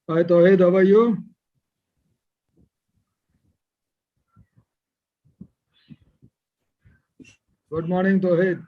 Hi, Tawhid, how are you? Good morning, Tawhid.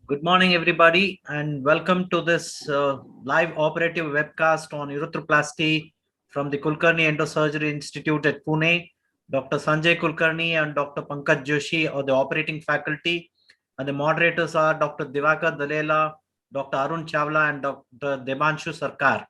Good morning, everybody, and welcome to this live operative webcast on urethroplasty from the Kulkarni Endosurgery Institute at Pune. Dr. Sanjay Kulkarni and Dr. Pankaj Joshi are the operating faculty, and the moderators are Dr. Divakar Dalela, Dr. Arun Chawla, and Dr. Debanshu Sarkar.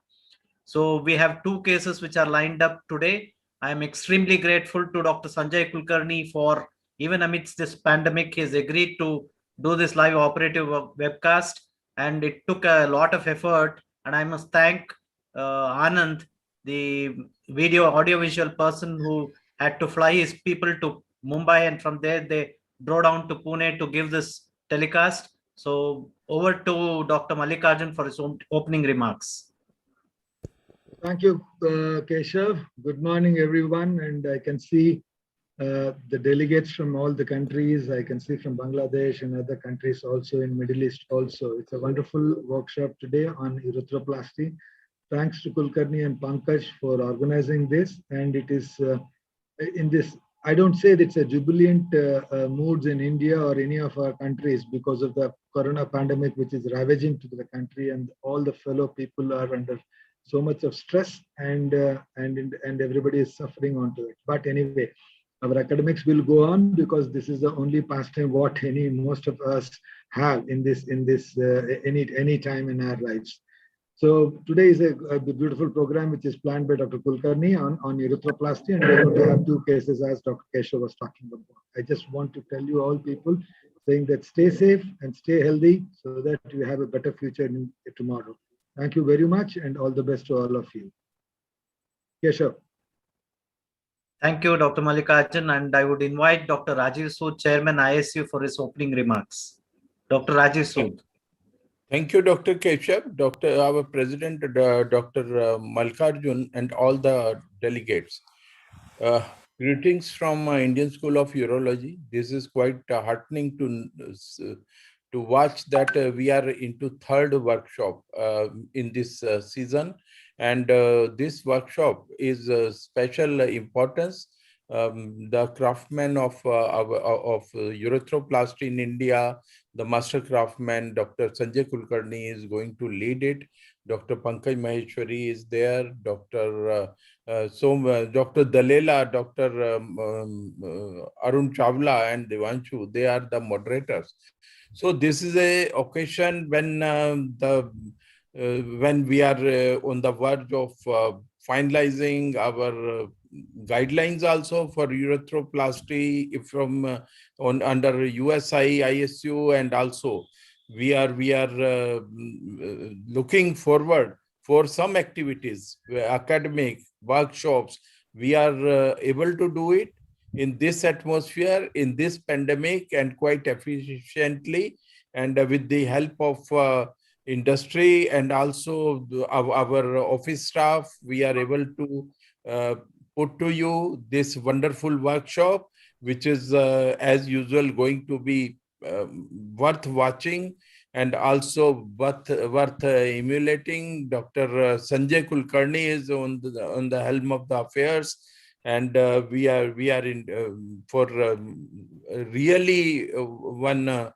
So we have two cases which are lined up today. I am extremely grateful to Dr. Sanjay Kulkarni for, even amidst this pandemic, he has agreed to do this live operative webcast, and it took a lot of effort. And I must thank Anand, the audiovisual person who had to fly his people to Mumbai, and from there they drove down to Pune to give this telecast. So over to Dr. Mallikarjun for his opening remarks. Thank you, Keshav. Good morning, everyone. And I can see the delegates from all the countries. I can see from Bangladesh and other countries also in Middle East also. It's a wonderful workshop today on urethroplasty. Thanks to Kulkarni and Pankaj for organizing this. And it is in this, I don't say that it's a jubilant moods in India or any of our countries because of the corona pandemic, which is ravaging to the country, and all the fellow people are under so much of stress, and everybody is suffering onto it. But anyway, our academics will go on because this is the only pastime what any most of us have in this any time in our lives. So today is a beautiful program which is planned by Dr. Kulkarni on urethroplasty, and we're going to have two cases as Dr. Keshav was talking about. I just want to tell you all people saying that stay safe and stay healthy so that you have a better future tomorrow. Thank you very much and all the best to all of you. Keshav. Thank you, Dr. Mallikarjun, and I would invite Dr. Rajiv Sood, Chairman ISU, for his opening remarks. Dr. Rajiv Sood. Thank you, Dr. Keshav, our President, Dr. Mallikarjun, and all the delegates. Greetings from Indian School of Urology. This is quite heartening to watch that we are into third workshop in this season, and this workshop is special importance. The craftsman of urethroplasty in India, the master craftsman, Dr. Sanjay Kulkarni, is going to lead it. Dr. Pankaj Maheshwari is there, Dr. Dr. Dalela, Dr. Arun Chawla, and Devanshu, they are the moderators. So this is a occasion when when we are on the verge of finalizing our guidelines also for urethroplasty from under USI, ISU, and also we are looking forward for some activities, academic workshops. We are able to do it in this atmosphere, in this pandemic, and quite efficiently, and with the help of industry and also our office staff, we are able to put to you this wonderful workshop, which is as usual going to be worth watching and also worth emulating. Dr. Sanjay Kulkarni is on the helm of the affairs, and we are in for really one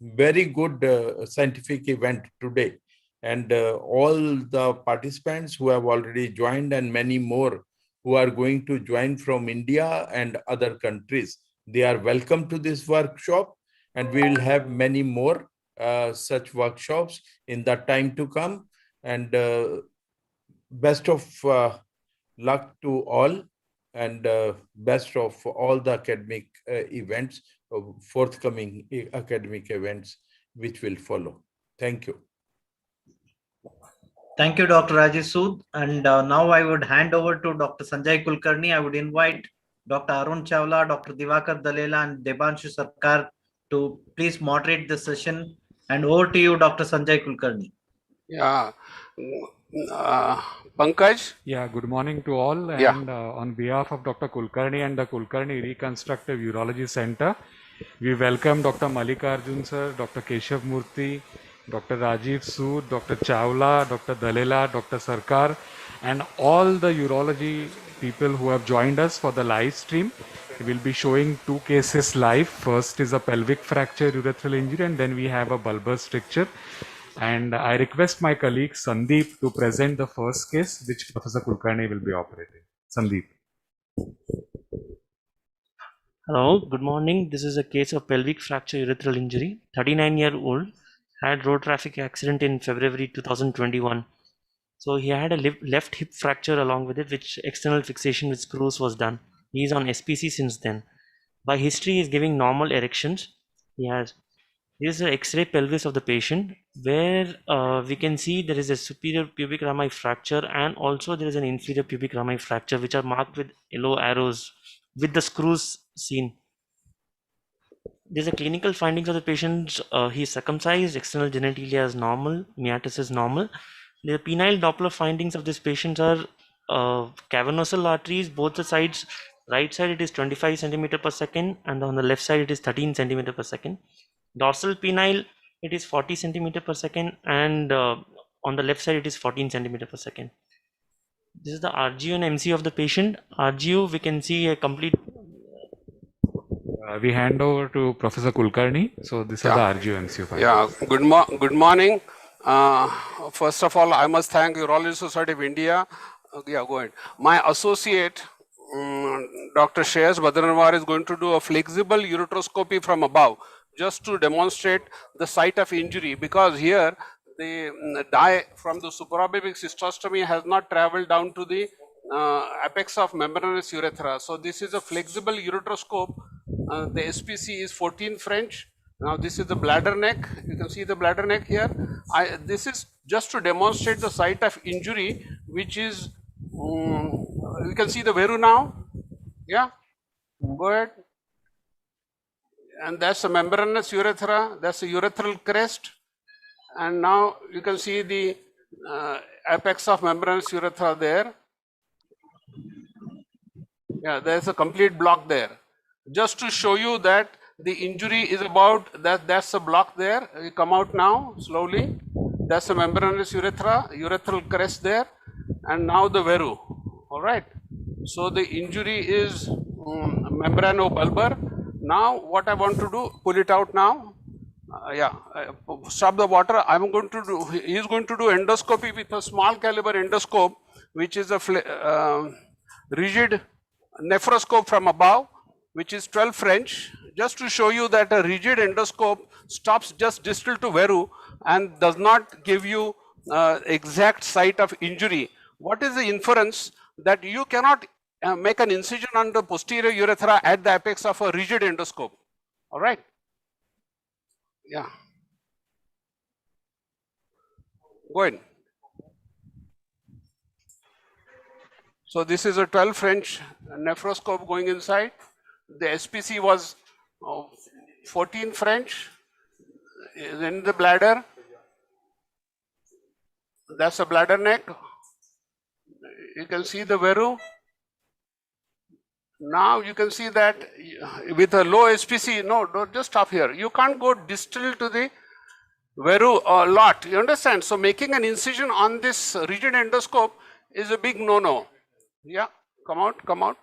very good scientific event today, and all the participants who have already joined and many more who are going to join from India and other countries, they are welcome to this workshop, and we will have many more such workshops in the time to come. And best of luck to all, and best of all the academic events forthcoming academic events which will follow. Thank you. Thank you, Dr. Rajesh Sood. And now I would hand over to Dr. Sanjay Kulkarni. I would invite Dr. Arun Chawla, Dr. Divakar Dalela, and Debanshu Sarkar to please moderate the session. And over to you, Dr. Sanjay Kulkarni. Yeah, Pankaj. Yeah, good morning to all. And on behalf of Dr. Kulkarni and the Kulkarni Reconstructive Urology Center, we welcome Dr. Mallikarjun sir, Dr. Keshav Murthy, Dr. Rajiv Sood, Dr. Chawla, Dr. Dalela, Dr. Sarkar, and all the urology people who have joined us for the live stream. We will be showing two cases live. First is a pelvic fracture urethral injury, and then we have a bulbous stricture. And I request my colleague Sandeep to present the first case, which Professor Kulkarni will be operating. Sandeep. Hello, good morning. This is a case of pelvic fracture urethral injury. 39-year-old had road traffic accident in February 2021. So he had a left hip fracture along with it, which external fixation with screws was done. He is on SPC since then. By history, he is giving normal erections. This is an X-ray pelvis of the patient where we can see there is a superior pubic rami fracture and also there is an inferior pubic rami fracture, which are marked with yellow arrows with the screws seen. There's a clinical findings of the patient. He is circumcised, external genitalia is normal, meatus is normal. The penile Doppler findings of this patient are cavernosal arteries, both the sides. Right side it is 25 centimeter per second and on the left side it is 13 centimeter per second. Dorsal penile it is 40 centimeter per second and on the left side it is 14 centimeter per second. This is the RGU and MC of the patient. RGU we can see a complete. We hand over to Professor Kulkarni. So this is the RGU MC file. Yeah, good morning. First of all, I must thank Urology Society of India. Yeah, go ahead. My associate, Dr. Shreyas Badranwar, is going to do a flexible ureteroscopy from above just to demonstrate the site of injury, because here the dye from the suprapubic cystostomy has not traveled down to the apex of membranous urethra. So this is a flexible ureteroscope. The SPC is 14 French. Now this is the bladder neck. You can see the bladder neck here. This is just to demonstrate the site of injury, which is, you can see the veru now. Yeah, go ahead. And that's the membranous urethra. That's the urethral crest. And now you can see the apex of membranous urethra there. Yeah, there's a complete block there. Just to show you that the injury is about that. That's the block there. You come out now slowly. That's the membranous urethra, urethral crest there, and now the veru. All right. So the injury is membranobulbar. Now what I want to do, pull it out now. Stop the water. I'm going to do. He is going to do endoscopy with a small caliber endoscope, which is a rigid nephroscope from above, which is 12 French, just to show you that a rigid endoscope stops just distal to veru and does not give you exact site of injury. What is the inference? That you cannot make an incision on the posterior urethra at the apex of a rigid endoscope. All right. Yeah. Go ahead. So this is a 12 French nephroscope going inside. The SPC was 14 French in the bladder. That's a bladder neck. You can see the veru. Now you can see that with a low SPC, no, just stop here. You can't go distal to the veru a lot. You understand? So making an incision on this rigid endoscope is a big no-no. Yeah, come out, come out.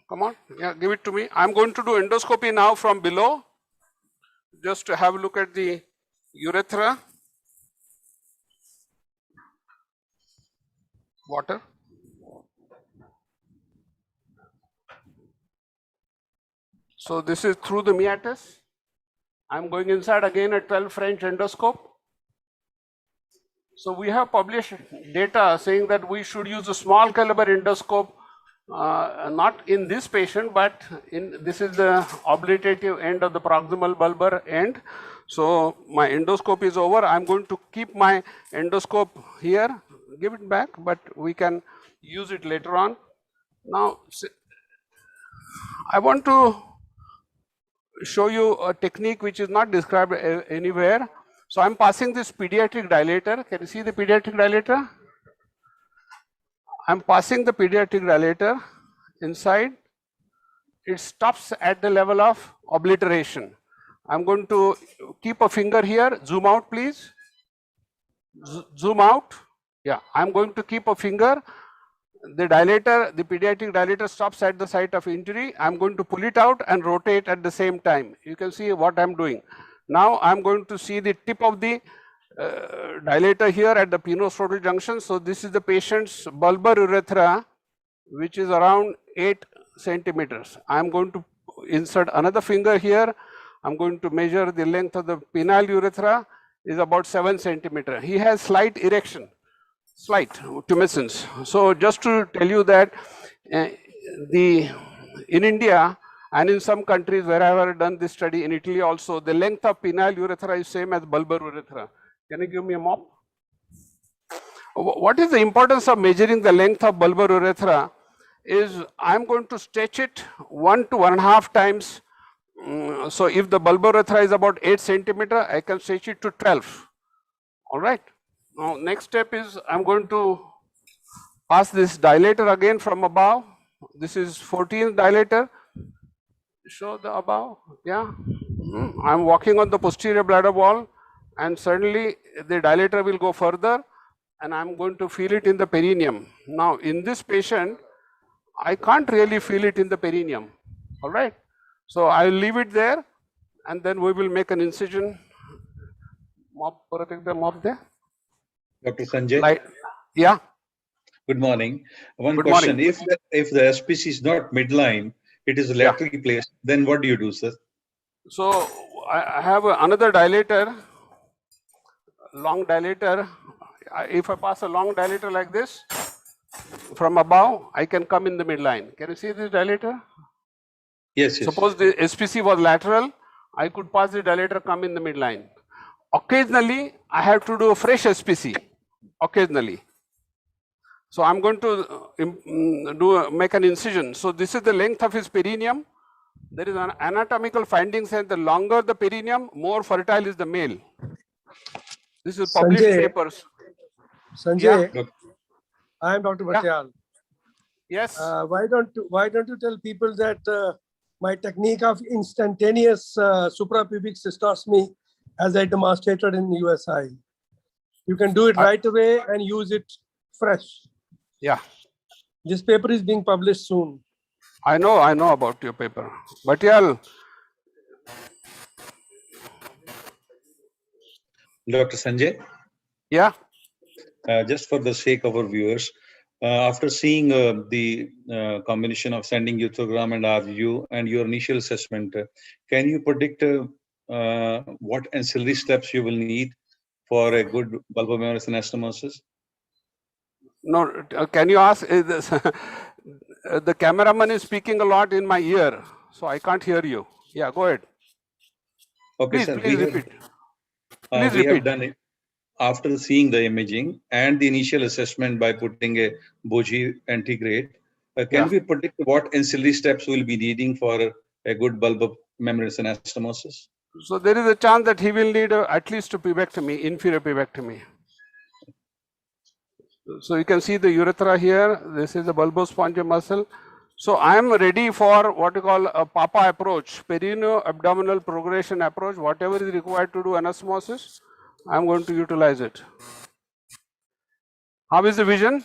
Come on, yeah, give it to me. I'm going to do endoscopy now from below, just to have a look at the urethra. Water. So this is through the meatus. I'm going inside again at 12 French endoscope. So we have published data saying that we should use a small caliber endoscope not in this patient, but this is the obliterative end of the proximal bulbar end. So my endoscope is over. I'm going to keep my endoscope here, give it back, but we can use it later on. Now, I want to show you a technique which is not described anywhere. So I'm passing this pediatric dilator. Can you see the pediatric dilator? I'm passing the pediatric dilator inside. It stops at the level of obliteration. I'm going to keep a finger here. Zoom out, please. Zoom out. Yeah, I'm going to keep a finger. The dilator, the pediatric dilator stops at the site of injury. I'm going to pull it out and rotate at the same time. You can see what I'm doing. Now I'm going to see the tip of the dilator here at the penoscrotal junction. So this is the patient's bulbar urethra, which is around 8 centimeters. I'm going to insert another finger here. I'm going to measure the length of the penile urethra is about 7 centimeters. He has slight erection, slight tumescence. So just to tell you that in India and in some countries where I have done this study, in Italy also, the length of penile urethra is same as bulbar urethra. Can you give me a mop? What is the importance of measuring the length of bulbar urethra is I'm going to stretch it 1 to 1.5 times. So if the bulbar urethra is about 8 centimeter, I can stretch it to 12. All right. Now next step is I'm going to pass this dilator again from above. This is 14th dilator. Show the above. Yeah. I'm walking on the posterior bladder wall, and suddenly the dilator will go further, and I'm going to feel it in the perineum. Now in this patient, I can't really feel it in the perineum. All right. So I'll leave it there, and then we will make an incision. Mop, take the mop there. Dr. Sanjay. Light. Yeah. Good morning. One Good question. morning. If the SPC is not midline, it is laterally placed, then what do you do, sir? So I have another dilator, long dilator. If I pass a long dilator like this from above, I can come in the midline. Can you see this dilator? Yes, yes. Suppose the SPC was lateral, I could pass the dilator, come in the midline. Occasionally, I have to do a fresh SPC, occasionally. So I'm going to make an incision. So this is the length of his perineum. There is an anatomical finding saying the longer the perineum, more fertile is the male. This is published papers. Sanjay, Yeah. I am Dr. Bhatyal. Yes. Why don't you tell people that my technique of instantaneous suprapubic cystostomy, as I demonstrated in USI, you can do it right away and use it fresh. Yeah. This paper is being published soon. I know about your paper. Bhatyal. Dr. Sanjay, Yeah. just for the sake of our viewers, after seeing the combination of sending urothrogram and RU and your initial assessment, can you predict what ancillary steps you will need for a good bulbomembranous anastomosis? No, can you ask? The cameraman is speaking a lot in my ear, so I can't hear you. Yeah, go ahead. Okay, Please, sir. please repeat. Please We repeat. have done it after seeing the imaging and the initial assessment by putting a Boji antigrade. Can we predict what ancillary steps we'll be needing for a good bulbomembranous anastomosis? So there is a chance that he will need at least a pubectomy, inferior pubectomy. So you can see the urethra here. This is the bulbospongial muscle. So I am ready for what you call a PAPA approach, perino-abdominal progression approach. Whatever is required to do anastomosis, I am going to utilize it. How is the vision?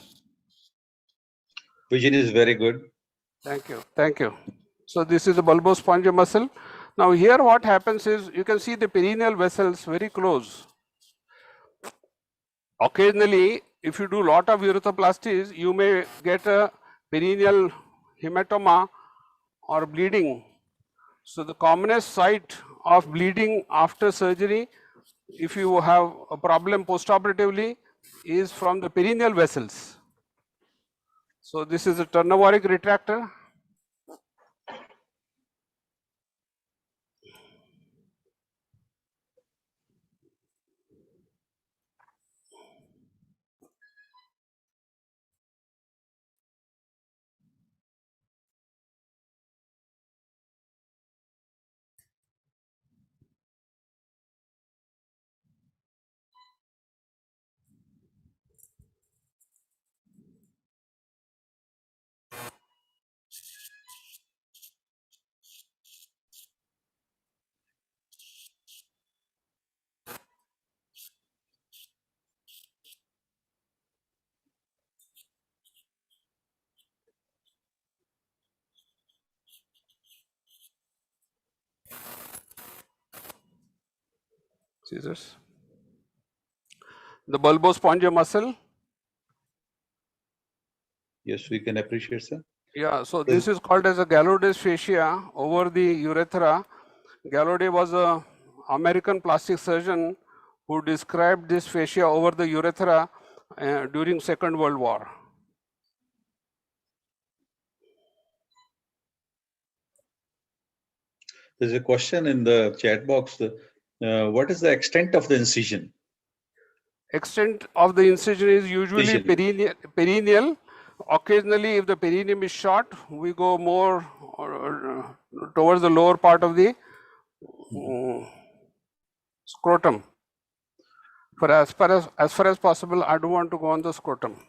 Vision is very good. Thank you. Thank you. So this is the bulbospongial muscle. Now here what happens is you can see the perineal vessels very close. Occasionally, if you do lot of urethroplasties, you may get a perineal hematoma or bleeding. So the commonest site of bleeding after surgery, if you have a problem postoperatively, is from the perineal vessels. So this is a turnavoric retractor. Scissors. The bulbospongia muscle. Yes, we can appreciate, sir. Yeah, so this is called as a Gallaudet fascia over the urethra. Gallaudet was a American plastic surgeon who described this fascia over the urethra during Second World War. There's a question in the chat box. What is the extent of the incision? Extent of the incision is usually perineal. Occasionally, if the perineum is short, we go more towards the lower part of the scrotum. For as far as possible, I don't want to go on the scrotum.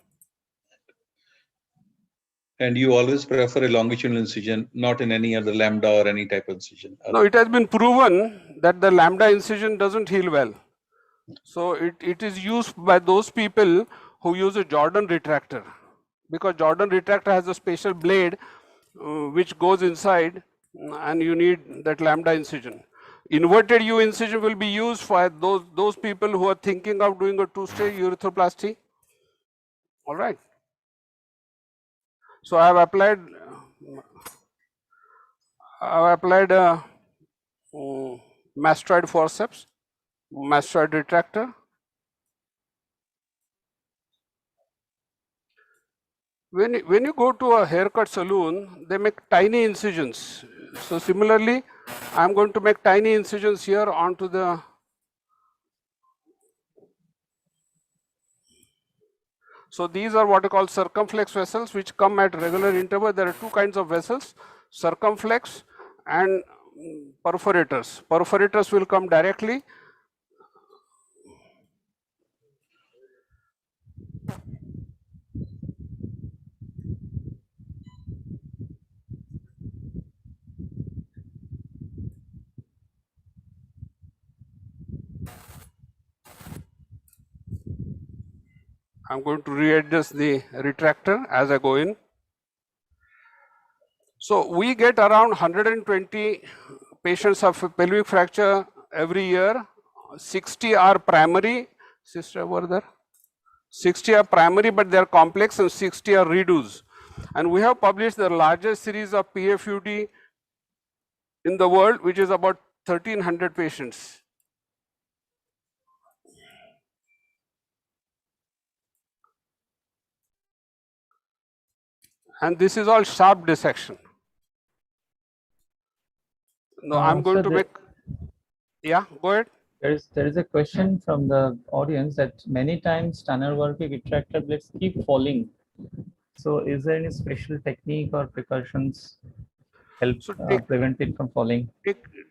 And you always prefer a longitudinal incision, not in any other lambda or any type of incision? No, it has been proven that the lambda incision doesn't heal well. So it is used by those people who use a Jordan retractor, because Jordan retractor has a special blade which goes inside, and you need that lambda incision. Inverted U incision will be used for those people who are thinking of doing a two-stage urethroplasty. All right. So I have applied mastoid forceps, mastoid retractor. When you go to a haircut salon, they make tiny incisions. So similarly, I am going to make tiny incisions here onto the. So these are what are called circumflex vessels, which come at regular interval. There are two kinds of vessels, circumflex and perforators. Perforators will come directly. I'm going to readjust the retractor as I go in. So we get around 120 patients of pelvic fracture every year. 60 are primary, sister over there. 60 are primary, but they are complex, and 60 are redos. And we have published the largest series of PFUD in the world, which is about 1,300 patients. And this is all sharp dissection. No, I'm going to make. Yeah, go ahead. There is a question from the audience that many times tunnel-worthy retractor blades keep falling. So is there any special technique or precautions help prevent it from falling?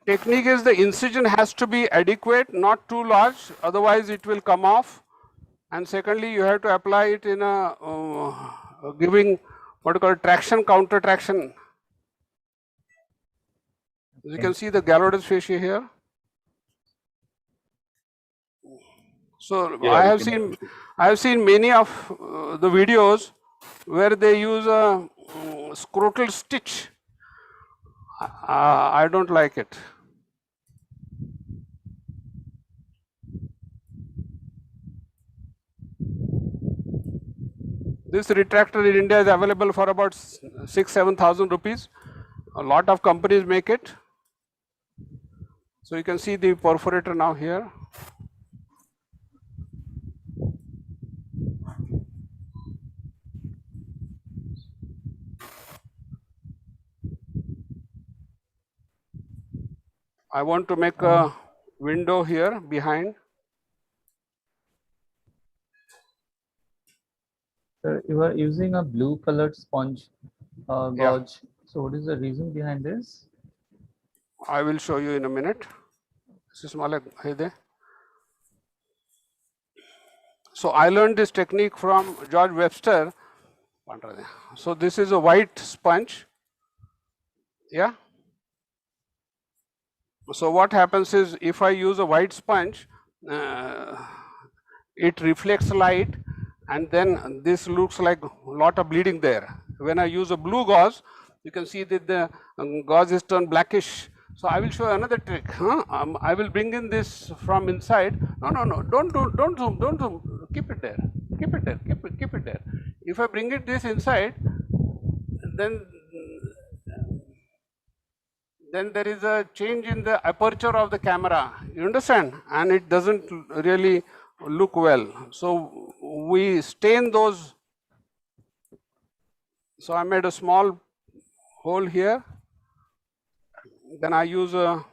Technique is the incision has to be adequate, not too large, otherwise it will come off. And secondly, you have to apply it in a giving what you call traction, counter traction. You can see the Gallaudet fascia here. So yeah, I have seen many of the videos where they use a scrotal stitch. I don't like it. This retractor in India is available for about 6,000-7,000 rupees. A lot of companies make it. So you can see the perforator now here. I want to make a window here behind. Sir, you are using a blue colored sponge Yeah. gauge. So what is the reason behind this? I will show you in a minute. This is Malik. Hey there. So I learned this technique from George Webster. So this is a white sponge. Yeah. So what happens is, if I use a white sponge, it reflects light, and then this looks like a lot of bleeding there. When I use a blue gauze, you can see that the gauze is turned blackish. So I will show another trick. I will bring in this from inside. No, don't zoom. Keep it there. Keep it there. Keep it there. If I bring this inside, then there is a change in the aperture of the camera, you understand, and it doesn't really look well. So we stain those. So I made a small hole here, then I use a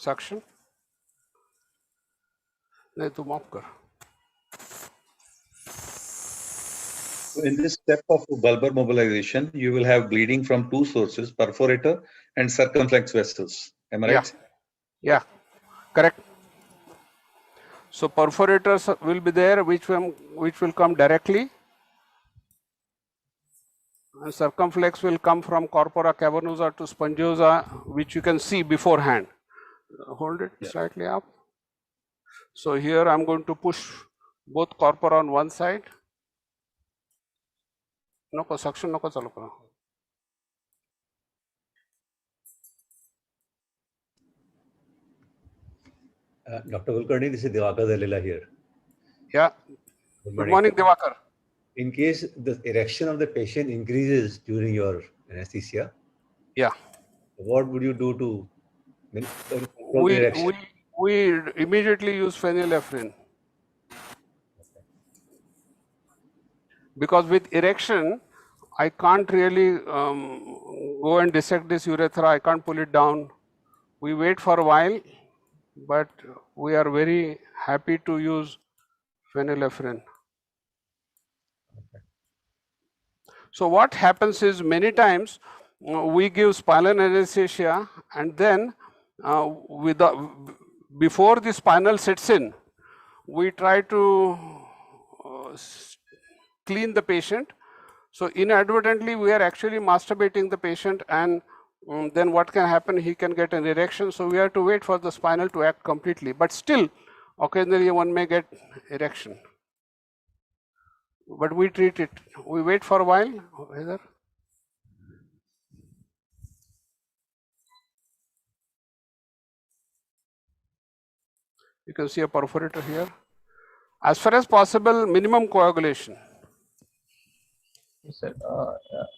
suction. नहीं तो माफ कर. In this step of bulbar mobilization, you will have bleeding from two sources, perforator and circumflex vessels. Am I right? Yeah, correct. So perforators will be there, which will come directly, and circumflex will come from corpora cavernosa to spongiosa, which you can see beforehand. Hold it slightly up. So here I'm going to push both corpora on one side. नको suction नको चालू करो. Dr. Kulkarni, this is Divakar Dalila here. Yeah. Good morning, Divakar. In case the erection of the patient increases during your anesthesia, yeah, what would you do to control the erection? We immediately use phenylephrine. Because with erection, I can't really go and dissect this urethra. I can't pull it down. We wait for a while, but we are very happy to use phenylephrine. So what happens is, many times we give spinal anesthesia, and then before the spinal sets in, we try to clean the patient. So inadvertently, we are actually masturbating the patient, and then what can happen? He can get an erection. So we have to wait for the spinal to act completely. But still, occasionally one may get erection. But we treat it. We wait for a while. Heather? You can see a perforator here. As far as possible, minimum coagulation. Yes, sir.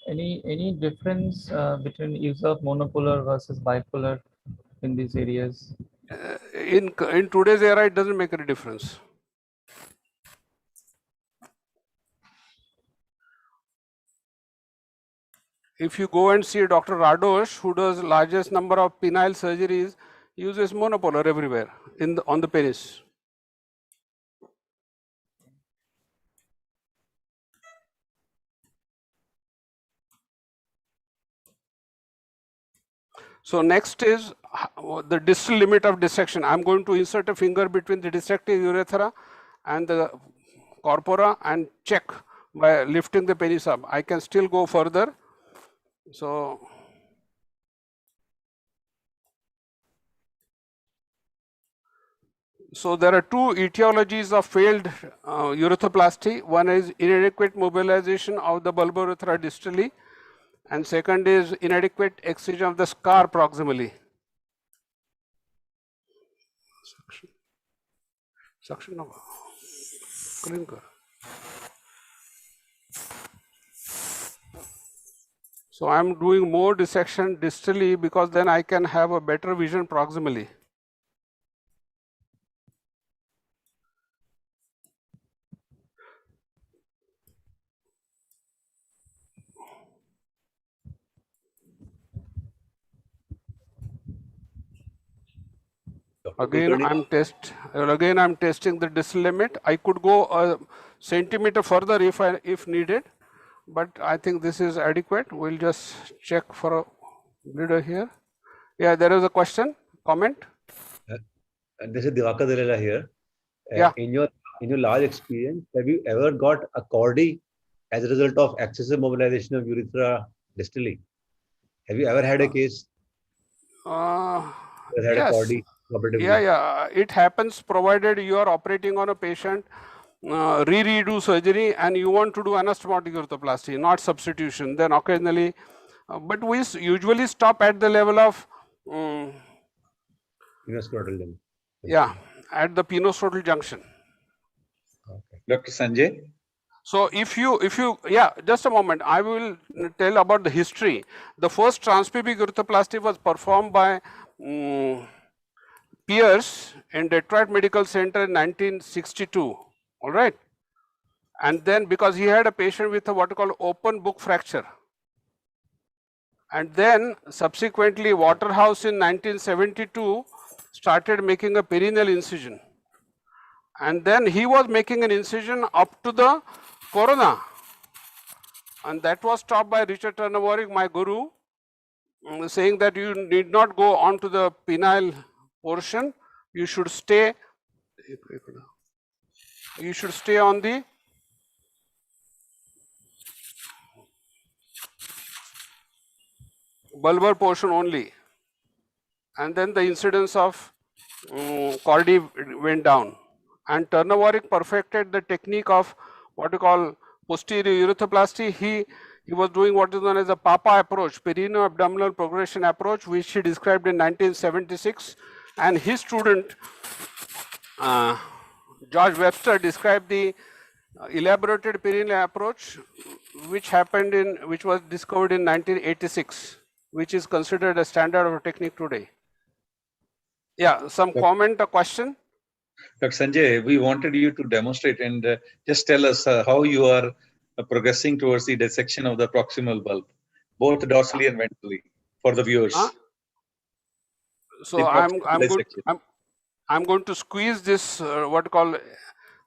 Any difference between use of monopolar versus bipolar in these areas? In today's era, it doesn't make any difference. If you go and see Dr. Radosh, who does largest number of penile surgeries, uses monopolar everywhere on the penis. So next is the distal limit of dissection. I'm going to insert a finger between the dissected urethra and the corpora and check by lifting the penis up. I can still go further. So there are two etiologies of failed urethroplasty. One is inadequate mobilization of the bulbourethra distally, and second is inadequate excision of the scar proximally. Suction of clinker. So I'm doing more dissection distally because then I can have a better vision proximally. Again, I'm testing the distal limit. I could go a centimeter further if needed, but I think this is adequate. We'll just check for a bleeder here. Yeah, there is a question, comment. This is Diwakar Dalala here. Yeah. In your large experience, have you ever got a cordy as a result of excessive mobilization of urethra distally? Have you ever had a case? Had a Yes. cordy operatively? Yeah. It happens provided you are operating on a patient, redo surgery, and you want to do anastomotic urethroplasty, not substitution. Then occasionally, but we usually stop at the level of Pinoscrotal limb. yeah, at the pinoscrotal junction. Okay. Dr. Sanjay? So if you, yeah, just a moment, I will tell about the history. The first transpubic urethroplasty was performed by Pierce in Detroit Medical Center in 1962, all right? And then because he had a patient with a what you call open book fracture. And then subsequently Waterhouse in 1972 started making a perineal incision. And then he was making an incision up to the corona. And that was stopped by Richard Turnavoric, my guru, saying that you need not go on to the penile portion. You should stay on the bulbar portion only. And then the incidence of cordy went down. And Turnavoric perfected the technique of what you call posterior urethroplasty. He was doing what is known as a PAPA approach, perineal-abdominal progression approach, which he described in 1976. And his student, George Webster, described the elaborated perineal approach, which was discovered in 1986, which is considered a standard of technique today. Yeah, some comment or question? Dr. Sanjay, we wanted you to demonstrate and just tell us how you are progressing towards the dissection of the proximal bulb, both dorsally and ventrally, for the viewers. So I'm going to squeeze this what you call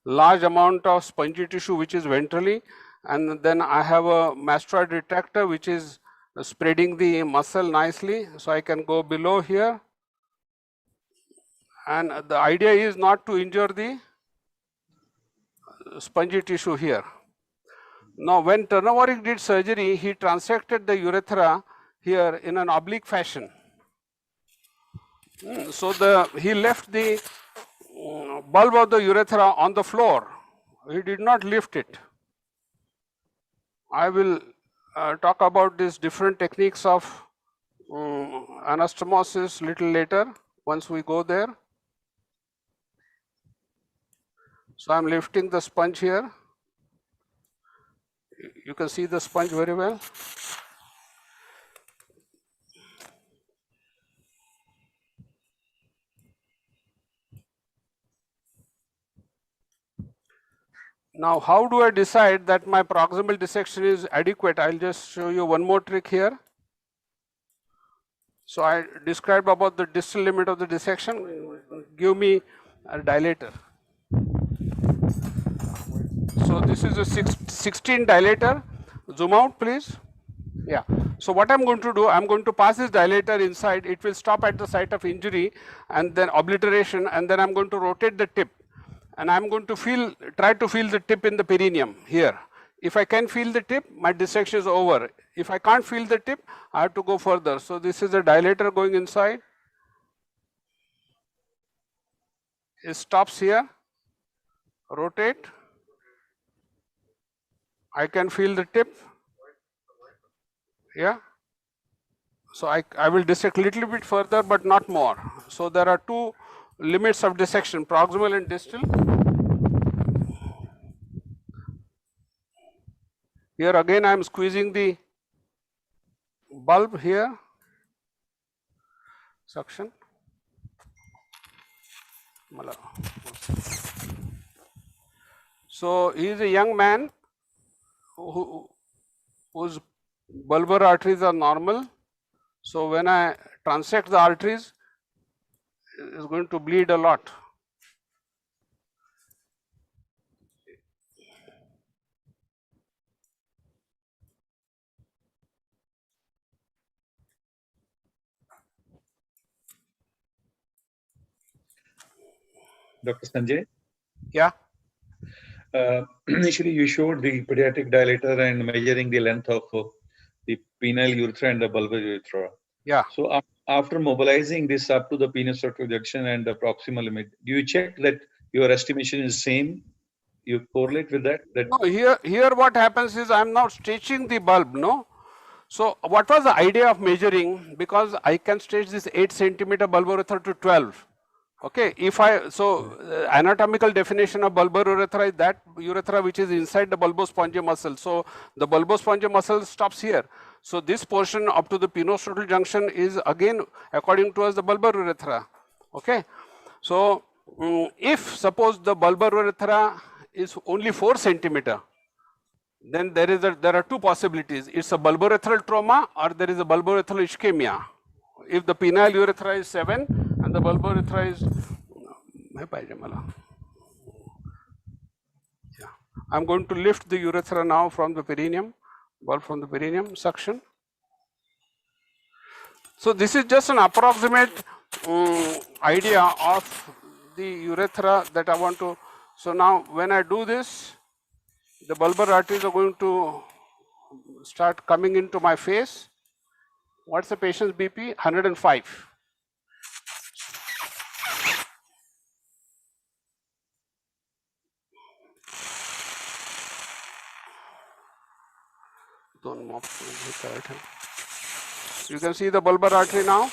large amount of spongy tissue which is ventrally, and then I have a mastoid retractor which is spreading the muscle nicely, so I can go below here. And the idea is not to injure the spongy tissue here. Now, when Turnavoric did surgery, he transected the urethra here in an oblique fashion. So he left the bulb of the urethra on the floor. He did not lift it. I will talk about these different techniques of anastomosis little later once we go there. So I'm lifting the sponge here. You can see the sponge very well. Now, how do I decide that my proximal dissection is adequate? I'll just show you one more trick here. So I described about the distal limit of the dissection. Give me a dilator. So this is a 16 dilator. Zoom out, please. Yeah. So what I'm going to do, I'm going to pass this dilator inside. It will stop at the site of injury and then obliteration, and then I'm going to rotate the tip. And I'm going to try to feel the tip in the perineum here. If I can feel the tip, my dissection is over. If I can't feel the tip, I have to go further. So this is a dilator going inside. It stops here. Rotate. I can feel the tip. Yeah. So I will dissect a little bit further, but not more. So there are two limits of dissection, proximal and distal. Here again I am squeezing the bulb here, suction. So he is a young man whose bulbar arteries are normal. So when I transect the arteries, it is going to bleed a lot. Dr. Sanjay? Yeah. Initially, you showed the pediatric dilator and measuring the length of the penile urethra and the bulbar urethra. Yeah. So after mobilizing this up to the penis rectal junction and the proximal limit, do you check that your estimation is same? You correlate with that? No, here what happens is I am now stretching the bulb, no? So what was the idea of measuring? Because I can stretch this 8 centimeter bulbar urethra to 12. Okay, if anatomical definition of bulbar urethra is that urethra which is inside the bulbospongial muscle. So the bulbospongial muscle stops here. So this portion up to the penoscrotal junction is again according to us the bulbar urethra. Okay, so if suppose the bulbar urethra is only 4 centimeter, then there are two possibilities. It's a bulbourethral trauma or there is a bulbourethral ischemia. If the penile urethra is 7 and the bulbourethra is, I'm going to lift the urethra now from the perineum, bulb from the perineum, suction. So this is just an approximate idea of the urethra that I want to. So now when I do this, the bulbar arteries are going to start coming into my face. What's the patient's BP? 105. You can see the bulbar artery now?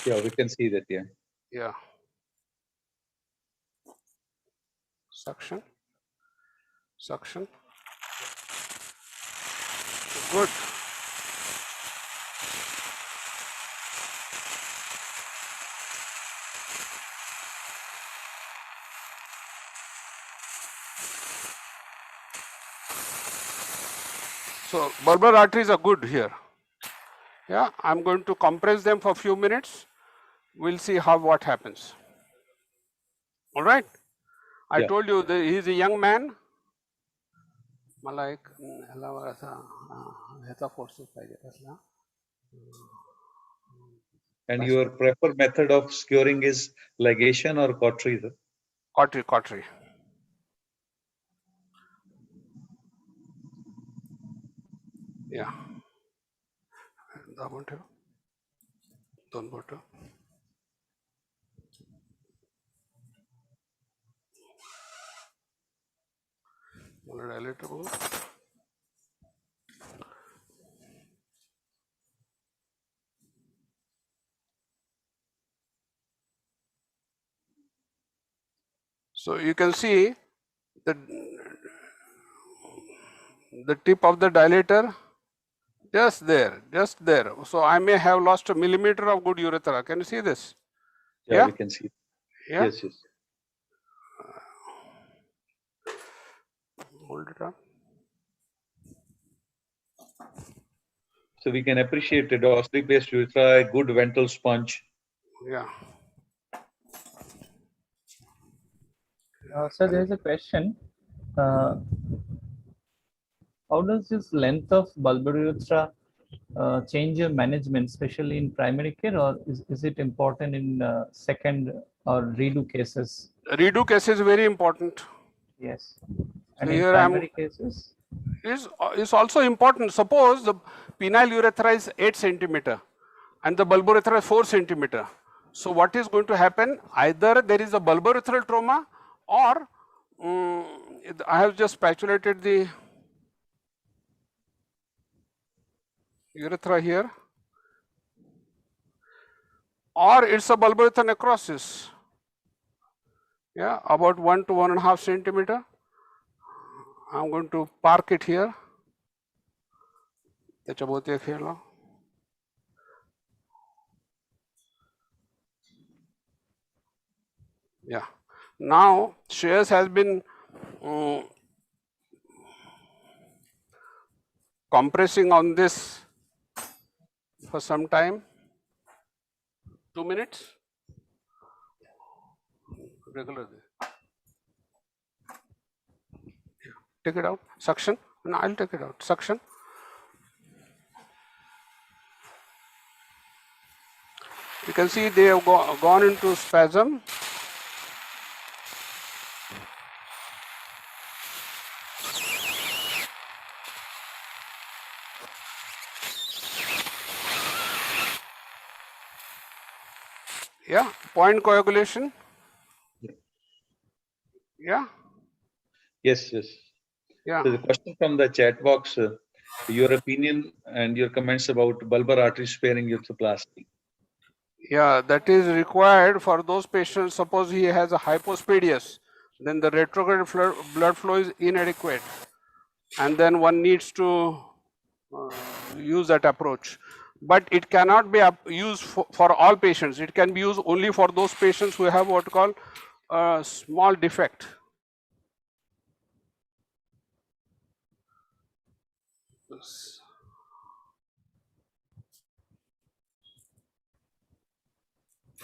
Yeah, we can see that, yeah. Yeah. Suction. Suction. Good. So bulbar arteries are good here. Yeah, I'm going to compress them for a few minutes. We'll see what happens. All right. I told you that he's a young man. And your preferred method of scoring is ligation or cautery? Cautery. Yeah. So you can see the tip of the dilator just there. So I may have lost a millimeter of good urethra. Can you see this? Yeah, we can see. Yeah? Yes. Hold it up. So we can appreciate the dorsally placed urethra, a good ventral sponge. Yeah. Sir, there is a question. How does this length of bulbar urethra change your management, especially in primary care, or is it important in second or redo cases? Redo case is very important. Yes. And So in here primary cases? Is also important. Suppose the penile urethra is 8 centimeter and the bulbourethra is 4 centimeter. So what is going to happen? Either there is a bulbourethral trauma or I have just spatulated the urethra here, or it's a bulbourethral necrosis. Yeah, about 1 to 1.5 centimeter. I'm going to park it here. Yeah. Now Shreyas has been compressing on this for some time. 2 minutes. Regular. Take it out. Suction. No, I'll take it out. Suction. You can see they have gone into spasm. Yeah, point coagulation. Yeah. Yes, yes. Yeah. So the question from the chat box, your opinion and your comments about bulbar artery sparing urethroplasty. Yeah, that is required for those patients. Suppose he has a hypospadias, then the retrograde blood flow is inadequate, and then one needs to use that approach. But it cannot be used for all patients. It can be used only for those patients who have what called a small defect.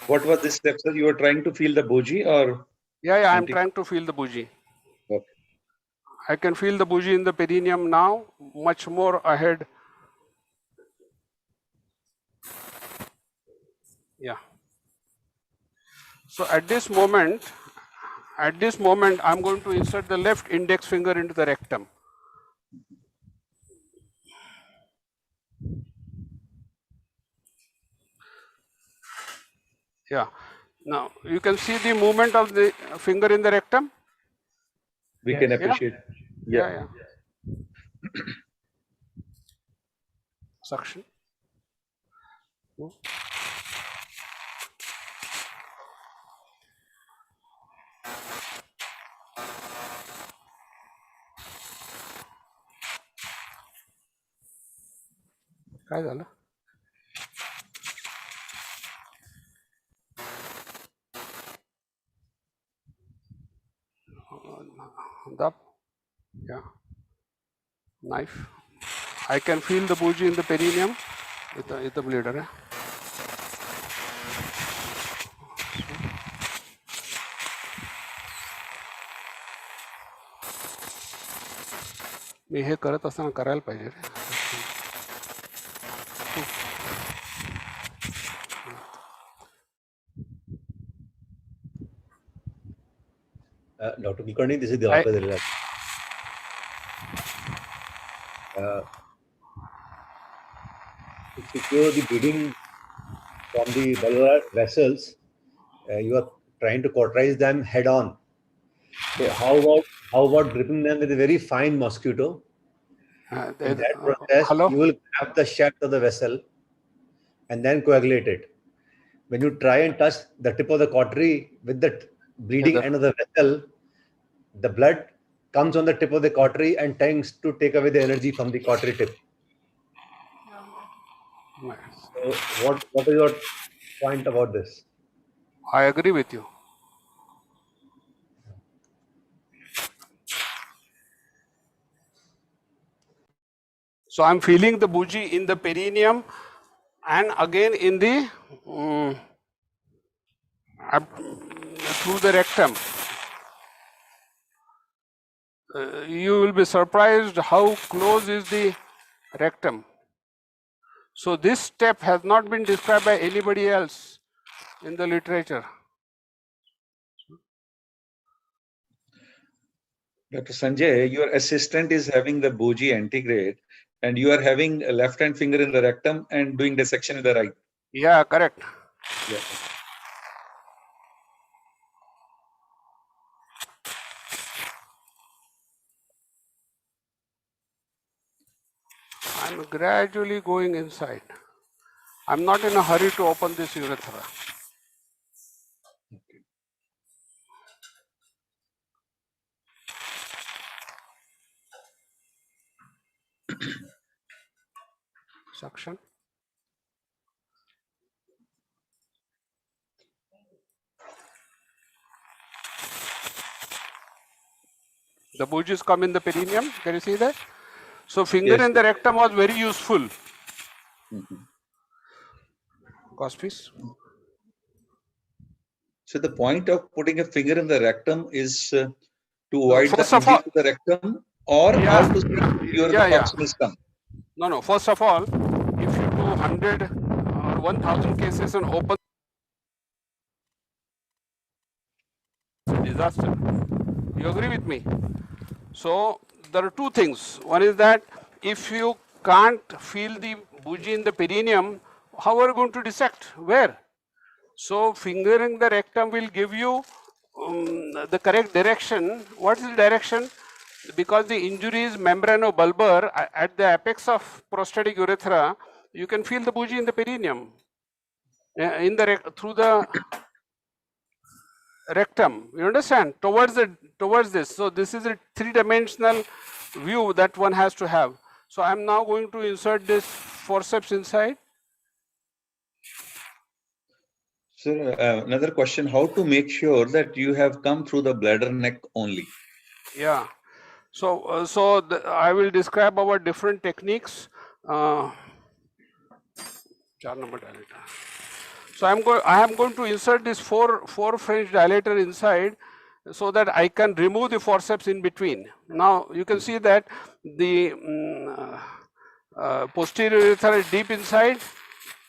What was this step, sir? You were trying to feel the bougie or? Yeah, I'm trying to feel the bougie. Okay. I can feel the bougie in the perineum now, much more ahead. Yeah. So at this moment, I'm going to insert the left index finger into the rectum. Yeah. Now you can see the movement of the finger in the rectum. We can appreciate. Yeah. Suction. काय झालं? Yeah. Knife. I can feel the bougie in the perineum. It's the bleeder. मी हे करत असताना करायला पाहिजे रे. Dr. Kulkarni, this is Diwakar Dalal. To secure the bleeding from the bulbar vessels, you are trying to cauterize them head on. So how about dripping them with a very fine mosquito? In that process, you will grab the shaft of the vessel and then coagulate it. When you try and touch the tip of the cautery with the bleeding end of the vessel, the blood comes on the tip of the cautery and tends to take away the energy from the cautery tip. So what is your point about this? I agree with you. So I'm feeling the bougie in the perineum and again in the through the rectum. You will be surprised how close is the rectum. So this step has not been described by anybody else in the literature. Dr. Sanjay, your assistant is having the bougie antegrade and you are having a left hand finger in the rectum and doing dissection with the right. Yeah, correct. Yeah. I'm gradually going inside. I'm not in a hurry to open this urethra. Suction. The bougies come in the perineum. Can you see that? So finger Yes. in the rectum was very useful. Please. So the point of putting a finger in the rectum is to avoid the first of injury all- to the rectum, or how to secure the proximal stump. No. First of all, if you do 100 or 1000 cases and open, it's a disaster. You agree with me? So there are two things. One is that if you can't feel the bougie in the perineum, how are you going to dissect? Where? So fingering the rectum will give you the correct direction. What is the direction? Because the injury is membranobulbar at the apex of prostatic urethra, you can feel the bougie in the perineum, through the rectum. You understand? Towards this. So this is a three-dimensional view that one has to have. So I'm now going to insert this forceps inside. Sir, another question: how to make sure that you have come through the bladder neck only? Yeah. So I will describe our different techniques. So I am going to insert this four French dilator inside, so that I can remove the forceps in between. Now you can see that the posterior urethra is deep inside.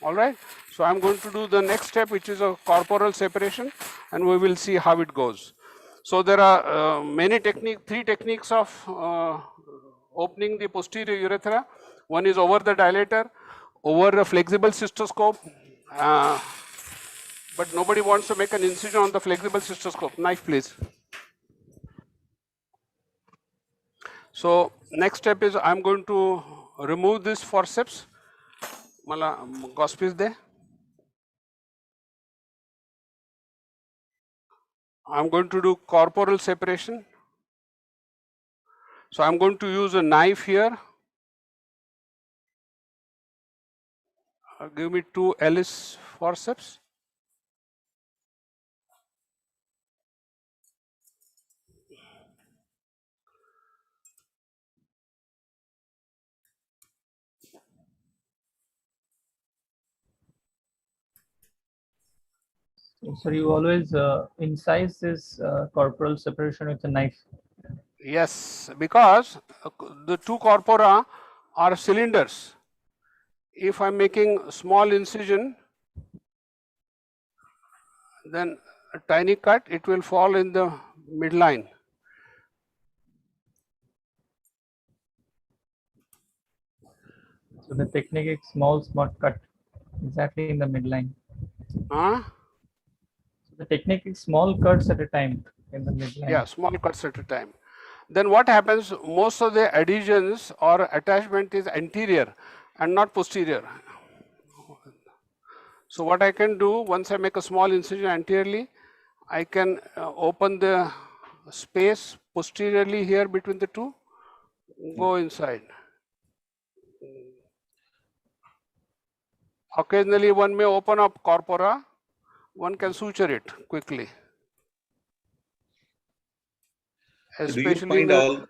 All right. So I'm going to do the next step, which is a corporal separation, and we will see how it goes. So there are three techniques of opening the posterior urethra. One is over the dilator, over a flexible cystoscope, but nobody wants to make an incision on the flexible cystoscope. Knife, please. So next step is I'm going to remove this forceps. Mala gospis there. I'm going to do corporal separation. So I'm going to use a knife here. Give me 2 Ellis forceps. So you always incise this corporal separation with a knife? Yes, because the two corpora are cylinders. If I'm making a small incision, then a tiny cut, it will fall in the midline. So the technique is small cut exactly in the midline. Huh? The technique is small cuts at a time in the midline. Yeah, small cuts at a time. Then what happens, most of the adhesions or attachment is anterior and not posterior. So what I can do, once I make a small incision anteriorly, I can open the space posteriorly here between the two, go inside. Occasionally one may open up corpora, one can suture it quickly. Do you find all?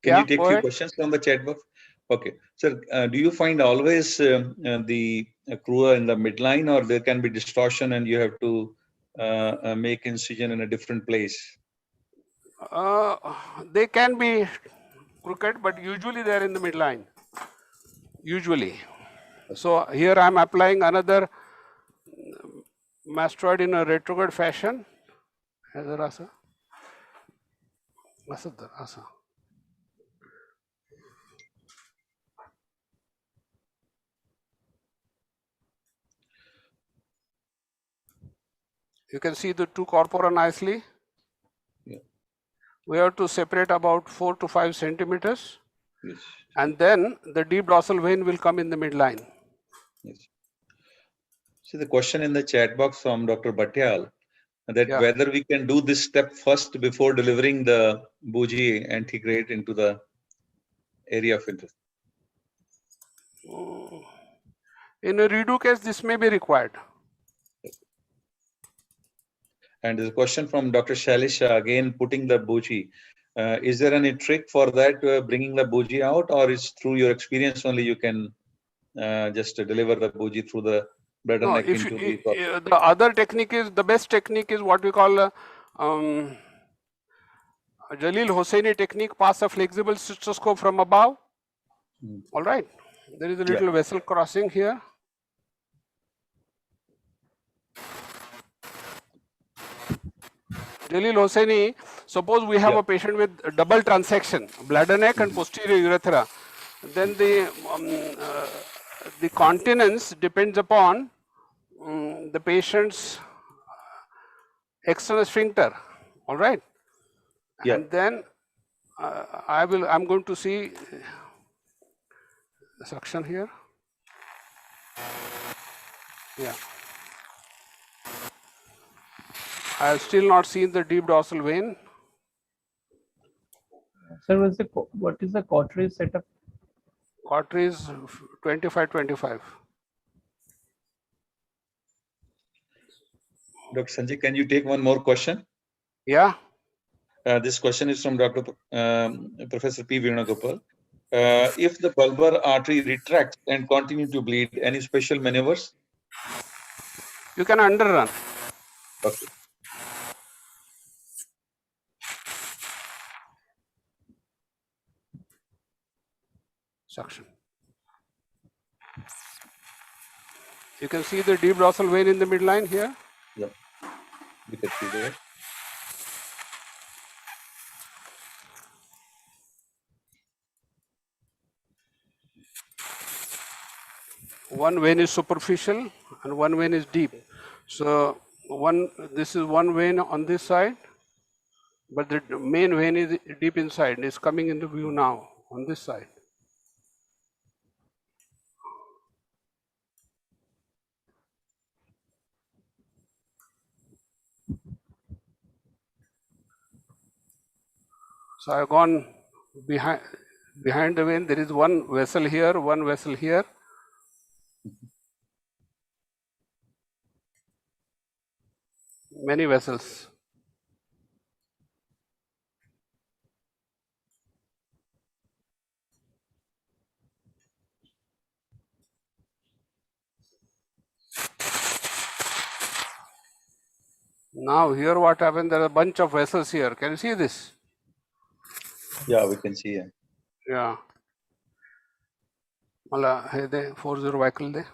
Can you take few questions from the chat box? Okay, sir. Do you find always the crura in the midline, or there can be distortion and you have to make incision in a different place? They can be crooked, but usually they are in the midline. Usually. So here I am applying another mastoid in a retrograde fashion. You can see the two corpora nicely. Yeah. We have to separate about 4 to 5 centimeters. Yes. And then the deep dorsal vein will come in the midline. Yes. So the question in the chat box from Dr. Bhatyal, that whether we can do this step first before delivering the bougie antegrade into the area of interest. In a redo case, this may be required. And there's a question from Dr. Shalisha, again, putting the bougie. Is there any trick for that, bringing the bougie out, or is through your experience only you can just deliver the bougie through the bladder No, neck if into you, the the other technique is, the best technique is what we call Jalil Hosseini technique, pass a flexible cystoscope from above. All right. There is a little vessel crossing here. Jalil Hosseini, suppose we have a patient with double transection, bladder neck and posterior urethra. Then the continence depends upon the patient's external sphincter. All right. And then I'm going to see the suction here. Yeah. I have still not seen the deep dorsal vein. Sir, what is the cautery setup? Cautery is 25-25. Dr. Sanjay, can you take one more question? Yeah. This question is from Dr. Professor P. Venugopal. If the bulbar artery retracts and continue to bleed, any special maneuvers? You can underrun. Okay. Suction. You can see the deep dorsal vein in the midline here. Yeah, you can see there. One vein is superficial and one vein is deep. So this is one vein on this side, but the main vein is deep inside and is coming into view now on this side. So I've gone behind the vein. There is one vessel here, one vessel here. Many vessels. Now here what happened, there are a bunch of vessels here. Can you see this? Yeah, we can see. Yeah. Mala hai de 40 vehicle de.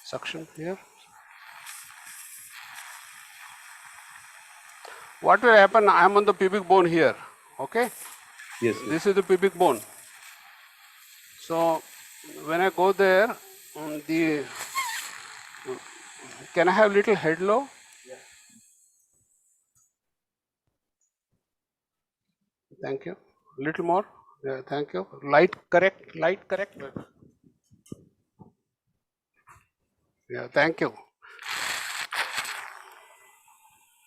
Suction here. What will happen? I am on the pubic bone here. Okay. Yes. This is the pubic bone. So when I go there, can I have little head low? Yeah. Thank you. Little more. Yeah, thank you. Light correct. Light correct. Yeah, thank you.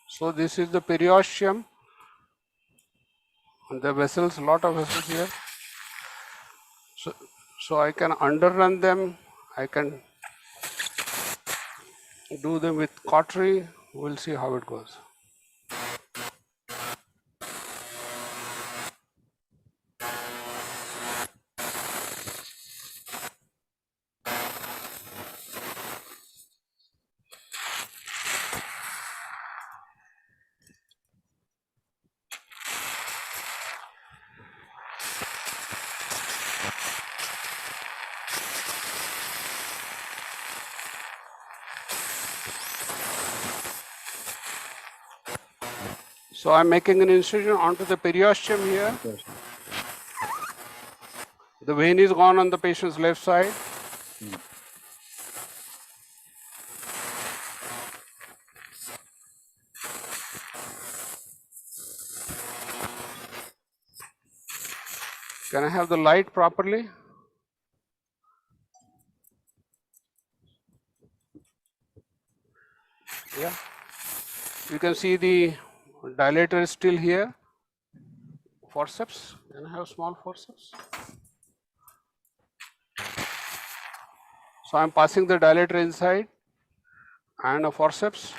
So this is the periosteum. And the vessels, lot of vessels here. So I can underrun them. I can do them with cautery. We'll see how it goes. So I'm making an incision onto the periosteum here. The vein is gone on the patient's left side. Can I have the light properly? Yeah. You can see the dilator is still here. Forceps. Can I have small forceps? So I'm passing the dilator inside. and a forceps.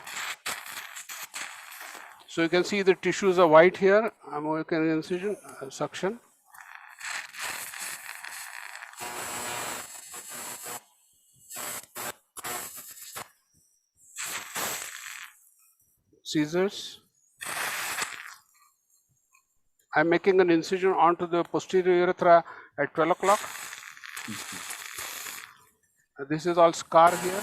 So you can see the tissues are white here. I'm working incision, suction. Scissors. I'm making an incision onto the posterior urethra at 12 o'clock. This is all scar here.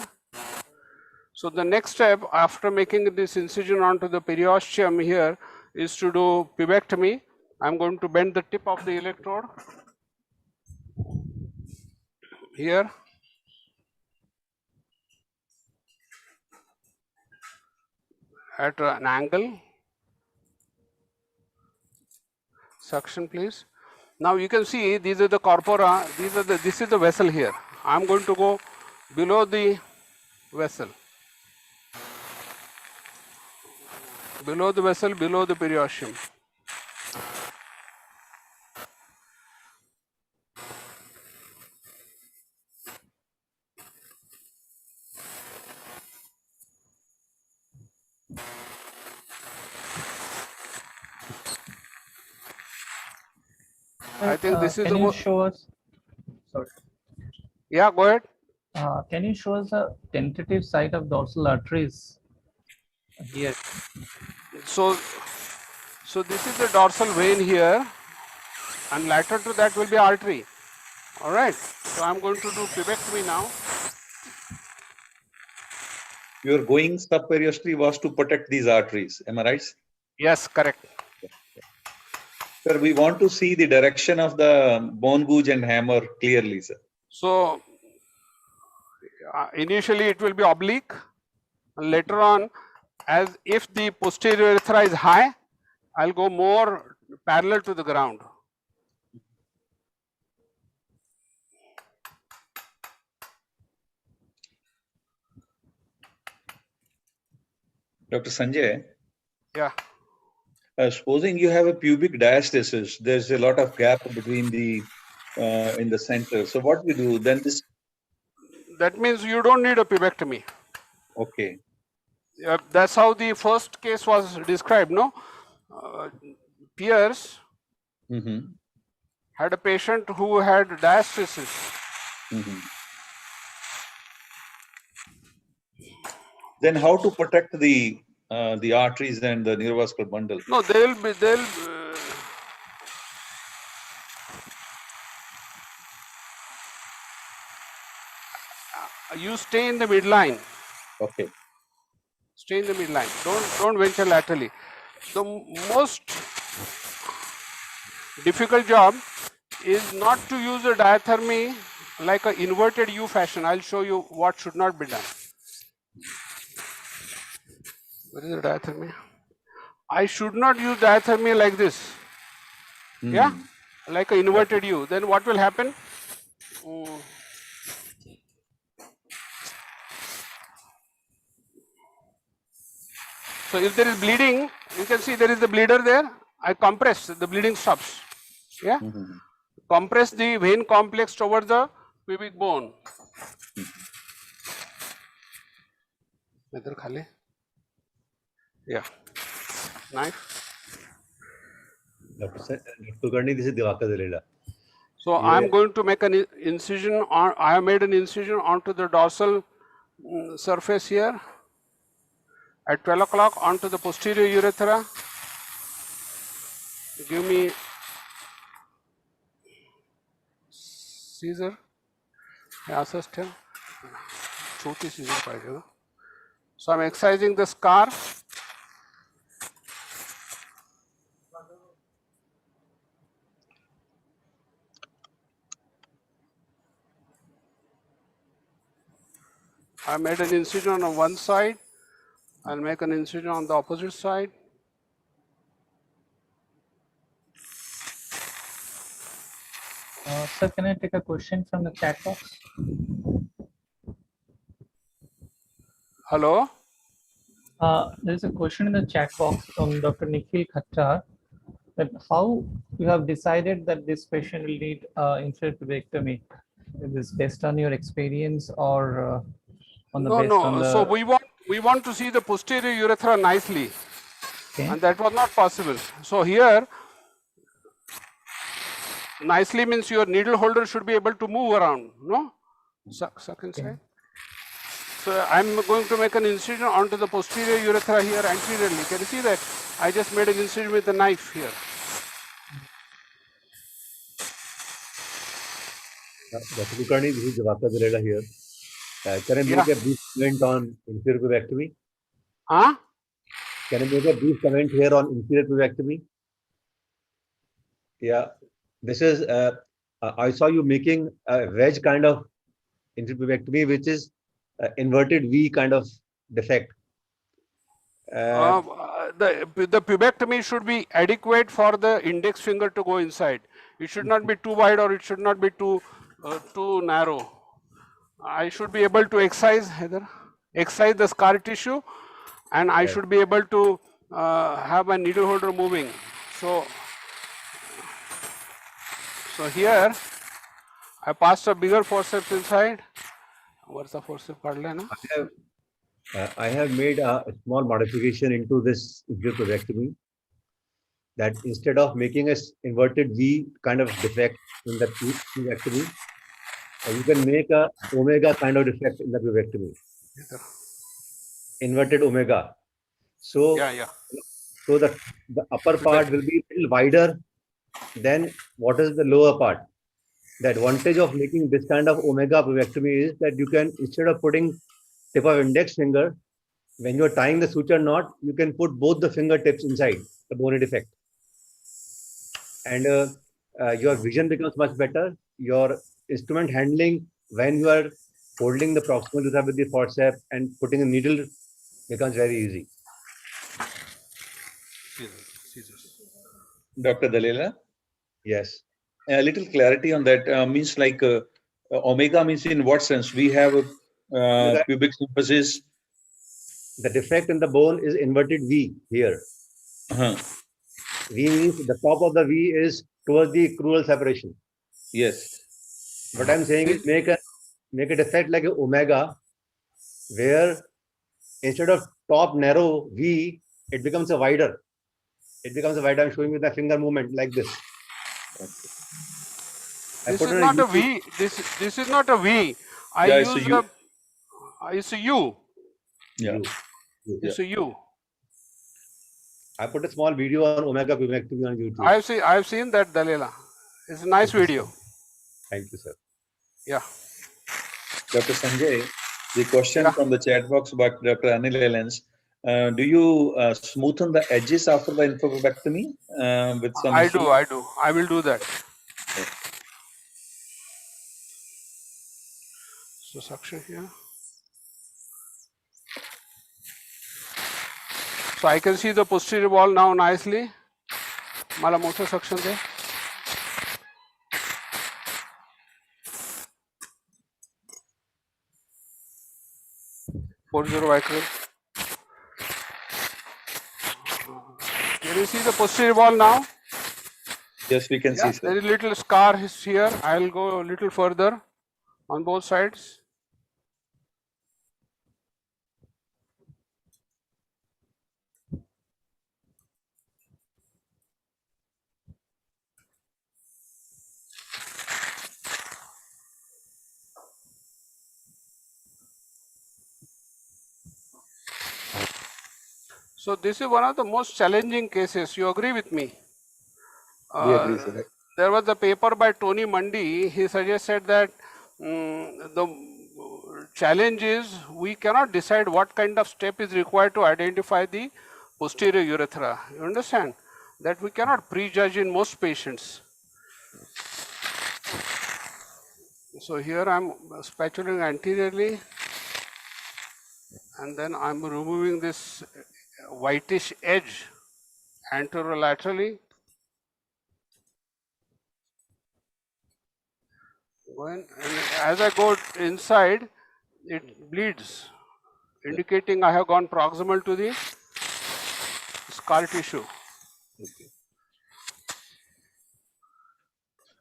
So the next step after making this incision onto the periosteum here is to do pubectomy. I'm going to bend the tip of the electrode here. At an angle. Suction, please. Now you can see these are the corpora. This is the vessel here. I'm going to go below the vessel. Below the vessel, below the periosteum. I think this is can you show us? Sorry. Yeah, go ahead. Can you show us a tentative site of dorsal arteries here? So this is the dorsal vein here, and lateral to that will be artery. All right. So I'm going to do pubectomy now. Your going subperiosteally was to protect these arteries. Am I right? Yes, correct. Sir, we want to see the direction of the bone gouge and hammer clearly, sir. So initially it will be oblique. Later on, as if the posterior urethra is high, I'll go more parallel to the ground. Dr. Sanjay, Yeah. Supposing you have a pubic diastasis, there's a lot of gap between the in the center. So what we do then? This That means you don't need a pubectomy. okay. That's how the first case was described. No, Pierce had a patient who had diastasis. Then how to protect the arteries and the neurovascular bundle? No, they'll you stay in the midline. Okay. Stay in the midline. Don't venture laterally. The most difficult job is not to use a diathermy like an inverted U fashion. I'll show you what should not be done. Where is the diathermy? I should not use diathermy like this. Yeah, like an inverted U. Then what will happen? So if there is bleeding, you can see there is the bleeder there. I compress, the bleeding stops. Yeah, compress the vein complex towards the pubic bone. Yeah, knife. Dr. Kulkarni, this is Diwakar Dalila. So I'm going to make an incision on. I have made an incision onto the dorsal surface here at 12 o'clock onto the posterior urethra. Give me scissor. assist him. छोटी scissor पाहिजे ना. So I'm excising the scar. I made an incision on one side. I'll make an incision on the opposite side. Sir, can I take a question from the chat box? Hello? There's a question in the chat box from Dr. Nikhil Khattar, that how you have decided that this patient will need inferior pubectomy. Is this based on your experience or on the No. So we want we want to see the posterior urethra nicely, Okay. and that was not possible. So here, nicely means your needle holder should be able to move around, no? Suck inside. So I'm going to make an incision onto the posterior urethra here anteriorly. Can you see that? I just made an incision with the knife here. Dr. Kulkarni, this is Javaka Dalela here. Can I make a brief comment on inferior pubectomy? Huh? Can I make a brief comment here on inferior pubectomy? Yeah, this is, I saw you making a wedge kind of inferior pubectomy, which is inverted V kind of defect. The pubectomy should be adequate for the index finger to go inside. It should not be too wide or it should not be too narrow. I should be able to excise the scar tissue, and I should be able to have my needle holder moving. So here I passed a bigger forceps inside. What's the forceps? I have made a small modification into this inferior pubectomy, that instead of making a inverted V kind of defect in the pubectomy, you can make a omega kind of defect in the pubectomy. Inverted omega. So, so the upper part will be a little wider than what is the lower part. The advantage of making this kind of omega pubectomy is that you can, instead of putting tip of index finger, when you're tying the suture knot, you can put both the fingertips inside the bony defect. And your vision becomes much better. Your instrument handling, when you are holding the proximal urethra with the forceps and putting a needle, becomes very easy. Dr. Dalela? Yes. A little clarity on that means like omega means in what sense? We have pubic symphysis. The defect in the bone is inverted V here. V means the top of the V is towards the crural separation. Yes. What I'm saying is make a defect like an omega, where instead of top narrow V, it becomes a wider. It becomes a wider. I'm showing with the finger movement like this. This is not a V. This is not a V. I use a. It's a U. Yeah. It's a U. I put a small video on omega pubectomy on YouTube. I've seen that, Dalela. It's a nice video. Thank you, sir. Yeah. Dr. Sanjay, the question from the chat box by Dr. Anil Elens. Do you smoothen the edges after the infopubectomy with some? I do. I will do that. So suction here. So I can see the posterior wall now nicely. Mala motor suction there. Can you see the posterior wall now? Yes, we can see. Sir. There is a little scar here. I will go a little further on both sides. So this is one of the most challenging cases. You agree with me? We agree, sir. There was a paper by Tony Mundy. He suggested that the challenge is we cannot decide what kind of step is required to identify the posterior urethra. You understand? That we cannot prejudge in most patients. So here I'm spatulating anteriorly, and then I'm removing this whitish edge anterolaterally. And as I go inside, it bleeds, indicating I have gone proximal to the scar tissue. Okay.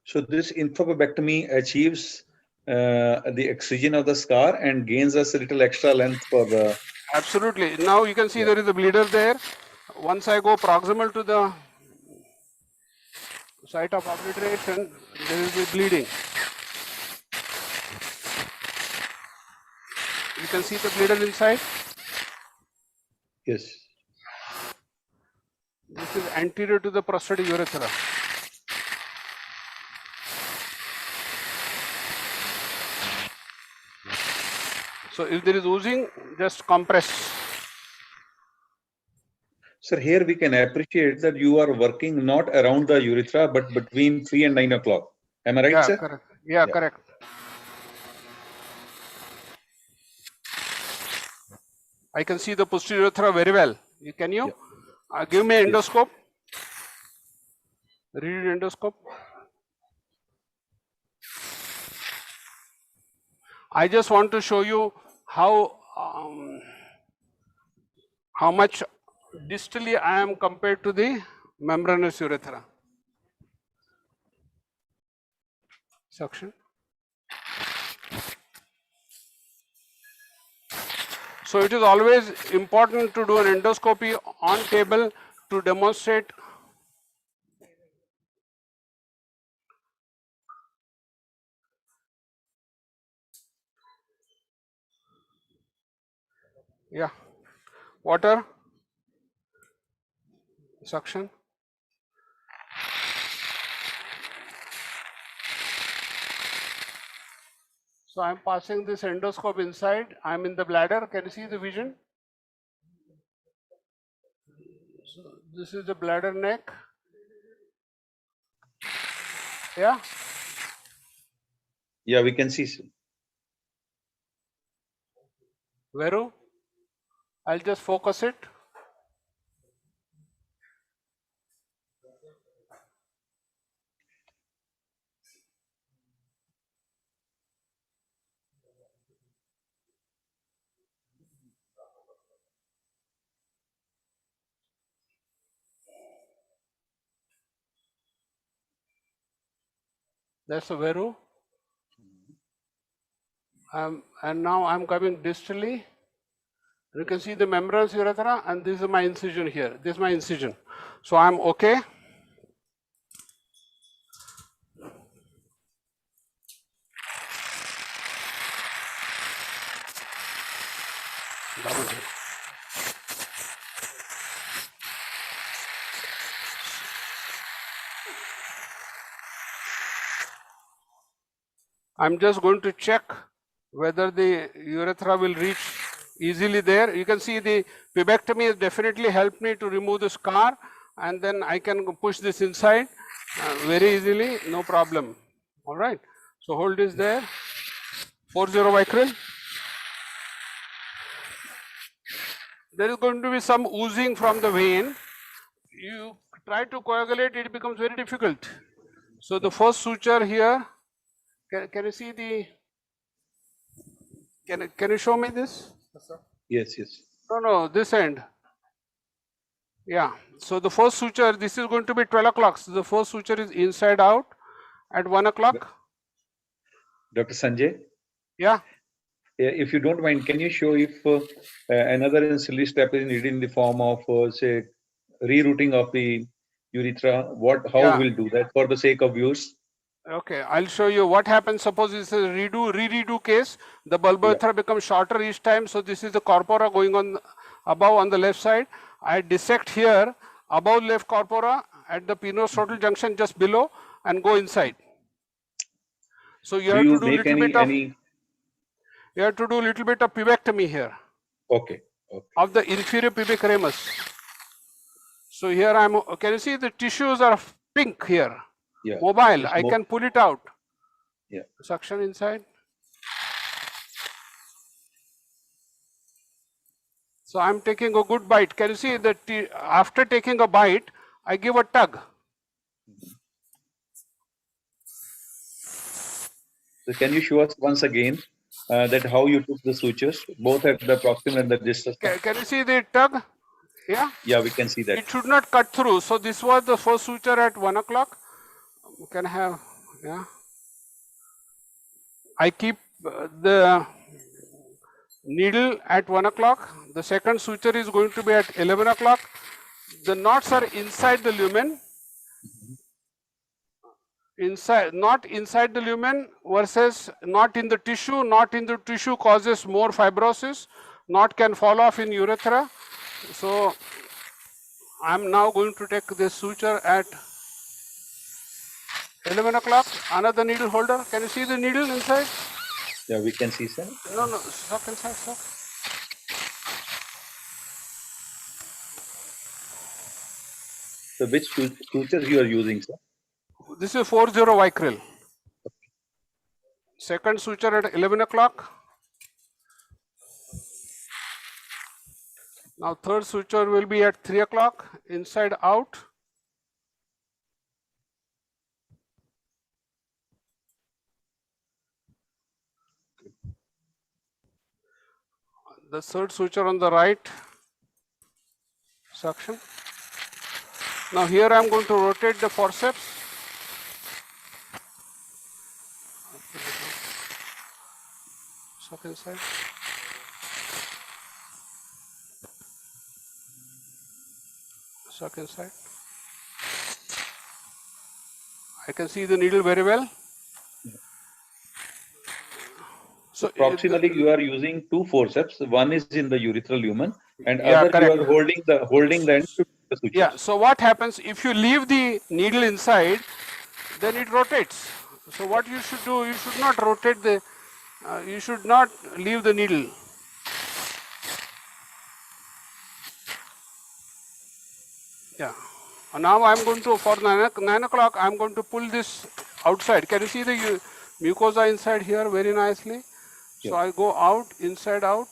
So this infopubectomy achieves the excision of the scar and gains us a little extra length for the Absolutely. Now you can see there is a bleeder there. Once I go proximal to the site of obliteration, there will be bleeding. You can see the bleeder inside. Yes. This is anterior to the prostatic urethra. So if there is oozing, just compress. Sir, here we can appreciate that you are working not around the urethra, but between 3 and 9 o'clock. Am I right, Yeah, sir? correct. Yeah, correct. I can see the posterior urethra very well. Can you give me an endoscope? Read endoscope. I just want to show you how much distally I am compared to the membranous urethra. Suction. So it is always important to do an endoscopy on table to demonstrate water, suction. So I am passing this endoscope inside. I am in the bladder. Can you see the vision? So this is the bladder neck. Yeah. Yeah, we can see, sir. Veru, I'll just focus it. That's a Veru. And now I'm coming distally. You can see the membranous urethra, and this is my incision here. This is my incision. So I'm okay. I'm just going to check whether the urethra will reach easily there. You can see the pubectomy has definitely helped me to remove the scar, and then I can push this inside very easily, no problem. All right. So hold this there. 40 vicryl. There is going to be some oozing from the vein. You try to coagulate, it becomes very difficult. So the first suture here, can you see the, can you show me this? Yes, yes. No, this end. Yeah, so the first suture, this is going to be 12 o'clock. So the first suture is inside out at 1 o'clock. Dr. Sanjay? Yeah. If you don't mind, can you show if another ancillary step is needed in the form of, say, rerouting of the urethra? How we'll do that for the sake of viewers? Okay, I'll show you what happens. Suppose it's a redo case. The bulbar urethra becomes shorter each time. So this is the corpora going on above on the left side. I dissect here above left corpora at the penoscrotal junction just below and go inside. So you have to do a little bit of you have to do a little bit of pubectomy here. Okay. Of the inferior pubic ramus. So here can you see the tissues are pink here? Yeah. Mobile. I can pull it out. Yeah. Suction inside. So I'm taking a good bite. Can you see that after taking a bite, I give a tug. So can you show us once again that how you took the sutures, both at the proximal and the distal? Can you see the tug? Yeah? Yeah, we can see that. It should not cut through. So this was the first suture at 1 o'clock. You can have, yeah. I keep the needle at 1 o'clock. The second suture is going to be at 11 o'clock. The knots are inside the lumen. Inside, not inside the lumen versus not in the tissue. Not in the tissue causes more fibrosis. Knot can fall off in urethra. So I'm now going to take this suture at 11 o'clock. Another needle holder. Can you see the needle inside? Yeah, we can see, sir. No, stop inside, stop. So which sutures you are using, sir? This is 40 Vicryl. Second suture at 11 o'clock. Now third suture will be at 3 o'clock, inside out. The third suture on the right suction. Now here I am going to rotate the forceps. Suck inside. Suck inside. I can see the needle very well. So approximately you are using two forceps. One is in the urethral lumen, and Yeah, other correct. you are holding the end to the sutures. Yeah. So what happens if you leave the needle inside? Then it rotates. So what you should do? You should not rotate the. You should not leave the needle. Yeah. Now I am going to, for 9 o'clock, I am going to pull this outside. Can you see the mucosa inside here very nicely? So I go out, inside out.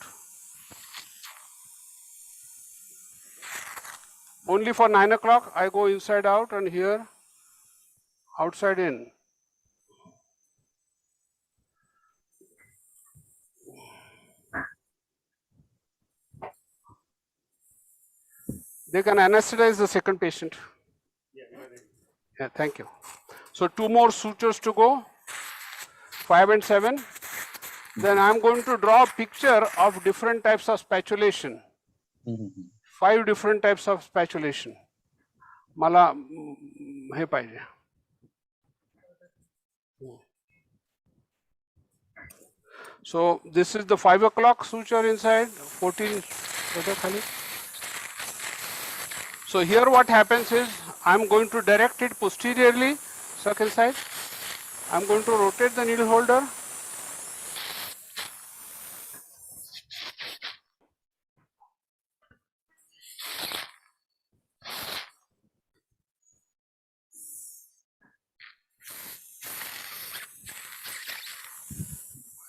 Only for 9 o'clock, I go inside out, and here, outside in. They can anesthetize the second patient. Yeah, thank you. So 2 more sutures to go, 5 and 7. Then I'm going to draw a picture of different types of spatulation. 5 different types of spatulation. Mala he pahiye. So this is the 5 o'clock suture inside, 14. So here what happens is, I'm going to direct it posteriorly, suck inside. I'm going to rotate the needle holder.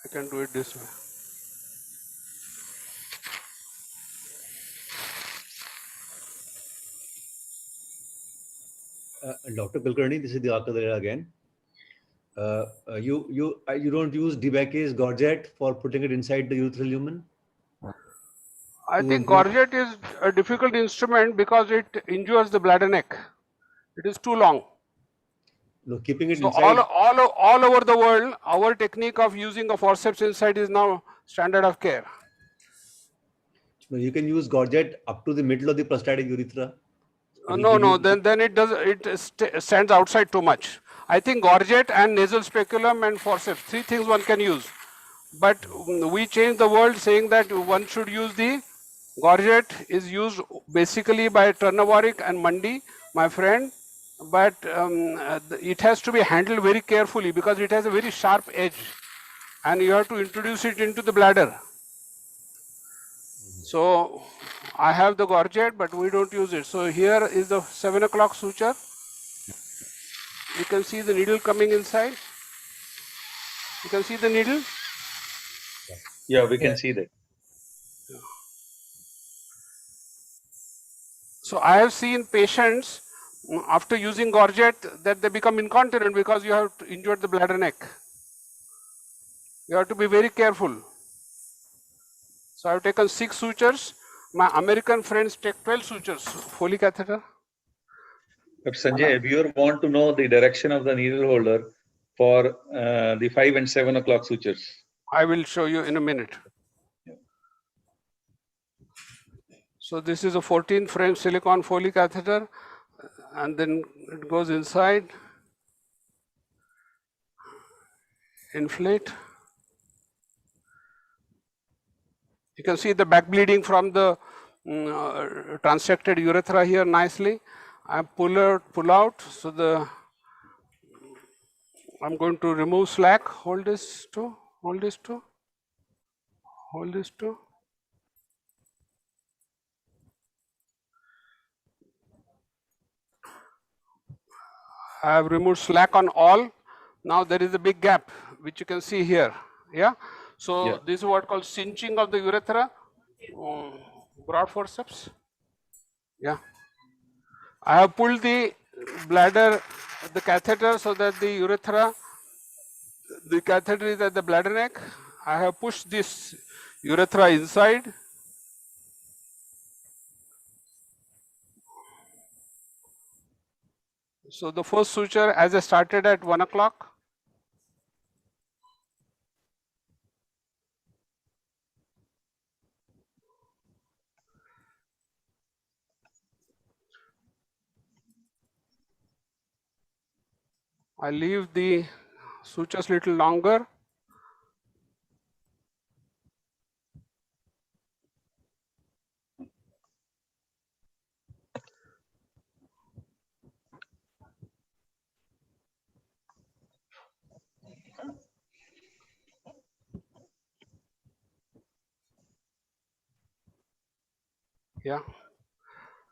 I can do it this way. Dr. Kulkarni, this is the Akadera again. You don't use Debacke's gorget for putting it inside the urethral lumen? I think gorget is a difficult instrument because it injures the bladder neck. It is too long. No, keeping it So inside. all over the world, our technique of using a forceps inside is now standard of care. No, you can use gorget up to the middle of the prostatic urethra. No, then it does, it stands outside too much. I think gorget and nasal speculum and forceps, 3 things one can use. But we changed the world saying that one should use the gorget is used basically by Tarnavaric and Mandi, my friend. But it has to be handled very carefully because it has a very sharp edge and you have to introduce it into the bladder. So I have the gorget, but we don't use it. So here is the 7 o'clock suture. You can see the needle coming inside. You can see the needle? Yeah, we can see that. So I have seen patients after using gorget that they become incontinent because you have injured the bladder neck. You have to be very careful. So I have taken 6 sutures. My American friends take 12 sutures, Foley catheter. But Sanjay, if you want to know the direction of the needle holder for the 5 and 7 o'clock sutures, I will show you in a minute. So this is a 14 frame silicon Foley catheter, and then it goes inside, inflate. You can see the back bleeding from the transected urethra here nicely. I pull out, so I'm going to remove slack. Hold this too, hold this too, hold this too. I have removed slack on all. Now there is a big gap, which you can see here. Yeah. So this is what called cinching of the urethra. Broad forceps. Yeah. I have pulled the bladder, the catheter, so that the urethra, the catheter is at the bladder neck. I have pushed this urethra inside. So the first suture, as I started at 1 o'clock. I leave the sutures little longer. Yeah.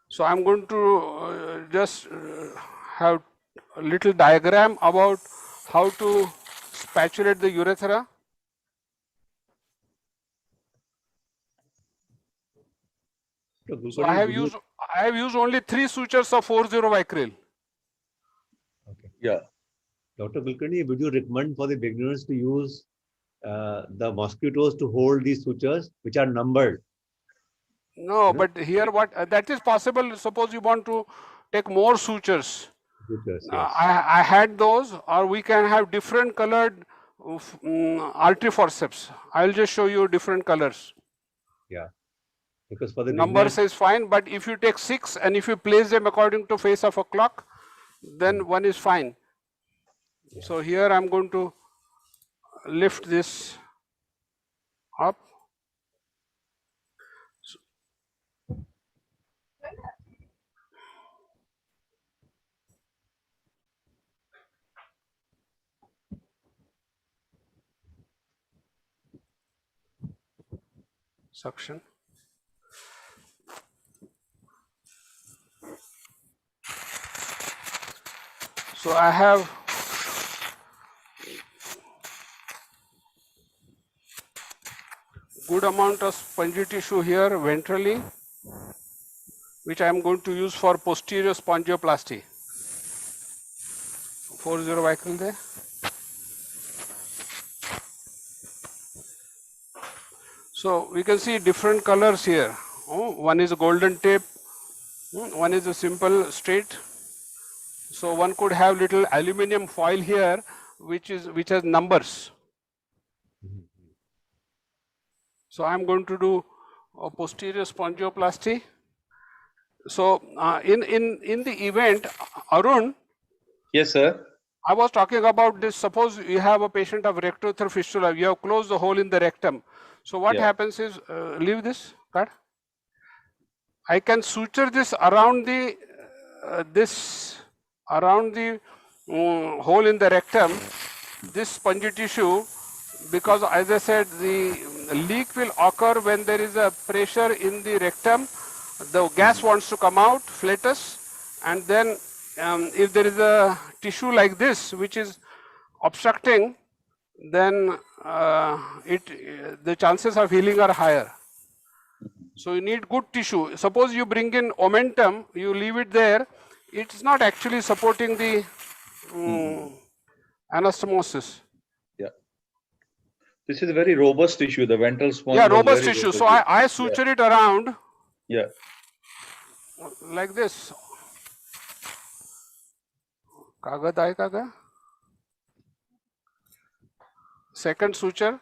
So I'm going to just have a little diagram about how to spatulate the urethra. So I have used only 3 sutures of 40 vicryl. Okay. Yeah. Dr. Kulkarni, would you recommend for the beginners to use the mosquitoes to hold these sutures, which are numbered? No, but here what that is possible. Suppose you want to take more sutures. Sutures, yes. I had those, or we can have different colored artery forceps. I'll just show you different colors. Yeah. Because for the numbers is fine, but if you take 6 and if you place them according to face of a clock, then one is fine. Yeah. So here I'm going to lift this up. Suction. So I have good amount of spongy tissue here ventrally, which I am going to use for posterior spongioplasty. 40 vicryl there. So we can see different colors here. One is a golden tape, one is a simple straight. So one could have little aluminum foil here, which has numbers. So I'm going to do a posterior spongioplasty. So in the event, Arun. Yes, sir. I was talking about this. Suppose you have a patient of rectourethral fistula. You have closed the hole in the rectum. So what happens is, leave this card. I can suture this around the hole in the rectum, this spongy tissue, because as I said, the leak will occur when there is a pressure in the rectum. The gas wants to come out, flatus, and then if there is a tissue like this which is obstructing, then the chances of healing are higher. So you need good tissue. Suppose you bring in omentum, you leave it there, it's not actually supporting the anastomosis. Yeah. This is a very robust tissue, the ventral sponge. Yeah, robust tissue. So I suture it around. Yeah. Like this. Kagad aaya kaga. Second suture.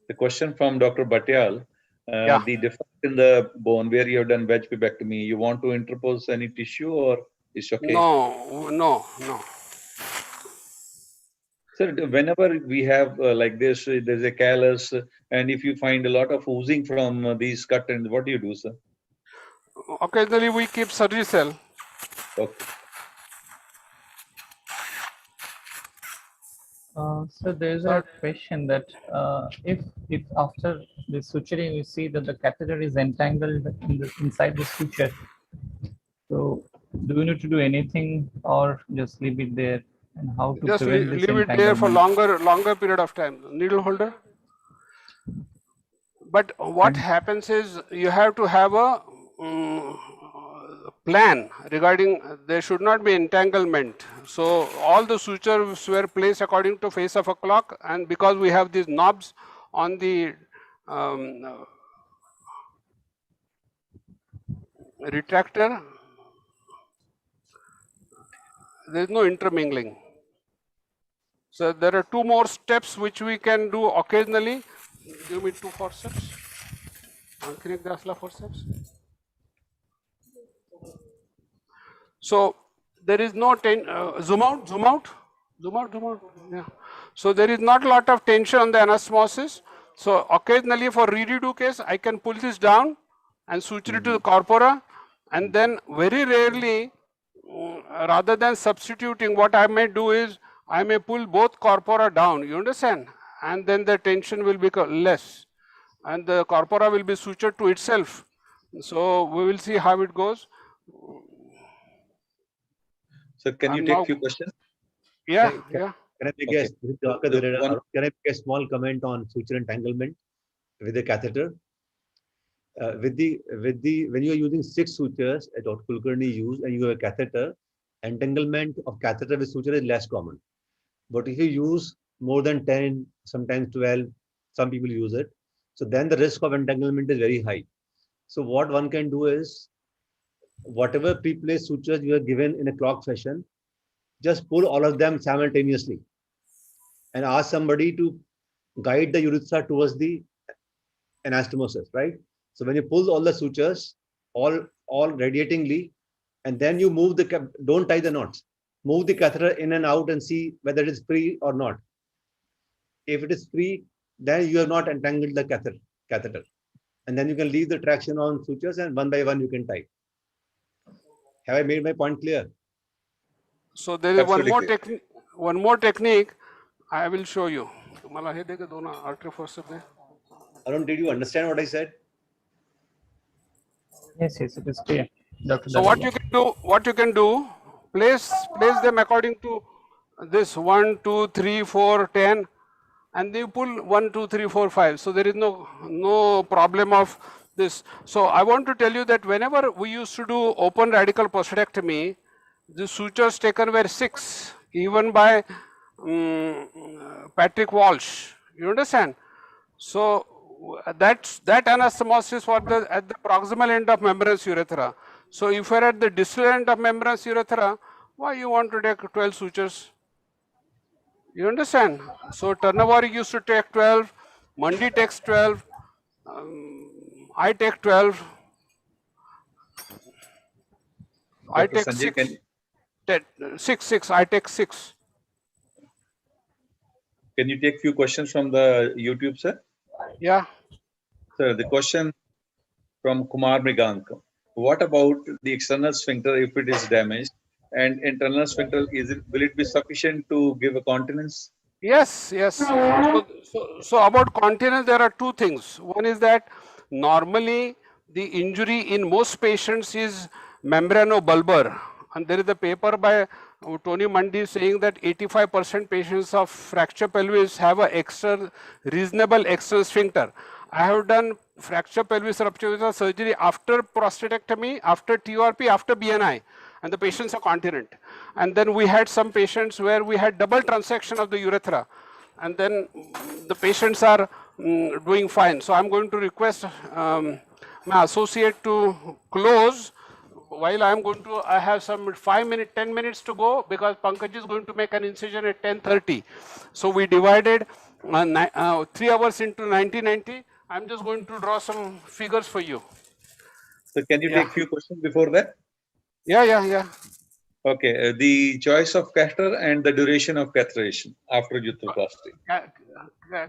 The question from Dr. Bhatyal, the defect in the bone where you have done wedge pubectomy, you want to interpose any tissue or it's okay? No. Sir, whenever we have like this, there's a callus, and if you find a lot of oozing from these cut ends, what do you do, sir? Occasionally we keep surgery cell. Okay. So there's a question that if after the suturing you see that the catheter is entangled inside the suture, so do you need to do anything or just leave it there, and how to Just prevent this leave it there for entanglement? longer period of time. Needle holder. But what happens is you have to have a plan regarding there should not be entanglement. So all the sutures were placed according to face of a clock, and because we have these knobs on the retractor, there is no intermingling. So there are two more steps which we can do occasionally. Give me 2 forceps. Connect the Asla forceps. So there is no zoom out. Yeah. So there is not a lot of tension on the anastomosis. So occasionally for redo case, I can pull this down and suture it to the corpora, and then very rarely, rather than substituting, what I may do is I may pull both corpora down. You understand? And then the tension will become less, and the corpora will be sutured to itself. So we will see how it goes. So can you take a few questions? Yeah. Can I make a small comment on suture entanglement with the catheter? When you are using 6 sutures at Dr. Kulkarni use and you have a catheter, entanglement of catheter with suture is less common. But if you use more than 10, sometimes 12, some people use it. So then the risk of entanglement is very high. So what one can do is, whatever pre-placed sutures you are given in a clock fashion, just pull all of them simultaneously and ask somebody to guide the urethra towards the anastomosis, right? So when you pull all the sutures, all radiatingly, and then you move don't tie the knots, move the catheter in and out and see whether it is free or not. If it is free, then you have not entangled the catheter. And then you can leave the traction on sutures and one by one you can tie. Have I made my point clear? So there is one more technique I will show you. Arun, did you understand what I said? Yes, it is clear. So what you can do, place them according to this 1, 2, 3, 4, 10, and you pull 1, 2, 3, 4, 5. So there is no problem of this. So I want to tell you that whenever we used to do open radical prostatectomy, the sutures taken were 6, even by Patrick Walsh. You understand? So that anastomosis was at the proximal end of membranous urethra. So if you are at the distal end of membranous urethra, why you want to take 12 sutures? You understand? So Turnover used to take 12, Mundy takes 12, I take 12, I take Sanjay, 6, I take 6. Can you take few questions from the YouTube, sir? Yeah. Sir, the question from Kumar Mrigank. What about the external sphincter if it is damaged? And internal sphincter, will it be sufficient to give a continence? Yes. So about continence, there are 2 things. One is that normally the injury in most patients is membranobulbar, and there is a paper by Tony Mundy saying that 85% patients of fracture pelvis have a reasonable external sphincter. I have done fracture pelvis rupture surgery after prostatectomy, after TURP, after BNI, and the patients are continent. And then we had some patients where we had double transection of the urethra, and then the patients are doing fine. So I'm going to request my associate to close while I have some 10 minutes to go, because Pankaj is going to make an incision at 10:30. So we divided 3 hours into 90. I'm just going to draw some figures for you. So can you Yeah. take few questions before that? Yeah. Okay, the choice of catheter and the duration of catheterization after urethroplasty.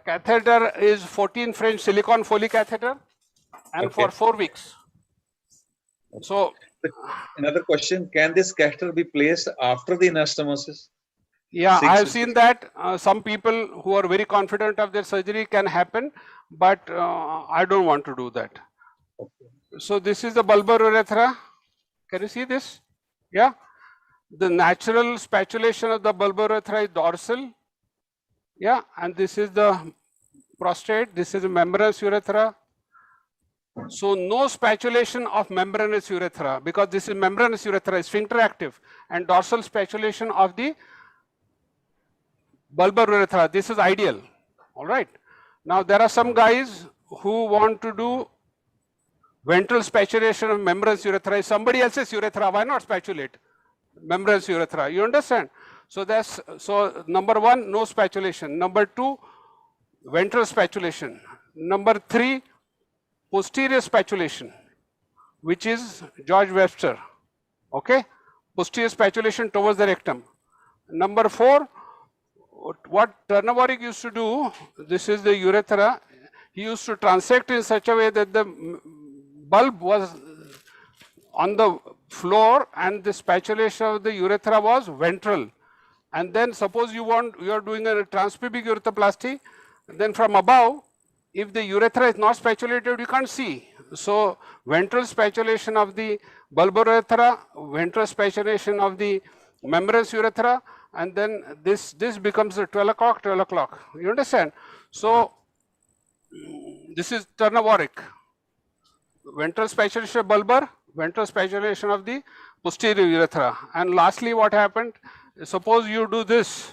Catheter is 14 French silicone Foley catheter, and Okay. for 4 weeks. So Another question, can this catheter be placed after the anastomosis? yeah, I have 6 seen that some people who are very confident of their surgery can happen, but I don't want to do that. Okay. So this is the bulbar urethra. Can you see this? Yeah. The natural spatulation of the bulbar urethra is dorsal. Yeah, and this is the prostate. This is a membranous urethra. So no spatulation of membranous urethra, because this is membranous urethra is sphincter active, and dorsal spatulation of the bulbar urethra. This is ideal. All right. Now there are some guys who want to do ventral spatulation of membranous urethra. If somebody else's urethra, why not spatulate membranous urethra? You understand? So that's number one, no spatulation. Number two, ventral spatulation. Number three, posterior spatulation, which is George Webster. Okay, posterior spatulation towards the rectum. Number four, what Turner used to do, this is the urethra, he used to transect in such a way that the bulb was on the floor and the spatulation of the urethra was ventral. And then suppose you are doing a transpubic urethroplasty, then from above, if the urethra is not spatulated, you can't see. So ventral spatulation of the bulbar urethra, ventral spatulation of the membranous urethra, and then this becomes a 12 o'clock. You understand? So this is Turner-Warwick. Ventral spatulation of bulbar, ventral spatulation of the posterior urethra. And lastly, what happened? Suppose you do this,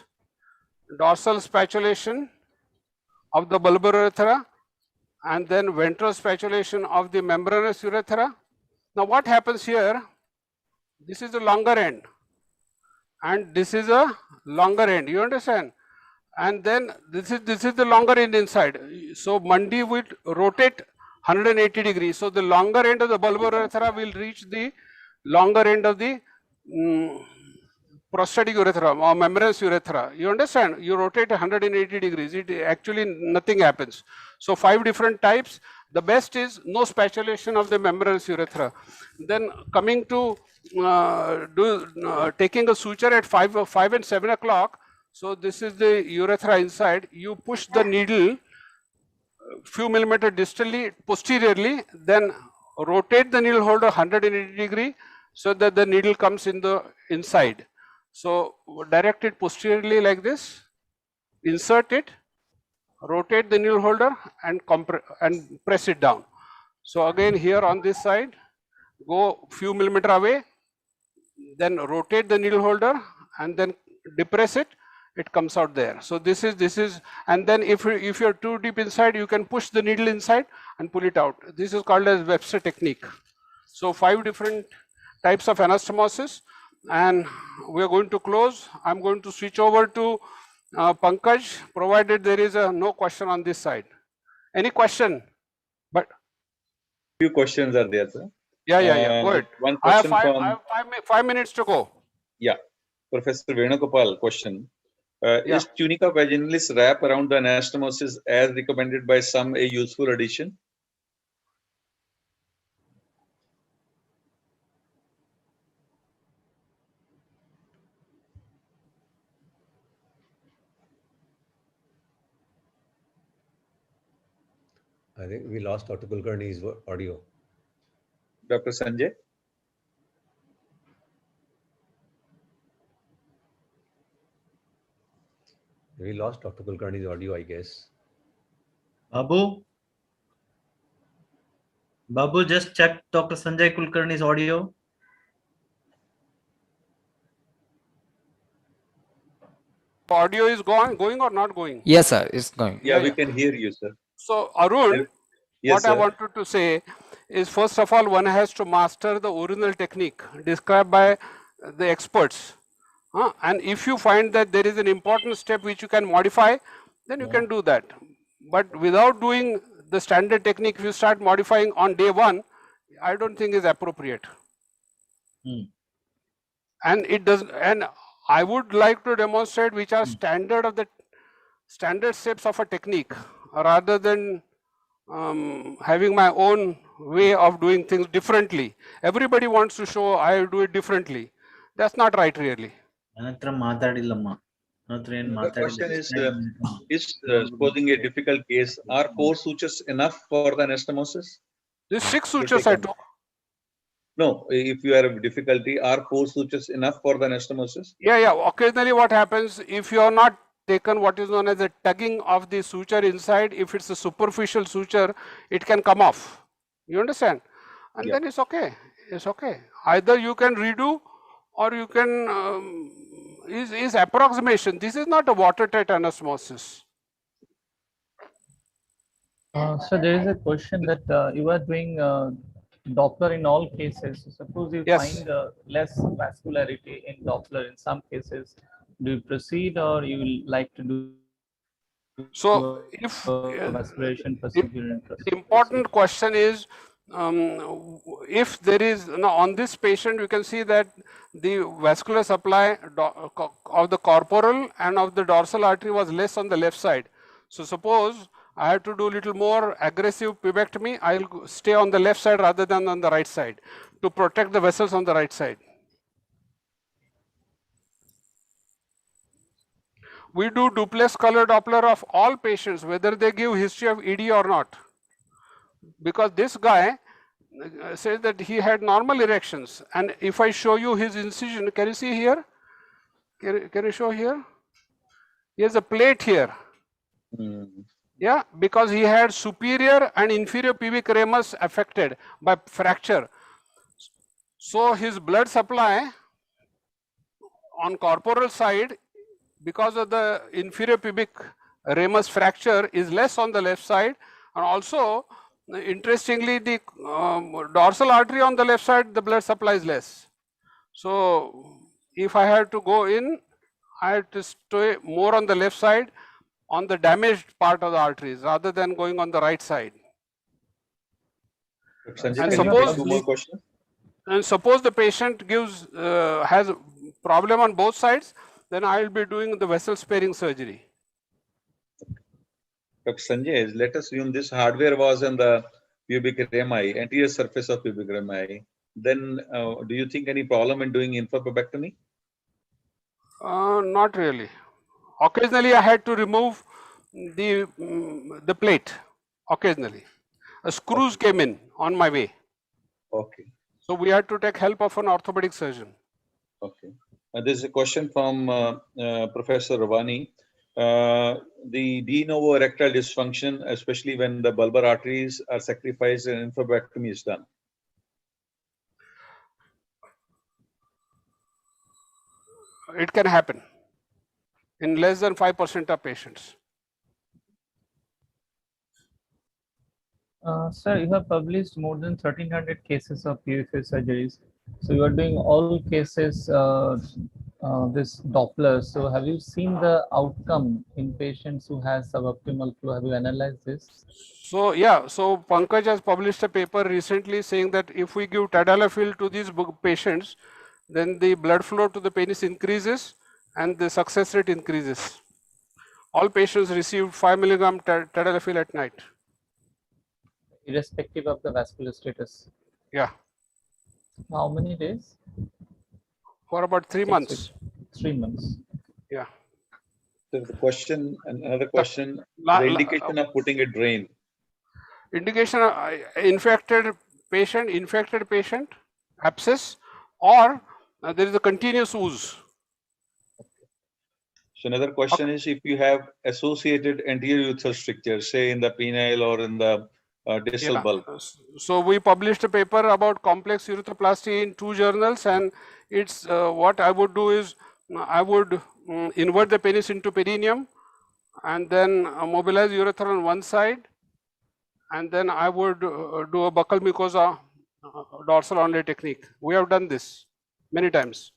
dorsal spatulation of the bulbar urethra, and then ventral spatulation of the membranous urethra. Now what happens here? This is the longer end, and this is a longer end. You understand? And then this is the longer end inside. So Mundi will rotate 180 degrees. So the longer end of the bulbar urethra will reach the longer end of the prostatic urethra or membranous urethra. You understand? You rotate 180 degrees. It actually nothing happens. So 5 different types. The best is no spatulation of the membranous urethra. Then coming to taking a suture at 5 and 7 o'clock. So this is the urethra inside. You push the needle few millimeter distally, posteriorly, then rotate the needle holder 180 degree so that the needle comes in the inside. So direct it posteriorly like this, insert it, rotate the needle holder and press it down. So again here on this side, go few millimeter away, then rotate the needle holder and then depress it. It comes out there. So this is, and then if you're too deep inside, you can push the needle inside and pull it out. This is called as Webster technique. So 5 different types of anastomosis, and we are going to close. I'm going to switch over to Pankaj, provided there is no question on this side. Any question? But few questions are there, sir. Yeah. Go ahead. One I have question five minutes to go. Yeah, Professor Venugopal question. Is tunica vaginalis wrap around the anastomosis as recommended by some a useful addition? I think we lost Dr. Kulkarni's audio. Dr. Sanjay? We lost Dr. Kulkarni's audio, I guess. Babu, just check Dr. Sanjay Kulkarni's audio. Audio is going or not going? Yes, sir, it's going. Yeah, we can hear you, sir. So Arun, yes, what sir. I wanted to say is, first of all, one has to master the original technique described by the experts. And if you find that there is an important step which you can modify, then you can do that. But without doing the standard technique, if you start modifying on day one, I don't think is appropriate. And it does, and I would like to demonstrate which are standard of the standard steps of a technique, rather than having my own way of doing things differently. Everybody wants to show I do it differently. That's not right, really. The question is supposing a difficult case, are 4 sutures enough for the anastomosis? These 6 sutures I took. No, if you have difficulty, are 4 sutures enough for the anastomosis? Yeah. Occasionally what happens, if you are not taken what is known as a tugging of the suture inside, if it's a superficial suture, it can come off. You understand? And then it's okay. It's okay. Either you can redo, or you can, is approximation. This is not a watertight anastomosis. So there is a question that you are doing Doppler in all cases. So suppose you find less vascularity in Doppler in some cases, do you proceed, or you will like to do so if vascularization procedure? The important question is, if there is, now on this patient, you can see that the vascular supply of the corporal and of the dorsal artery was less on the left side. So suppose I have to do a little more aggressive pubectomy, I'll stay on the left side rather than on the right side to protect the vessels on the right side. We do duplex color Doppler of all patients, whether they give history of ED or not. Because this guy says that he had normal erections, and if I show you his incision, can you see here? Can you show here? He has a plate here. Yeah, because he had superior and inferior pubic ramus affected by fracture. So his blood supply on corporal side, because of the inferior pubic ramus fracture, is less on the left side, and also interestingly the dorsal artery on the left side, the blood supply is less. So if I had to go in, I have to stay more on the left side on the damaged part of the arteries rather than going on the right side. And suppose the patient has a problem on both sides, then I will be doing the vessel sparing surgery. Dr. Sanjay, let us assume this hardware was on the pubic rami, anterior surface of pubic rami. Then do you think any problem in doing infrapubectomy? Not really. Occasionally I had to remove the plate, occasionally. Screws came in on my way. Okay. So we had to take help of an orthopedic surgeon. Okay. There's a question from Professor Ravani. The de novo erectile dysfunction, especially when the bulbar arteries are sacrificed and infrapubectomy is done. It can happen in less than 5% of patients. Sir, you have published more than 1,300 cases of PFA surgeries. So you are doing all cases this Doppler. So have you seen the outcome in patients who has suboptimal flow? Have you analyzed this? So yeah, so Pankaj has published a paper recently saying that if we give tadalafil to these patients, then the blood flow to the penis increases and the success rate increases. All patients received 5 mg tadalafil at night. Irrespective of the vascular status? Yeah. How many days? For about 3 months. 3 months. Yeah. So the question, another question, the indication of putting a drain. Indication infected patient, abscess, or there is a continuous ooze. So another question is, if you have associated anterior urethral strictures, say in the penile or in the distal bulb. So we published a paper about complex urethroplasty in 2 journals, and it's what I would do is I would invert the penis into perineum and then mobilize urethra on one side, and then I would do a buccal mucosa dorsal onlay technique. We have done this many times.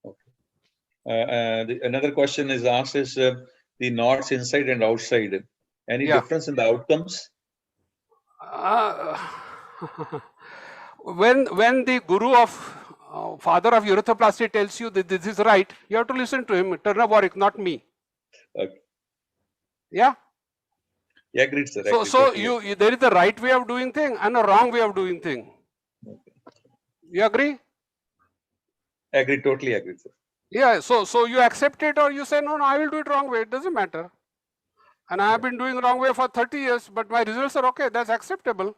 Okay. Another question is asked is the knots inside and outside. Any difference in the outcomes? When the guru of father of urethroplasty tells you that this is right, you have to listen to him. Turnaborik, not me. Okay. Yeah. Yeah, agreed, sir. So Agreed, so totally. there is a right way of doing thing and a wrong way of doing thing. You agree? Agreed, totally agreed, sir. Yeah. So you accept it or you say no, I will do it wrong way. It doesn't matter. And I have been doing wrong way for 30 years, but my results are okay. That's acceptable.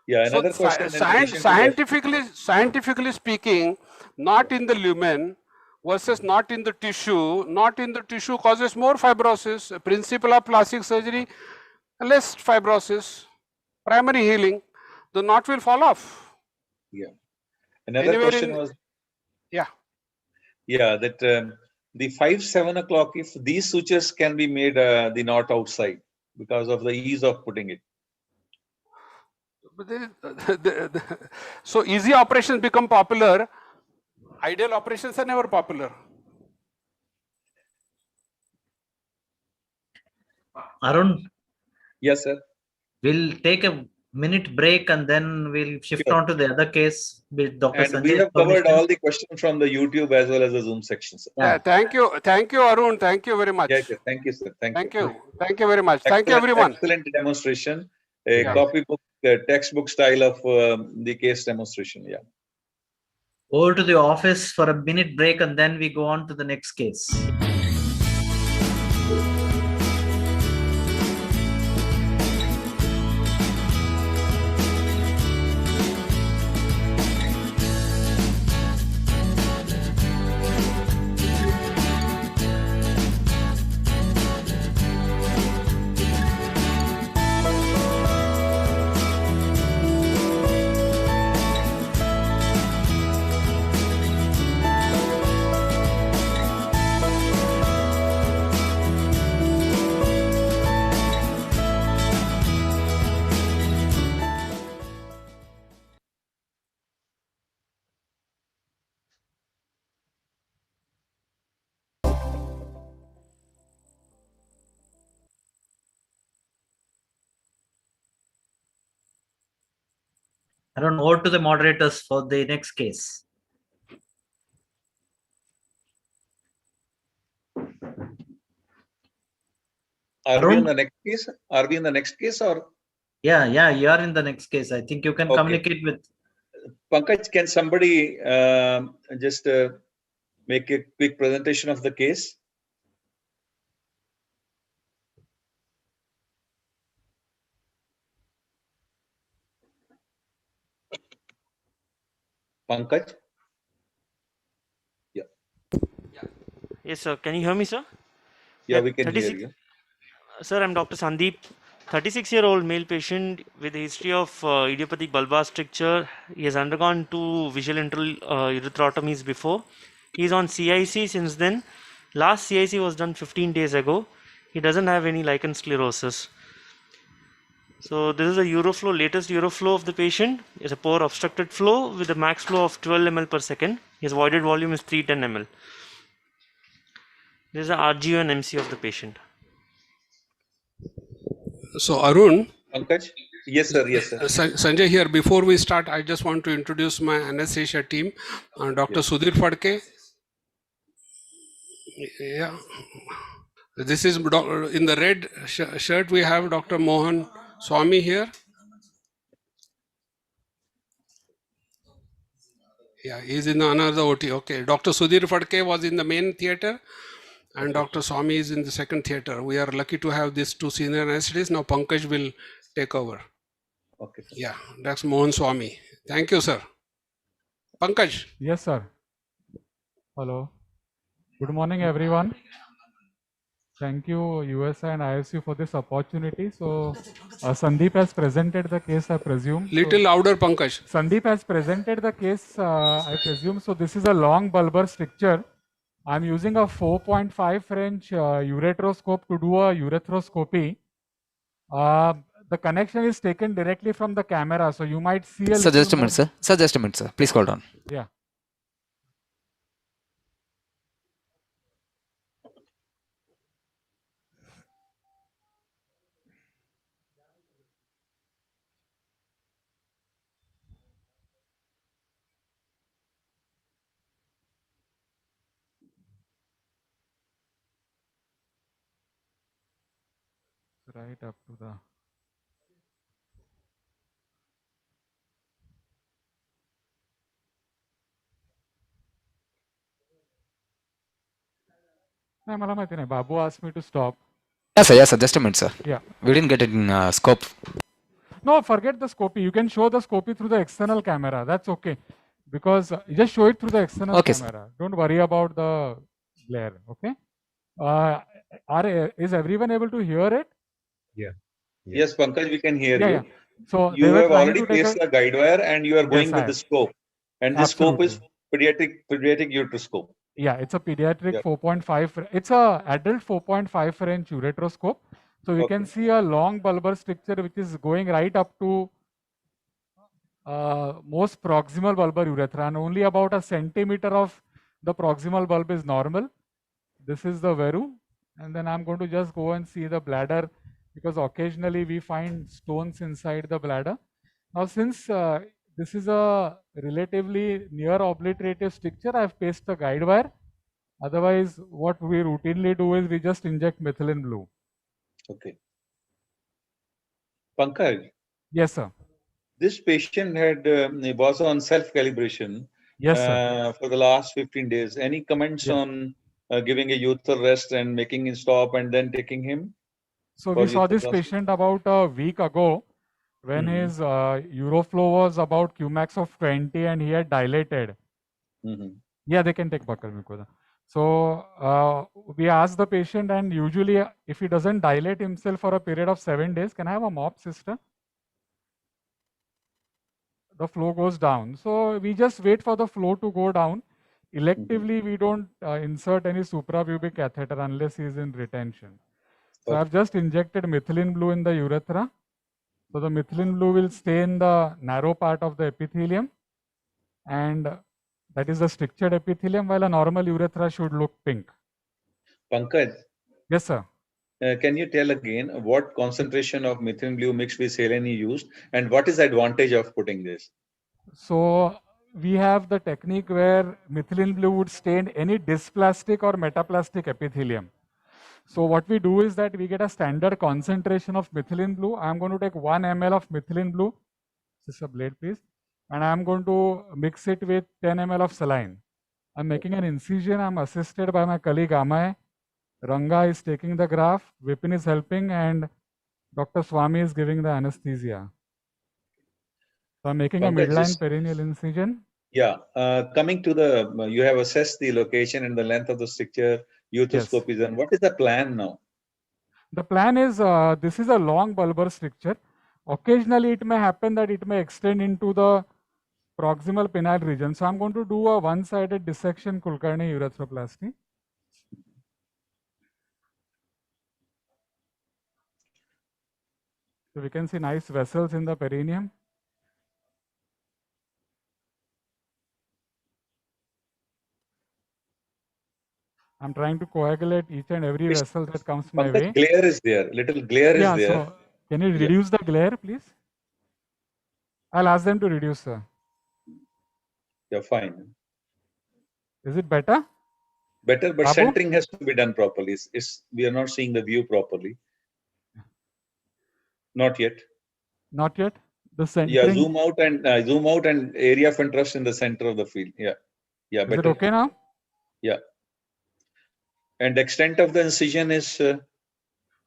Yeah, So another question in addition to that. scientifically speaking, not in the lumen versus not in the tissue, not in the tissue causes more fibrosis. Principle of plastic surgery, less fibrosis, primary healing, the knot will fall off. Yeah. Another Anywhere question in, was, yeah. yeah, that the 7 o'clock, if these sutures can be made the knot outside because of the ease of putting it. But so easy operations become popular. Ideal operations are never popular. Arun, Yes, sir. we'll take a minute break and then we'll shift Sure. on to the other case with Dr. And we Sanjay's have covered permission. all the questions from the YouTube as well as the Zoom section, sir. Yeah. Thank you, Arun. Thank you very much. Yeah, sir. Thank you, sir. Thank you. Thank you very much. Thank you, everyone. Excellent demonstration. A Yeah. copybook, textbook style of the case demonstration. Yeah. Over to the office for a minute break and then we go on to the next case. Arun, over to the moderators for the next case. Are we Arun? in the next case? Are we in the next case or? Yeah, you are in the next case. I think you can communicate with. Pankaj, can somebody just make a quick presentation of the case? Pankaj? Yeah. Yes, sir. Can you hear me, sir? Yeah, we can hear you. Sir, I'm Dr. Sandeep, 36-year-old male patient with a history of idiopathic bulbar stricture. He has undergone 2 visual internal erythrotomies before. He is on CIC since then. Last CIC was done 15 days ago. He doesn't have any lichen sclerosis. So this is the Euroflow, latest Euroflow of the patient. It's a poor obstructed flow with a max flow of 12 ml per second. His voided volume is 310 ml. This is the RGO and MC of the patient. So Arun. Pankaj? Yes, sir. Yes, sir. Sanjay here. Before we start, I just want to introduce my anesthesia team. Dr. Sudhir Phadke. Yeah. This is in the red shirt. We have Dr. Mohan Swami here. Yeah, he's in another OT. Okay. Dr. Sudhir Phadke was in the main theater and Dr. Swami is in the second theater. We are lucky to have these 2 senior anesthetists. Now Pankaj will take over. Okay. Yeah, that's Mohan Swami. Thank you, sir. Pankaj. Yes, sir. Hello. Good morning, everyone. Thank you, USI and ISU for this opportunity. So, Sandeep has presented the case, I presume. Little louder, Pankaj. Sandeep has presented the case, I presume. So, this is a long bulbar stricture. I'm using a 4.5 French ureteroscope to do a urethroscopy. The connection is taken directly from the camera, so you might see a Sir, just a minute, sir. Sir, just a minute, sir. Please hold on. Yeah. right up to the. नाही मला माहिती नाही. Babu asked me to stop. Yes, sir. Just a minute, sir. Yeah. We didn't get it in scope. No, forget the scopy. You can show the scopy through the external camera. That's okay. Because just show it through the external Okay, sir. camera. Don't worry about the glare. Okay. Is everyone able to hear it? Yeah. Yes, Pankaj, we can hear Yeah, you. yeah. So You they were have trying already to take placed a. the guide wire and you are going Yes, I with the have. scope. And this scope is Absolutely. pediatric ureteroscope. Yeah, it's a pediatric Yeah. 4.5. It's a adult 4.5 inch ureteroscope. So we can Okay. see a long bulbar stricture which is going right up to most proximal bulbar urethra, and only about a centimeter of the proximal bulb is normal. This is the veru, and then I'm going to just go and see the bladder, because occasionally we find stones inside the bladder. Now, since this is a relatively near obliterative stricture, I've pasted the guide wire. Otherwise, what we routinely do is we just inject methylene blue. Okay. Pankaj. Yes, sir. This patient was on self-calibration Yes, sir. for the last 15 days. Any comments Yeah. on giving a urethral rest and making him stop and then taking him? So for we saw this urethroplasty? patient about a week ago when his Euroflow was about Qmax of 20 and he had dilated. Yeah, they can take buccal mucosa. So we asked the patient, and usually if he doesn't dilate himself for a period of 7 days, can I have a mop, sister? The flow goes down. So we just wait for the flow to go down. Electively, we don't insert any suprapubic catheter unless he is in retention. So I've just injected methylene blue in the urethra. So the methylene blue will stay in the narrow part of the epithelium, and that is the strictured epithelium, while a normal urethra should look pink. Pankaj. Yes, sir. Can you tell again what concentration of methylene blue mixed with saline you used, and what is the advantage of putting this? So we have the technique where methylene blue would stain any dysplastic or metaplastic epithelium. So what we do is that we get a standard concentration of methylene blue. I'm going to take 1 ml of methylene blue. This is a blade, please. And I'm going to mix it with 10 ml of saline. I'm making an incision. I'm assisted by my colleague Amay. Ranga is taking the graph. Vipin is helping, and Dr. Swami is giving the anesthesia. So I'm making a midline perineal incision. Yeah, coming to the, you have assessed the location and the length of the stricture, urethoscope is done. What is the plan now? The plan is, this is a long bulbar stricture. Occasionally it may happen that it may extend into the proximal penile region. So I'm going to do a one-sided dissection Kulkarni urethroplasty. So we can see nice vessels in the perineum. I'm trying to coagulate each and every vessel that comes my way. Glare is there, little glare is there. So can you reduce the glare, please? I'll ask them to reduce, sir. Yeah, fine. Is it better? Better, but Babu? centering has to be done properly. We are not seeing the view properly. Not yet. Not yet. The centering. Yeah, zoom out and area of interest in the center of the field. Yeah, yeah. Is it okay now? Yeah. And extent of the incision is. Where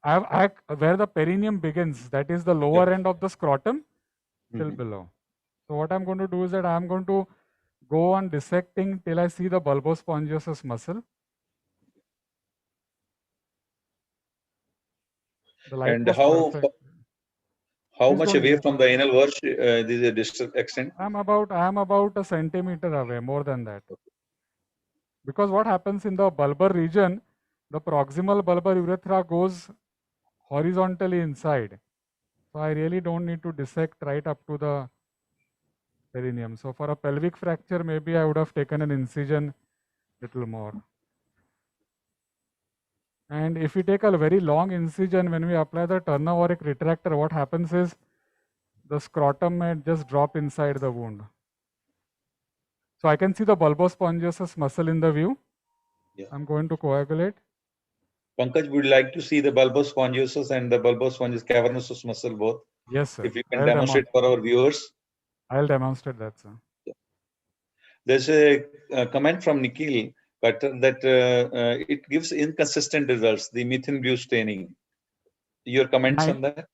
the perineum begins, that is the lower end of the scrotum, till below. So what I'm going to do is that I'm going to go on dissecting till I see the bulbospongiosus muscle. The light and was perfect. how Please much don't away move. from the anal verge this is a distant extent? I'm about a centimeter away, more than that. Because what happens in the bulbar region, the proximal bulbar urethra goes horizontally inside. So I really don't need to dissect right up to the perineum. So for a pelvic fracture, maybe I would have taken an incision little more. And if we take a very long incision, when we apply the Turner-Warwick retractor, what happens is the scrotum may just drop inside the wound. So I can see the bulbospongiosus muscle in the view. Yeah. I'm going to coagulate. Pankaj, would you like to see the bulbous spongiosus and the bulbous spongious cavernosus muscle both? Yes, sir. If you can demonstrate for our viewers. I'll demonstrate that, sir. There's a comment from Nikhil that it gives inconsistent results, the methane blue staining. Your comments on that?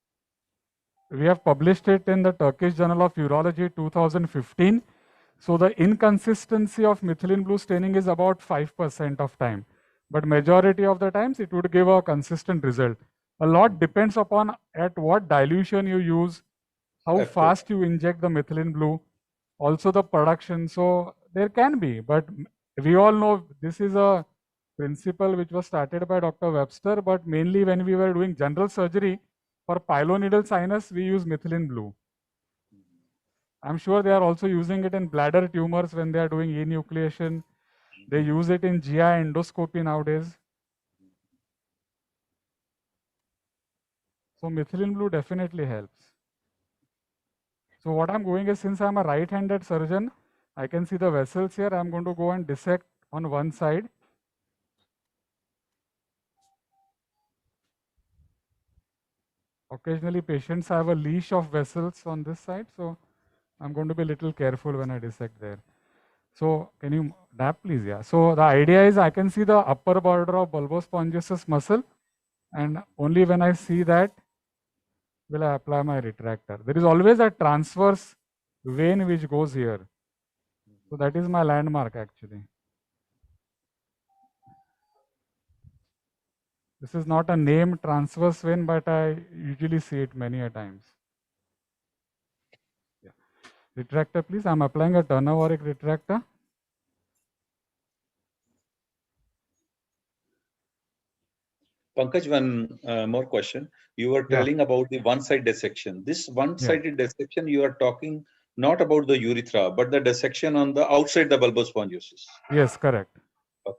We have published it in the Turkish Journal of Urology 2015. So the inconsistency of methylene blue staining is about 5% of time. But majority of the times it would give a consistent result. A lot depends upon at what dilution you use, how fast you inject the methylene blue, also the production. So there can be, but we all know this is a principle which was started by Dr. Webster, but mainly when we were doing general surgery for piloneedle sinus, we use methylene blue. I'm sure they are also using it in bladder tumors when they are doing enucleation. They use it in GI endoscopy nowadays. So methylene blue definitely helps. So what I'm going is, since I'm a right-handed surgeon, I can see the vessels here. I'm going to go and dissect on one side. Occasionally patients have a leash of vessels on this side, so I'm going to be a little careful when I dissect there. So can you dab please? Yeah. So the idea is I can see the upper border of bulbous spongiosus muscle, and only when I see that will I apply my retractor. There is always a transverse vein which goes here. So that is my landmark actually. This is not a named transverse vein, but I usually see it many a times. Yeah. Retractor please. I'm applying a Turner-Warwick retractor. Pankaj, one more question. You were telling about the one-side dissection. This one-sided dissection, you are talking not about the urethra, but the dissection on the outside the bulbous spongiosus. Yes, correct. Okay.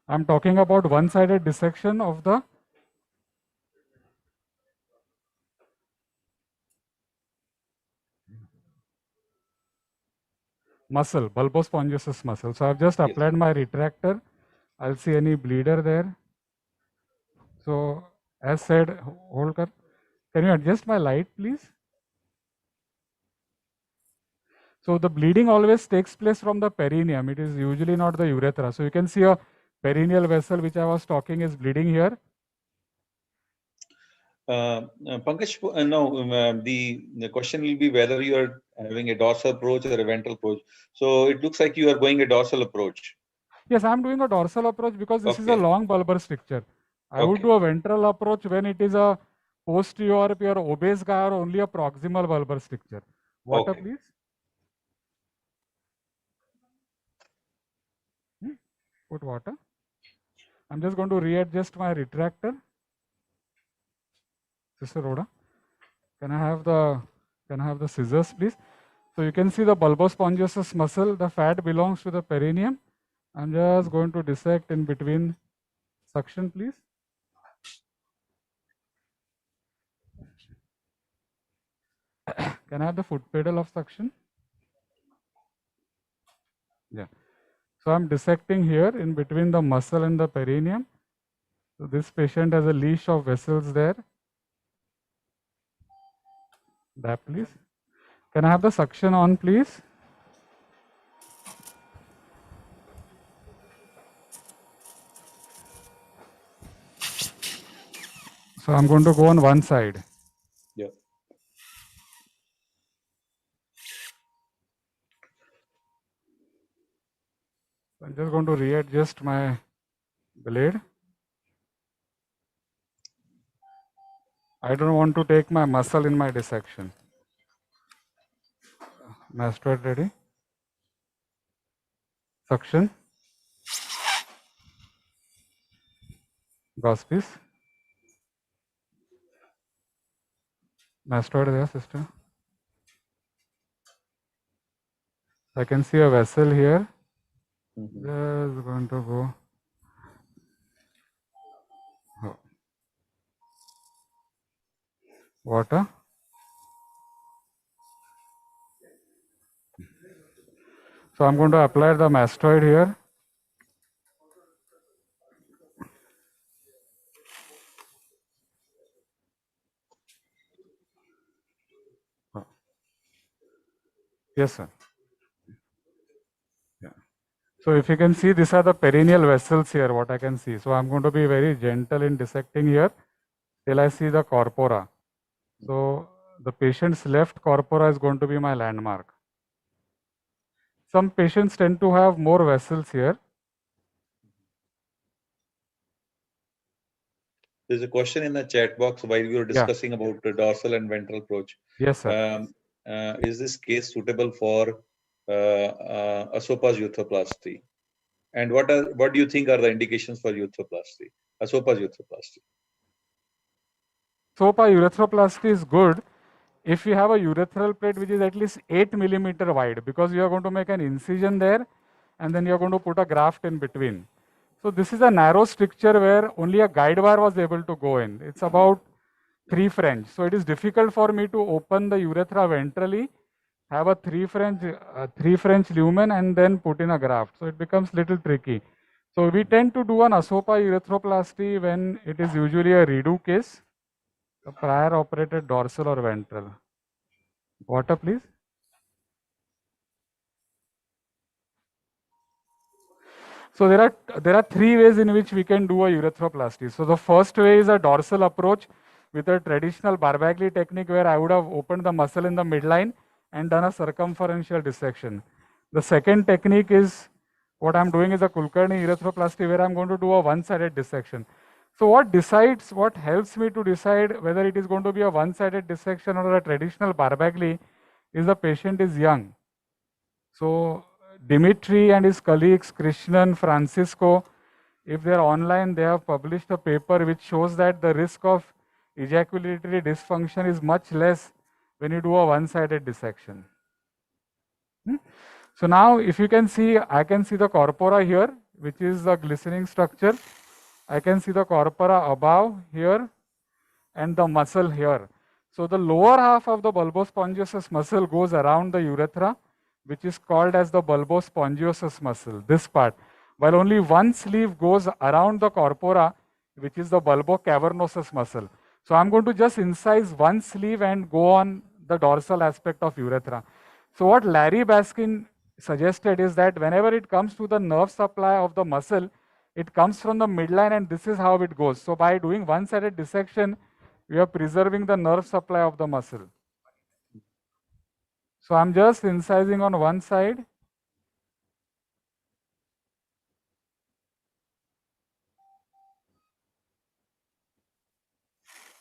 I'm talking about one-sided dissection of the muscle, bulbous spongiosus muscle. So I've just applied my retractor. I'll see any bleeder there. So as said, Holkar, can you adjust my light please? So the bleeding always takes place from the perineum. It is usually not the urethra. So you can see a perineal vessel which I was talking is bleeding here. Pankaj, no, the question will be whether you are having a dorsal approach or a ventral approach. So it looks like you are going a dorsal approach. Yes, I'm doing a dorsal approach because this is a long bulbar stricture. I would do a ventral approach when it is a posterior or obese guy or only a proximal bulbar stricture. Water, please. Put water. I'm just going to readjust my retractor. Sister Rhoda, can I have the scissors, please? So you can see the bulbous spongiosus muscle. The fat belongs to the perineum. I'm just going to dissect in between. Suction, please. Can I have the foot pedal of suction? Yeah. So I'm dissecting here in between the muscle and the perineum. So this patient has a leash of vessels there. That please. Can I have the suction on, please? So I'm going to go on one side. Yeah. I'm just going to readjust my blade. I don't want to take my muscle in my dissection. Mastoid ready. Suction. Gauze piece. Mastoid there, sister. I can see a vessel here. Just going to go. Oh. water. So I'm going to apply the mastoid here. Yes, sir. Yeah. So if you can see, these are the perineal vessels here, what I can see. So I'm going to be very gentle in dissecting here till I see the corpora. So the patient's left corpora is going to be my landmark. Some patients tend to have more vessels here. There's a question in the chat box while we were discussing about the dorsal and ventral approach. Yes, sir. Is this case suitable for Asopa's urethroplasty? And what do you think are the indications for urethroplasty, Asopa's urethroplasty? Asopa urethroplasty is good if you have a urethral plate which is at least 8 millimeter wide, because you are going to make an incision there and then you are going to put a graft in between. So this is a narrow stricture where only a guide wire was able to go in. It's about 3 French. So it is difficult for me to open the urethra ventrally, have a 3 French lumen and then put in a graft. So it becomes little tricky. So we tend to do an Asopa urethroplasty when it is usually a redo case, a prior operated dorsal or ventral. Water, please. So there are 3 ways in which we can do a urethroplasty. So the first way is a dorsal approach with a traditional Barbagli technique where I would have opened the muscle in the midline and done a circumferential dissection. The second technique is what I'm doing is a Kulkarni urethroplasty where I'm going to do a one-sided dissection. So what helps me to decide whether it is going to be a one-sided dissection or a traditional Barbagli is the patient is young. So Dimitri and his colleagues, Krishnan, Francisco, if they are online, they have published a paper which shows that the risk of ejaculatory dysfunction is much less when you do a one-sided dissection. So now if you can see, I can see the corpora here, which is the glistening structure. I can see the corpora above here and the muscle here. So the lower half of the bulbospongiosus muscle goes around the urethra, which is called as the bulbospongiosus muscle, this part, while only one sleeve goes around the corpora, which is the bulbocavernosus muscle. So I'm going to just incise one sleeve and go on the dorsal aspect of urethra. So what Larry Baskin suggested is that whenever it comes to the nerve supply of the muscle, it comes from the midline and this is how it goes. So by doing one-sided dissection, we are preserving the nerve supply of the muscle. So I'm just incising on one side.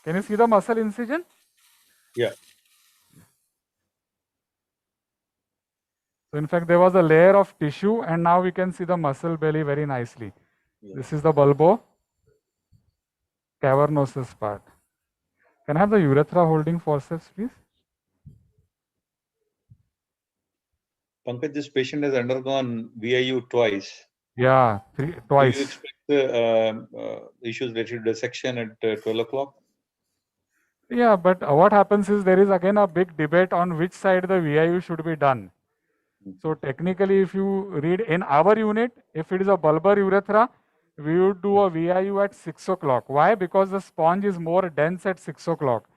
Can you see the muscle incision? Yeah. So in fact, there was a layer of tissue and now we can see the muscle belly very nicely. Yeah. This is the bulbocavernosus part. Can I have the urethra holding forceps, please? Pankaj, this patient has undergone VIU twice. Yeah, twice. Do you expect issues related to dissection at 12 o'clock? Yeah, but what happens is there is again a big debate on which side the VIU should be done. So technically, if you read in our unit, if it is a bulbar urethra, we would do a VIU at 6 o'clock. Why? Because the sponge is more dense at 6 o'clock.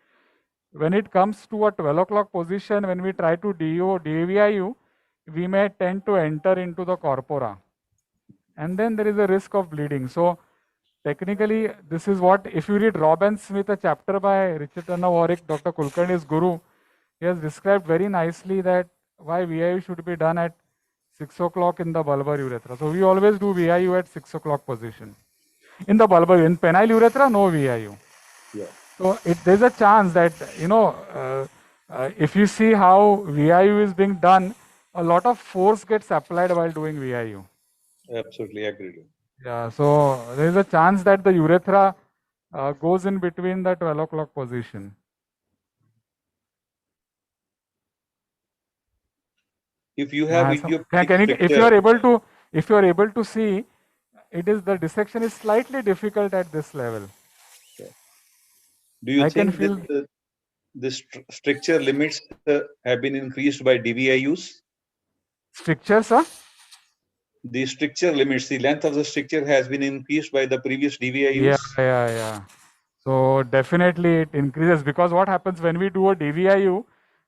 When it comes to a 12 o'clock position, when we try to DVIU, we may tend to enter into the corpora. And then there is a risk of bleeding. So technically, this is what, if you read Robin Smith, a chapter by Richard Tanna Warwick, Dr. Kulkarni's guru, he has described very nicely that why VIU should be done at 6 o'clock in the bulbar urethra. So we always do VIU at 6 o'clock position. In the bulbar, in penile urethra, no VIU. Yeah. So there's a chance that, if you see how VIU is being done, a lot of force gets applied while doing VIU. Absolutely agreed. Yeah, so there is a chance that the urethra goes in between the 12 o'clock position. If you have if you are able to see, the dissection is slightly difficult at this level. Okay. Do you think that the stricture limits have been increased by DVIUs? Stricture, sir? The stricture limits, the length of the stricture has been increased by the previous Yeah, DVIUs? yeah. So definitely it increases, because what happens when we do a DVIU,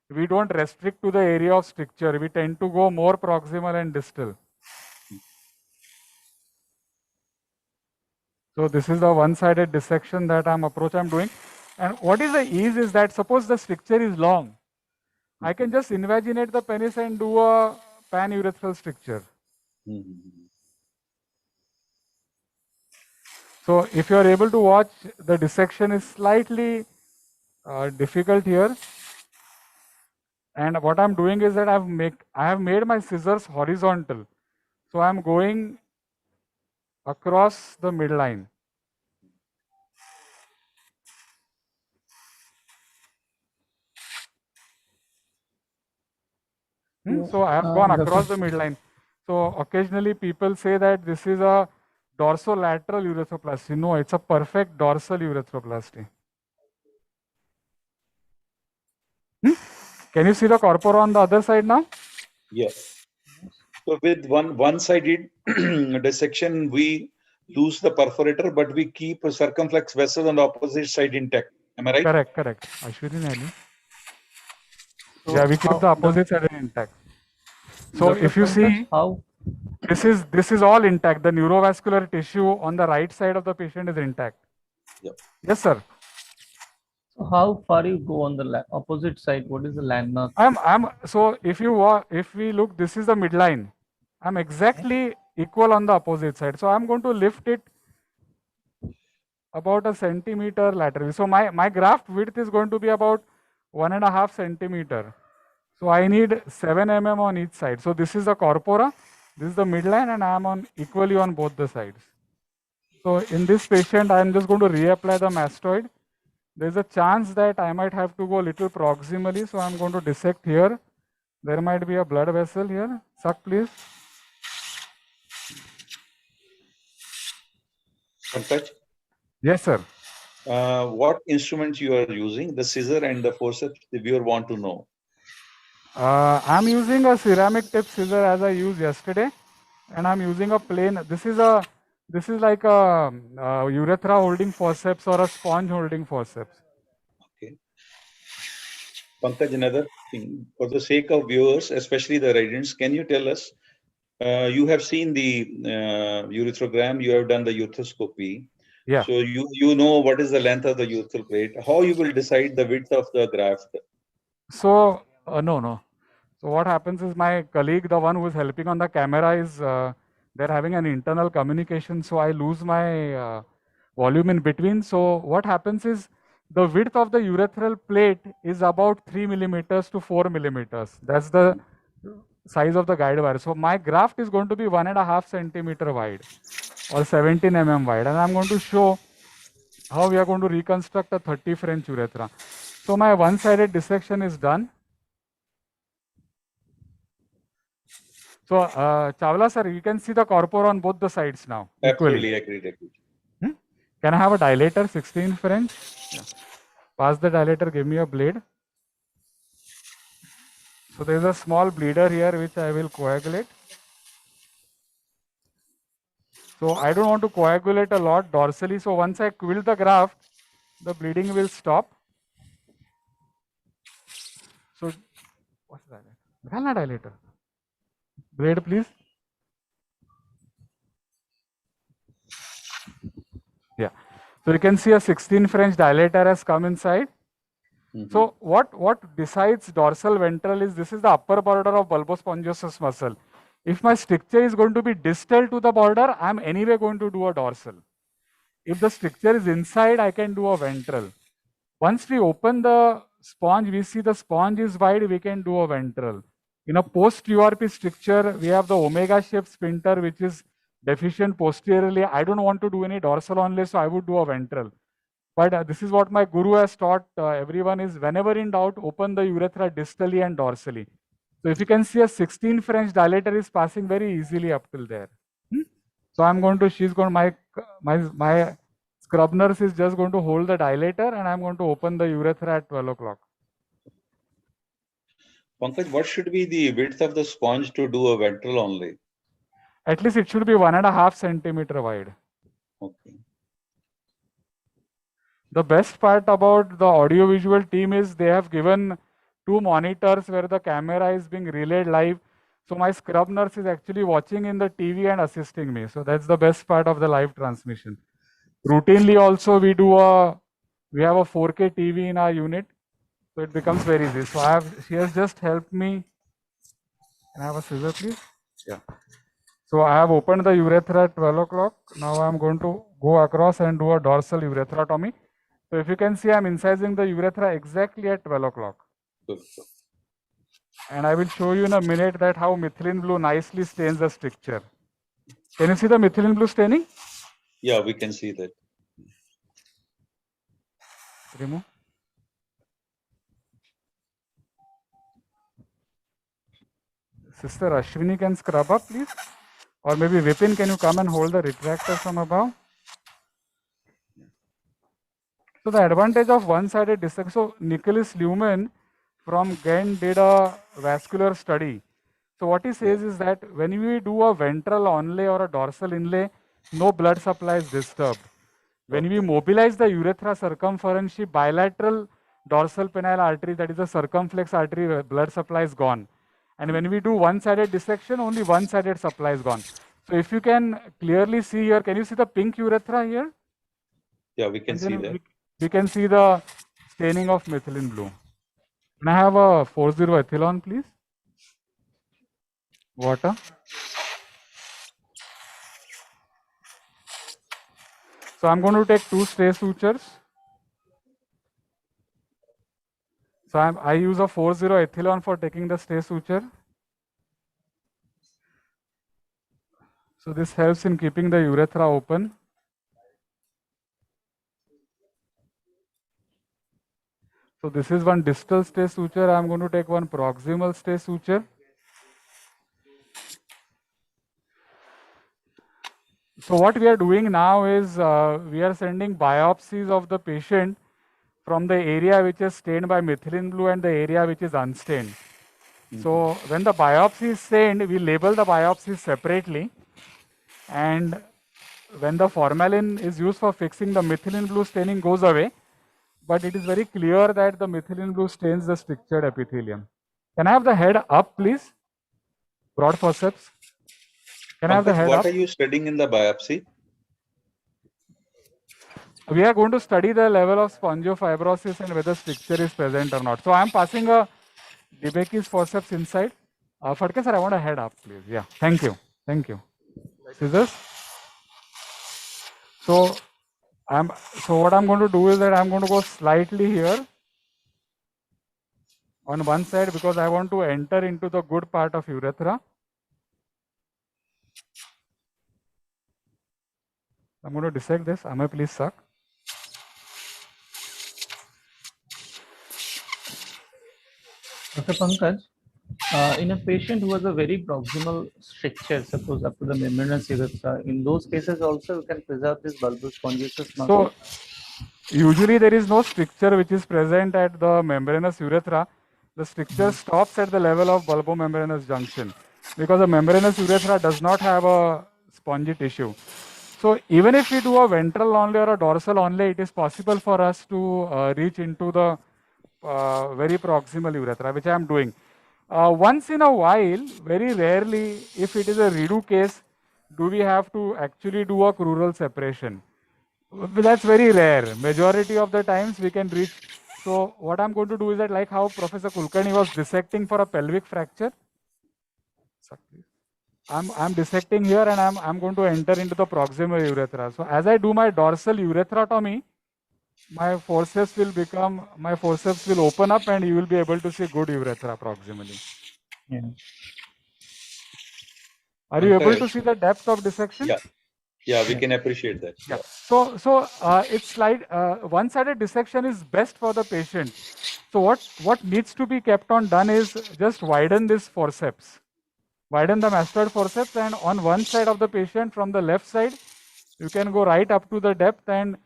we don't restrict to the area of stricture. We tend to go more proximal and distal. So this is the one-sided dissection that I'm doing. And what is the ease is that suppose the stricture is long, I can just invaginate the penis and do a pan-urethral stricture. So if you are able to watch, the dissection is slightly difficult here. And what I'm doing is that I have made my scissors horizontal. So I'm going across the midline. So I have gone across the midline. So occasionally people say that this is a dorsolateral urethroplasty. No, it's a perfect dorsal urethroplasty. Can you see the corpora on the other side now? Yeah. So with one-sided dissection, we lose the perforator, but we keep a circumflex vessel on the opposite side intact. Am I right? Correct. Ashwini Nani. Yeah, we keep the opposite side intact. So if you see, this is all intact. The neurovascular tissue on the right side of the patient is intact. Yep. Yes, sir. So how far you go on the opposite side? What is the landmark? So if we look, this is the midline. I'm exactly equal on the opposite side. So I'm going to lift it about a centimeter laterally. So my graft width is going to be about 1.5 centimeter. So I need 7 mm on each side. So this is the corpora, this is the midline, and I am equally on both the sides. So in this patient, I am just going to reapply the mastoid. There's a chance that I might have to go a little proximally. So I'm going to dissect here. There might be a blood vessel here. Suck, please. Pankaj? Yes, sir. What instruments you are using, the scissor and the forceps, the viewer want to know. I'm using a ceramic tip scissor as I used yesterday, and I'm using a plain. This is like a urethra holding forceps or a sponge holding forceps. Okay. Pankaj, another thing, for the sake of viewers, especially the residents, can you tell us, you have seen the urethrogram, you have done the urethoscopy. Yeah. So you know what is the length of the urethral plate, how you will decide the width of the graft? So, no. So what happens is my colleague, the one who is helping on the camera, is they're having an internal communication. So I lose my volume in between. So what happens is the width of the urethral plate is about 3 millimeters to 4 millimeters. That's the size of the guide wire. So my graft is going to be 1.5 centimeter wide or 17 mm wide. And I'm going to show how we are going to reconstruct a 30 French urethra. So my one-sided dissection is done. So, Chawla sir, you can see the corpora on both the sides now. Absolutely, agreed. Can I have a dilator, 16 French? Yeah. Pass the dilator, give me a blade. So there is a small bleeder here which I will coagulate. So I don't want to coagulate a lot dorsally. So once I quilt the graft, the bleeding will stop. So, what's the dilator? Dilator. Blade, please. Yeah. So you can see a 16 French dilator has come inside. So what decides dorsal ventral is this is the upper border of bulbospongiosum muscle. If my stricture is going to be distal to the border, I'm anyway going to do a dorsal. If the stricture is inside, I can do a ventral. Once we open the sponge, we see the sponge is wide, we can do a ventral. In a post-URP stricture, we have the omega-shaped sphincter, which is deficient posteriorly. I don't want to do any dorsal only, so I would do a ventral. But this is what my guru has taught everyone is whenever in doubt, open the urethra distally and dorsally. So if you can see a 16 French dilator is passing very easily up till there. So I'm going to, my scrub nurse is just going to hold the dilator and I'm going to open the urethra at 12 o'clock. Pankaj, what should be the width of the sponge to do a ventral only? At least it should be 1.5 centimeter wide. Okay. The best part about the audiovisual team is they have given 2 monitors where the camera is being relayed live. So my scrub nurse is actually watching in the TV and assisting me. So that's the best part of the live transmission. Routinely also we have a 4K TV in our unit. So it becomes very easy. So she has just helped me. Can I have a scissor, please? Yeah. So I have opened the urethra at 12 o'clock. Now I'm going to go across and do a dorsal urethrotomy. So if you can see, I'm incising the urethra exactly at 12 o'clock. Good. And I will show you in a minute that how methylene blue nicely stains the stricture. Can you see the methylene blue staining? Yeah, we can see that. Remove. Sister Ashwini can scrub up, please. Or maybe Vipin, can you come and hold the retractor from above? So the advantage of one-sided dissection. So Nicholas Luhmann from Ghent did a vascular study. So what he says is that when we do a ventral onlay or a dorsal inlay, no blood supply is disturbed. When we mobilize the urethra circumferentially, bilateral dorsal penile artery, that is the circumflex artery, blood supply is gone. And when we do one-sided dissection, only one-sided supply is gone. So if you can clearly see here, can you see the pink urethra here? Yeah, we can see that. We can see the staining of methylene blue. Can I have a 40 ethylon, please? Water. So I'm going to take 2 stay sutures. So I use a 40 ethylon for taking the stay suture. So this helps in keeping the urethra open. So this is one distal stay suture. I'm going to take one proximal stay suture. So what we are doing now is we are sending biopsies of the patient from the area which is stained by methylene blue and the area which is unstained. So when the biopsy is stained, we label the biopsies separately. And when the formalin is used for fixing, the methylene blue staining goes away. But it is very clear that the methylene blue stains the strictured epithelium. Can I have the head up, please? Broad forceps. Can I have the head what up? are you studying in the biopsy? We are going to study the level of spongiofibrosis and whether stricture is present or not. So I am passing a Debicki's forceps inside. Fatke sir, I want a head up, please. Yeah, thank you. Thank you. Scissors. So what I'm going to do is that I'm going to go slightly here on one side because I want to enter into the good part of urethra. I'm going to dissect this. Amay, please suck. Dr. Pankaj, in a patient who has a very proximal stricture, suppose up to the membranous urethra, in those cases also you can preserve this bulbous spongious muscle. So usually there is no stricture which is present at the membranous urethra. The stricture stops at the level of bulbomembranous junction because the membranous urethra does not have a spongy tissue. So even if we do a ventral onlay or a dorsal onlay, it is possible for us to reach into the very proximal urethra, which I am doing. Once in a while, very rarely, if it is a redo case, do we have to actually do a crural separation. That's very rare. Majority of the times we can reach. So what I'm going to do is that, like how Professor Kulkarni was dissecting for a pelvic fracture. I'm dissecting here and I'm going to enter into the proximal urethra. So as I do my dorsal urethrotomy, my forceps will open up and you will be able to see good urethra proximally. Yeah. Are you able to see the depth of dissection? Yeah, we can appreciate that. Yeah. So it's like one-sided dissection is best for the patient. So what needs to be kept on done is just widen this forceps. Widen the mastoid forceps, and on one side of the patient from the left side, you can go right up to the depth, and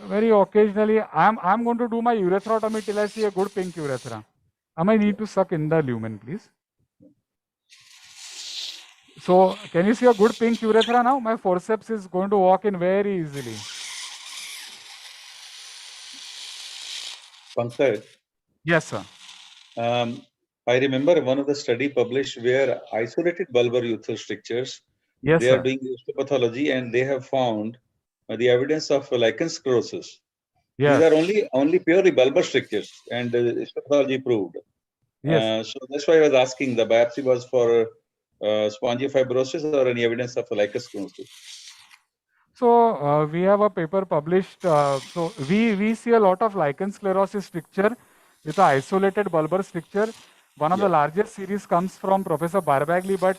very occasionally I'm going to do my urethrotomy till I see a good pink urethra. I might need to suck in the lumen, please. So can you see a good pink urethra now? My forceps is going to walk in very easily. Pankaj, Yes, sir. I remember one of the study published where isolated bulbar urethral strictures, Yes, they are sir. doing histopathology and they have found the evidence of lichen sclerosis. These Yes. are only purely bulbar strictures, and histopathology proved. Yes. So that's why I was asking. The biopsy was for spongiofibrosis or any evidence of lichen sclerosis. So we have a paper published. So we see a lot of lichen sclerosis stricture with an isolated bulbar stricture. One of the largest series comes from Professor Barbagli, but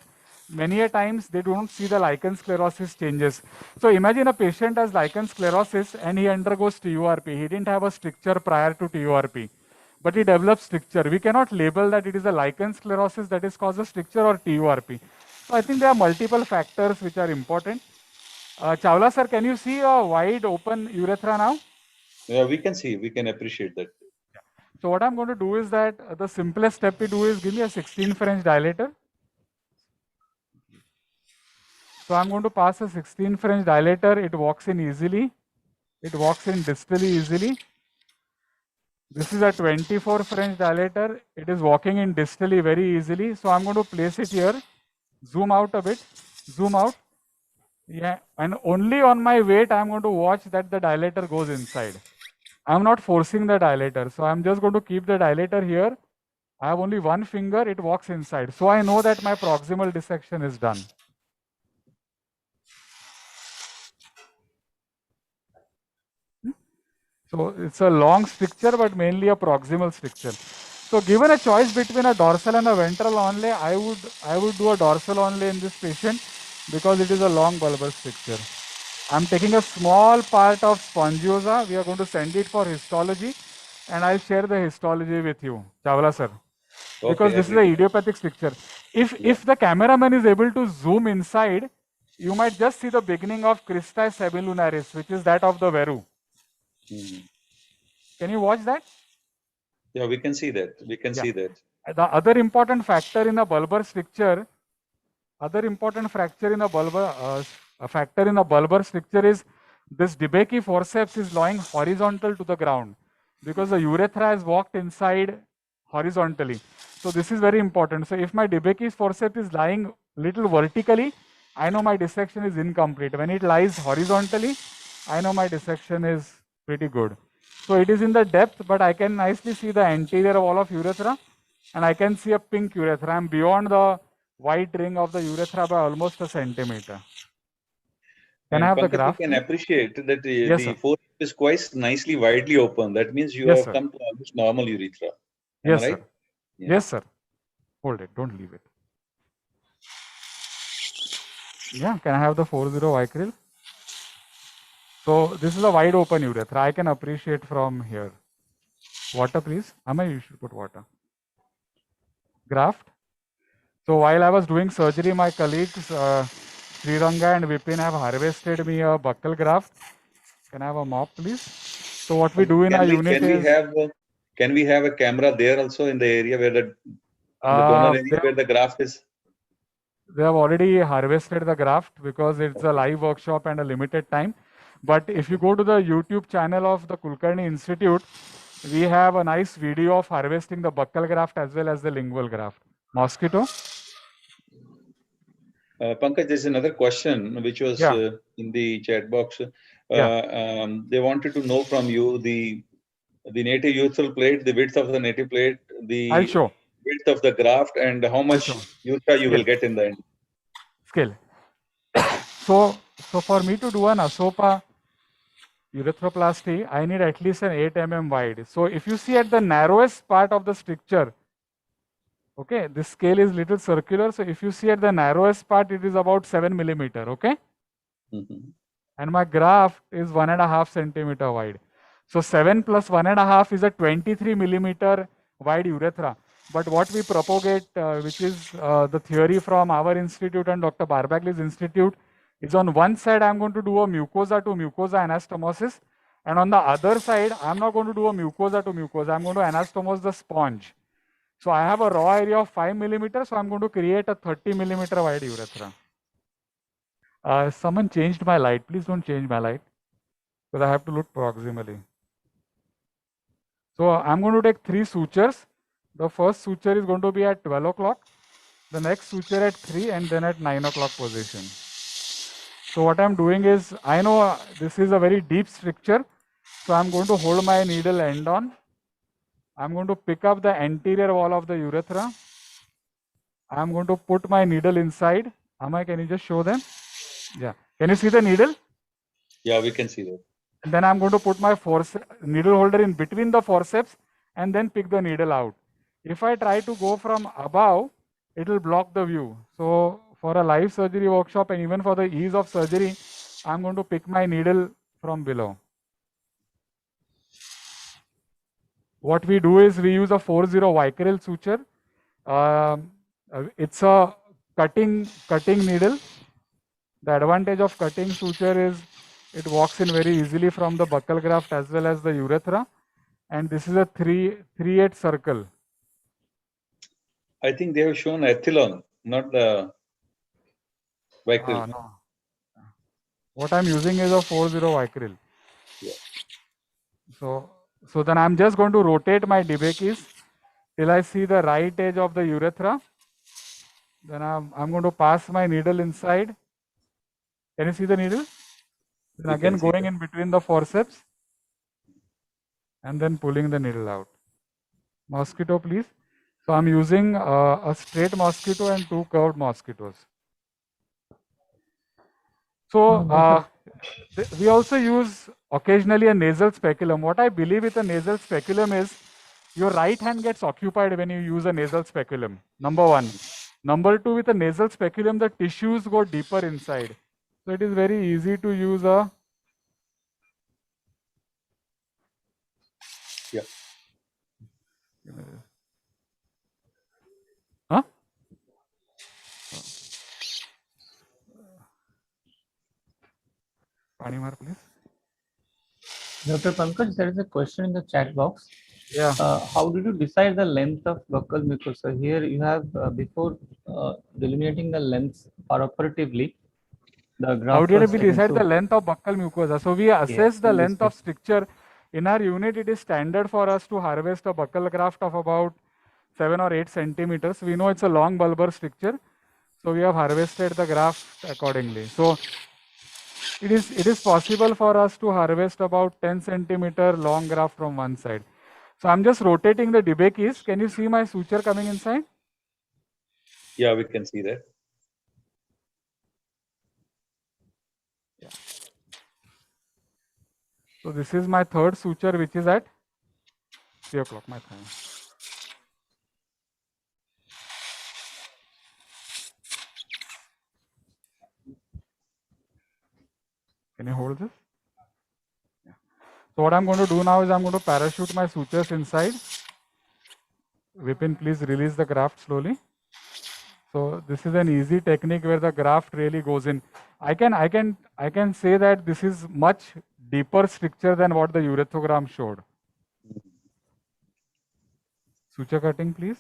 many a times they don't see the lichen sclerosis changes. So imagine a patient has lichen sclerosis and he undergoes TURP. He didn't have a stricture prior to TURP, but he develops stricture. We cannot label that it is a lichen sclerosis that is caused a stricture or TURP. So I think there are multiple factors which are important. Chawla sir, can you see a wide open urethra now? Yeah, we can see, we can appreciate that. So what I'm going to do is that the simplest step we do is give me a 16 French dilator. So I'm going to pass a 16 French dilator. It walks in easily. It walks in distally easily. This is a 24 French dilator. It is walking in distally very easily. So I'm going to place it here. Zoom out a bit. Zoom out. Yeah, and only on my weight, I'm going to watch that the dilator goes inside. I'm not forcing the dilator. So I'm just going to keep the dilator here. I have only one finger, it walks inside. So I know that my proximal dissection is done. So it's a long stricture, but mainly a proximal stricture. So given a choice between a dorsal and a ventral onlay, I would do a dorsal onlay in this patient because it is a long bulbar stricture. I'm taking a small part of spongiosa. We are going to send it for histology, and I'll share the histology with you, Chawla sir. Because this is an idiopathic stricture. If the cameraman is able to zoom inside, you might just see the beginning of cristae semilunaris, which is that of the veru. Can you watch that? Yeah, we can see that. We can see that. The other important factor in a bulbar stricture, factor in a bulbar stricture is this DeBakey forceps is lying horizontal to the ground because the urethra has walked inside horizontally. So this is very important. So if my DeBakey's forceps is lying little vertically, I know my dissection is incomplete. When it lies horizontally, I know my dissection is pretty good. So it is in the depth, but I can nicely see the anterior wall of urethra, and I can see a pink urethra. I'm beyond the white ring of the urethra by almost a centimeter. Can I have the graph? You can appreciate that Yes, the sir. forceps is quite nicely widely open. That means you Yes, have sir. come to almost normal urethra. Am Yes, I right? sir. Yes, sir. Hold it. Don't leave it. Yeah. Can I have the 40 Vicryl? So this is a wide open urethra. I can appreciate from here. Water, please. Amma, you should put water. Graft. So while I was doing surgery, my colleagues Sriranga and Vipin have harvested me a buccal graft. Can I have a mop, please? So what we do in our unit is... Can we have a camera there also in the area where the donor area where the graft is? They have already harvested the graft because it's a live workshop and a limited time. But if you go to the YouTube channel of the Kulkarni Institute, we have a nice video of harvesting the buccal graft as well as the lingual graft. Mosquito? Pankaj, there's another question which was in the chat box. They wanted to know from you the native urethral plate, the width of the native plate, the width of the graft, and how much urethra you will get in the end. Scale. So for me to do an ASOPA urethroplasty, I need at least an 8 mm wide. So if you see at the narrowest part of the stricture, okay, this scale is little circular. So if you see at the narrowest part, it is about 7 millimeter, okay? And my graft is 1.5 centimeter wide. So 7 plus 1.5 is a 23 millimeter wide urethra. But what we propagate, which is the theory from our institute and Dr. Barbagli's institute, is on one side I'm going to do a mucosa to mucosa anastomosis, and on the other side I'm not going to do a mucosa to mucosa. I'm going to anastomose the sponge. So I have a raw area of 5 millimeters, so I'm going to create a 30 millimeter wide urethra. Someone changed my light. Please don't change my light, because I have to look proximally. So I'm going to take 3 sutures. The first suture is going to be at 12 o'clock, the next suture at 3, and then at 9 o'clock position. So what I'm doing is, I know this is a very deep stricture, so I'm going to hold my needle end on. I'm going to pick up the anterior wall of the urethra. I'm going to put my needle inside. Amay, can you just show them? Yeah. Can you see the needle? Yeah, we can see that. And then I'm going to put my needle holder in between the forceps and then pick the needle out. If I try to go from above, it will block the view. So for a live surgery workshop and even for the ease of surgery, I'm going to pick my needle from below. What we do is we use a 40 Vicryl suture. It's a cutting needle. The advantage of cutting suture is it walks in very easily from the buccal graft as well as the urethra. And this is a 3/8 circle. I think they have shown ethylon, not the Vicryl. No. What I'm using is a 40 Vicryl. Yeah. So then I'm just going to rotate my DeBakey's till I see the right edge of the urethra. Then I'm going to pass my needle inside. Can you see the needle? Then again going in between the forceps and then pulling the needle out. Mosquito, please. So I'm using a straight mosquito and 2 curved mosquitoes. So we also use occasionally a nasal speculum. What I believe with a nasal speculum is your right hand gets occupied when you use a nasal speculum. Number 1. Number 2, with a nasal speculum, the tissues go deeper inside. So it is very easy to use a... Yeah. Huh? Panimar, please. Dr. Pankaj, there is a question in the chat box. Yeah. How did you decide the length of buccal mucosa? Here you have, before delineating the length operatively, the graph. How did we decide the length of buccal mucosa? So we assess the length of stricture. In our unit, it is standard for us to harvest a buccal graft of about 7 or 8 centimeters. We know it's a long bulbar stricture, so we have harvested the graft accordingly. So it is possible for us to harvest about 10 centimeter long graft from one side. So I'm just rotating the DeBakey's. Can you see my suture coming inside? Yeah, we can see that. Yeah. So this is my third suture, which is at 3 o'clock my time. Can you hold this? Yeah. So what I'm going to do now is I'm going to parachute my sutures inside. Vipin, please release the graft slowly. So this is an easy technique where the graft really goes in. I can say that this is much deeper stricture than what the urethogram showed. Suture cutting, please.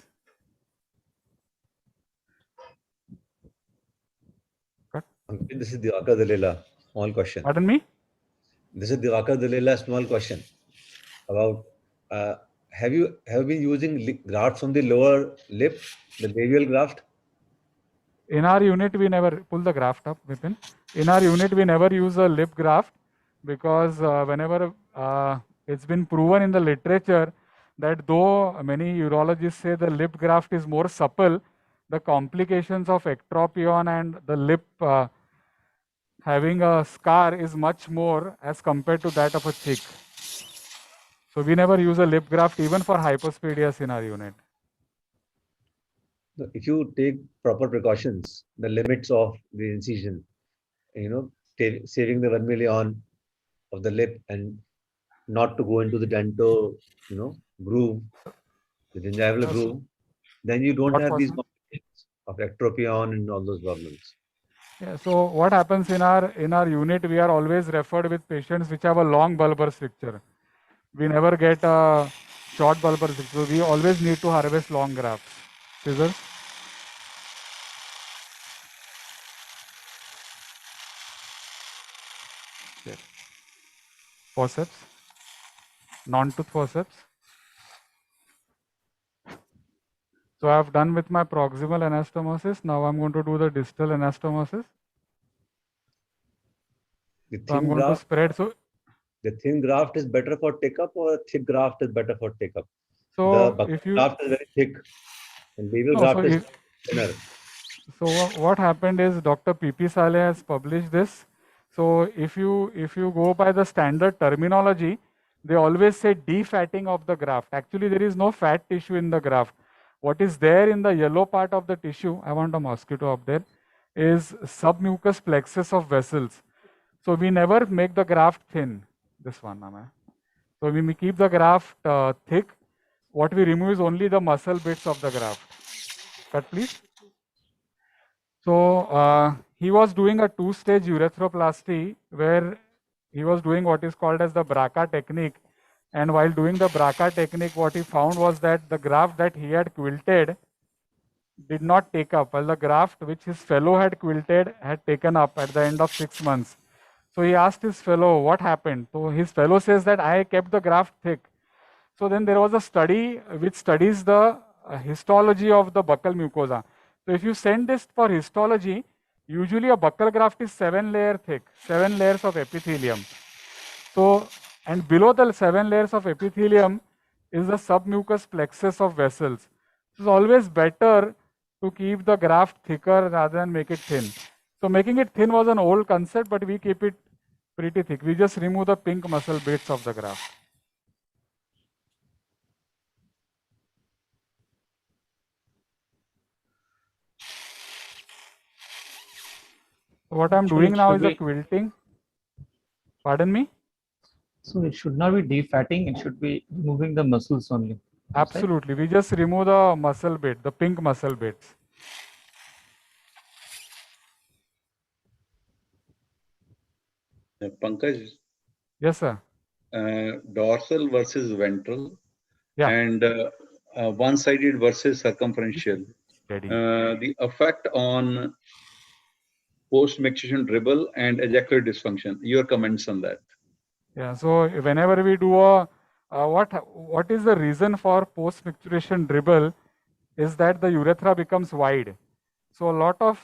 Cut. This is Diwakar Dalila. Small question. Pardon me? This is Diwakar Dalila. Small question about have you been using grafts from the lower lip, the labial graft? In our unit, we never pull the graft up, Vipin. In our unit, we never use a lip graft because whenever it's been proven in the literature that though many urologists say the lip graft is more supple, the complications of ectropion and the lip having a scar is much more as compared to that of a chick. So we never use a lip graft even for hypospadias in our unit. If you take proper precautions, the limits of the incision, saving the 1 million of the lip and not to go into the dento, groove, the gingival groove, then you don't have these complications of ectropion and all those problems. Yeah, so what happens in our unit, we are always referred with patients which have a long bulbar stricture. We never get a short bulbar. So we always need to harvest long grafts. Scissors. Yes. Forceps. Non-tooth forceps. So I have done with my proximal anastomosis. Now I'm going to do the distal anastomosis. The So I'm thin going to graft, spread. So the thin graft is better for take-up, or thick graft is better for take-up? The so buccal if you graft is very thick and labial no, so graft is if, thinner. so what happened is Dr. P.P. Saleh has published this. So if you go by the standard terminology, they always say defatting of the graft. Actually, there is no fat tissue in the graft. What is there in the yellow part of the tissue, I want a mosquito up there, is submucous plexus of vessels. So we never make the graft thin. This one, Mama. So we keep the graft thick. What we remove is only the muscle bits of the graft. Cut, please. So he was doing a two-stage urethroplasty where he was doing what is called as the BRCA technique. And while doing the BRCA technique, what he found was that the graft that he had quilted did not take up, while the graft which his fellow had quilted had taken up at the end of 6 months. So he asked his fellow, what happened? So his fellow says that I kept the graft thick. So then there was a study which studies the histology of the buccal mucosa. So if you send this for histology, usually a buccal graft is 7-layer thick, 7 layers of epithelium. So, and below the 7 layers of epithelium is the submucous plexus of vessels. So it's always better to keep the graft thicker rather than make it thin. So making it thin was an old concept, but we keep it pretty thick. We just remove the pink muscle bits of the graft. So what I'm doing now is a quilting. Pardon me? So it should not be defatting, it should be removing the muscles only. Absolutely. We just remove the muscle bit, the pink muscle bits. Pankaj, Yes, sir. Dorsal versus ventral, Yeah. and one-sided versus circumferential. The effect on post-micturition dribble and ejaculatory dysfunction. Your comments on that? Yeah. So whenever we do a what is the reason for post-micturition dribble is that the urethra becomes wide. So a lot of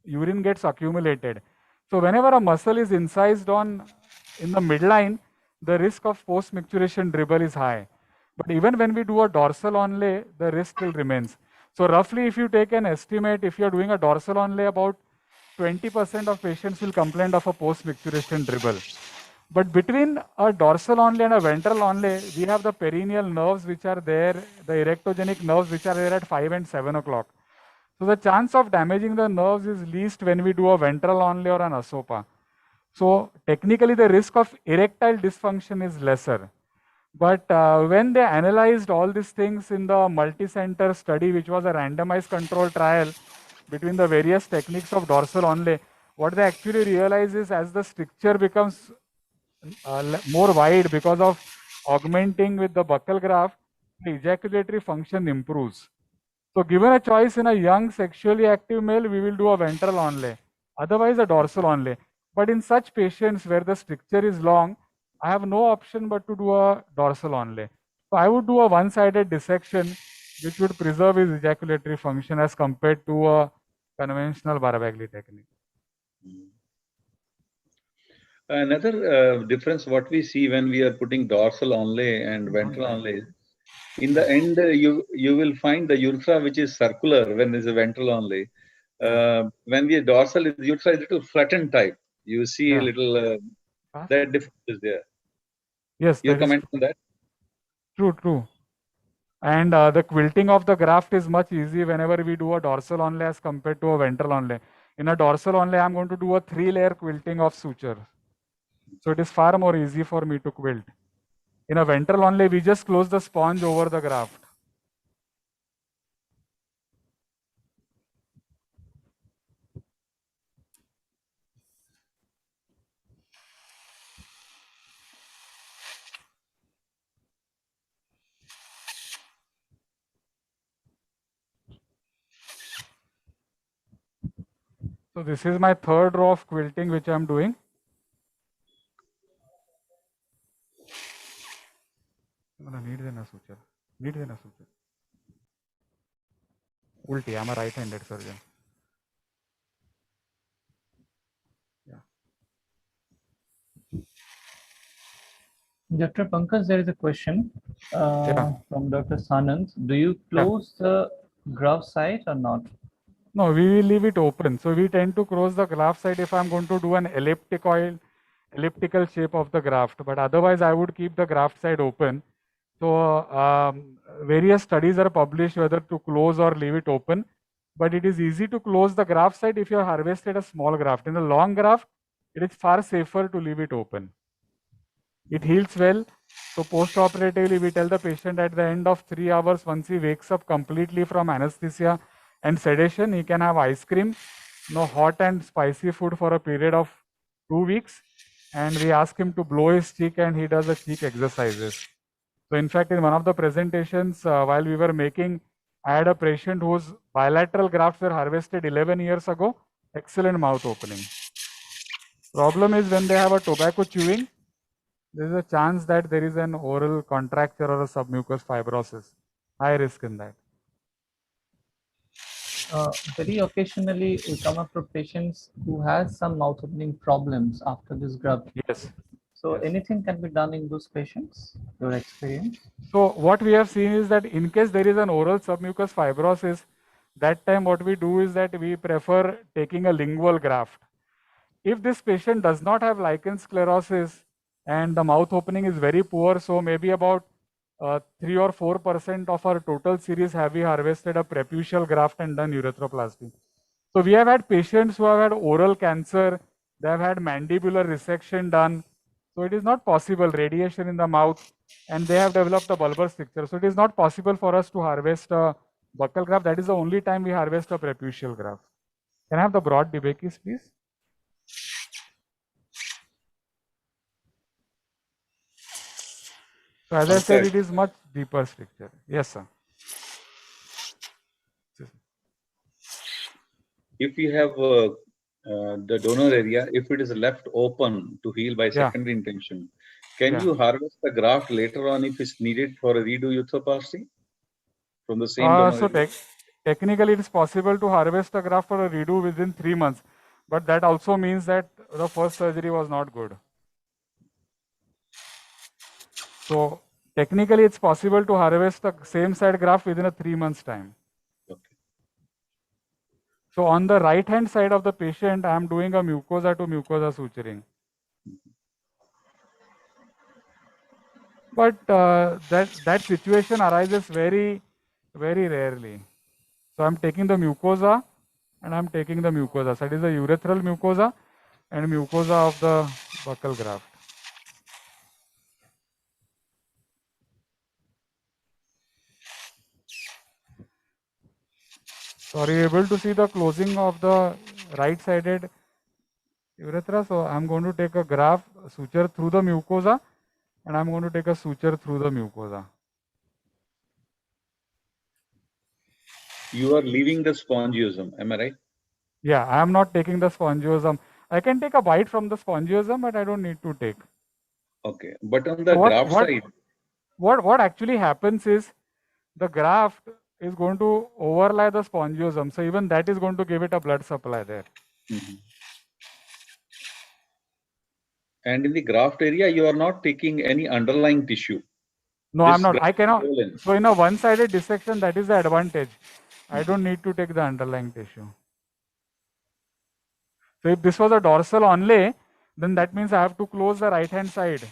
urine gets accumulated. So whenever a muscle is incised on in the midline, the risk of post-micturition dribble is high. But even when we do a dorsal onlay, the risk still remains. So roughly, if you take an estimate, if you're doing a dorsal onlay, about 20% of patients will complain of a post-micturition dribble. But between a dorsal onlay and a ventral onlay, we have the perineal nerves which are there, the erectogenic nerves which are there at 5 and 7 o'clock. So the chance of damaging the nerves is least when we do a ventral onlay or an ASOPA. So technically the risk of erectile dysfunction is lesser. But when they analyzed all these things in the multi-center study, which was a randomized control trial between the various techniques of dorsal onlay, what they actually realize is as the stricture becomes more wide because of augmenting with the buccal graft, the ejaculatory function improves. So given a choice in a young sexually active male, we will do a ventral onlay, otherwise a dorsal onlay. But in such patients where the stricture is long, I have no option but to do a dorsal onlay. So I would do a one-sided dissection, which would preserve his ejaculatory function as compared to a conventional Barabagli technique. Another difference, what we see when we are putting dorsal onlay and ventral onlay, in the end, you will find the urethra which is circular when there's a ventral onlay. When we are dorsal, the urethra is a little flattened type. You see a little, that difference is there. Yes, Your that is comment on that? true. And the quilting of the graft is much easier whenever we do a dorsal onlay as compared to a ventral onlay. In a dorsal onlay, I'm going to do a 3-layer quilting of suture. So it is far more easy for me to quilt. In a ventral onlay, we just close the sponge over the graft. So this is my third row of quilting which I'm doing. Ulti, I'm a right-handed surgeon. Dr. Pankaj, there is a question from Dr. Sanand. Do you close the graft site or not? No, we will leave it open. So we tend to close the graft site if I'm going to do an elliptical shape of the graft. But otherwise, I would keep the graft side open. So various studies are published whether to close or leave it open. But it is easy to close the graft site if you have harvested a small graft. In a long graft, it is far safer to leave it open. It heals well. So post-operatively, we tell the patient at the end of 3 hours, once he wakes up completely from anesthesia and sedation, he can have ice cream, no hot and spicy food for a period of 2 weeks. And we ask him to blow his cheek and he does the cheek exercises. So in fact, in one of the presentations, while we were making, I had a patient whose bilateral grafts were harvested 11 years ago, excellent mouth opening. Problem is when they have a tobacco chewing, there is a chance that there is an oral contracture or a submucous fibrosis. High risk in that. Very occasionally, we come across patients who has some mouth opening problems after this graft. Yes. So anything can be done in those patients, your experience? So what we have seen is that in case there is an oral submucous fibrosis, that time what we do is that we prefer taking a lingual graft. If this patient does not have lichen sclerosis and the mouth opening is very poor, so maybe about 3 or 4% of our total series have we harvested a preputial graft and done urethroplasty. So we have had patients who have had oral cancer, they have had mandibular resection done. So it is not possible, radiation in the mouth, and they have developed a bulbar stricture. So it is not possible for us to harvest a buccal graft. That is the only time we harvest a preputial graft. Can I have the broad debakis, please? So as I said, it is much deeper stricture. Yes, sir. If you have the donor area, if it is left open to heal by secondary intention, can you harvest the graft later on if it's needed for a redo urethroplasty from the same donor area? Technically, it is possible to harvest a graft for a redo within 3 months, but that also means that the first surgery was not good. So technically, it's possible to harvest the same side graft within a 3 months time. Okay. So on the right hand side of the patient, I am doing a mucosa to mucosa suturing. But that situation arises very, very rarely. So I'm taking the mucosa and I'm taking the mucosa. So that is the urethral mucosa and mucosa of the buccal graft. So are you able to see the closing of the right-sided urethra? So I'm going to take a graft suture through the mucosa and I'm going to take a suture through the mucosa. You are leaving the spongiosum, am I right? Yeah, I am not taking the spongiosum. I can take a bite from the spongiosum, but I don't need to take. Okay, but on the graft side, what actually happens is the graft is going to overlie the spongiosum. So even that is going to give it a blood supply there. Mm-hmm. And in the graft area, you are not taking any underlying tissue. No, I'm not. I cannot. So in a one-sided dissection, that is the advantage. I don't need to take the underlying tissue. So if this was a dorsal onlay, then that means I have to close the right-hand side.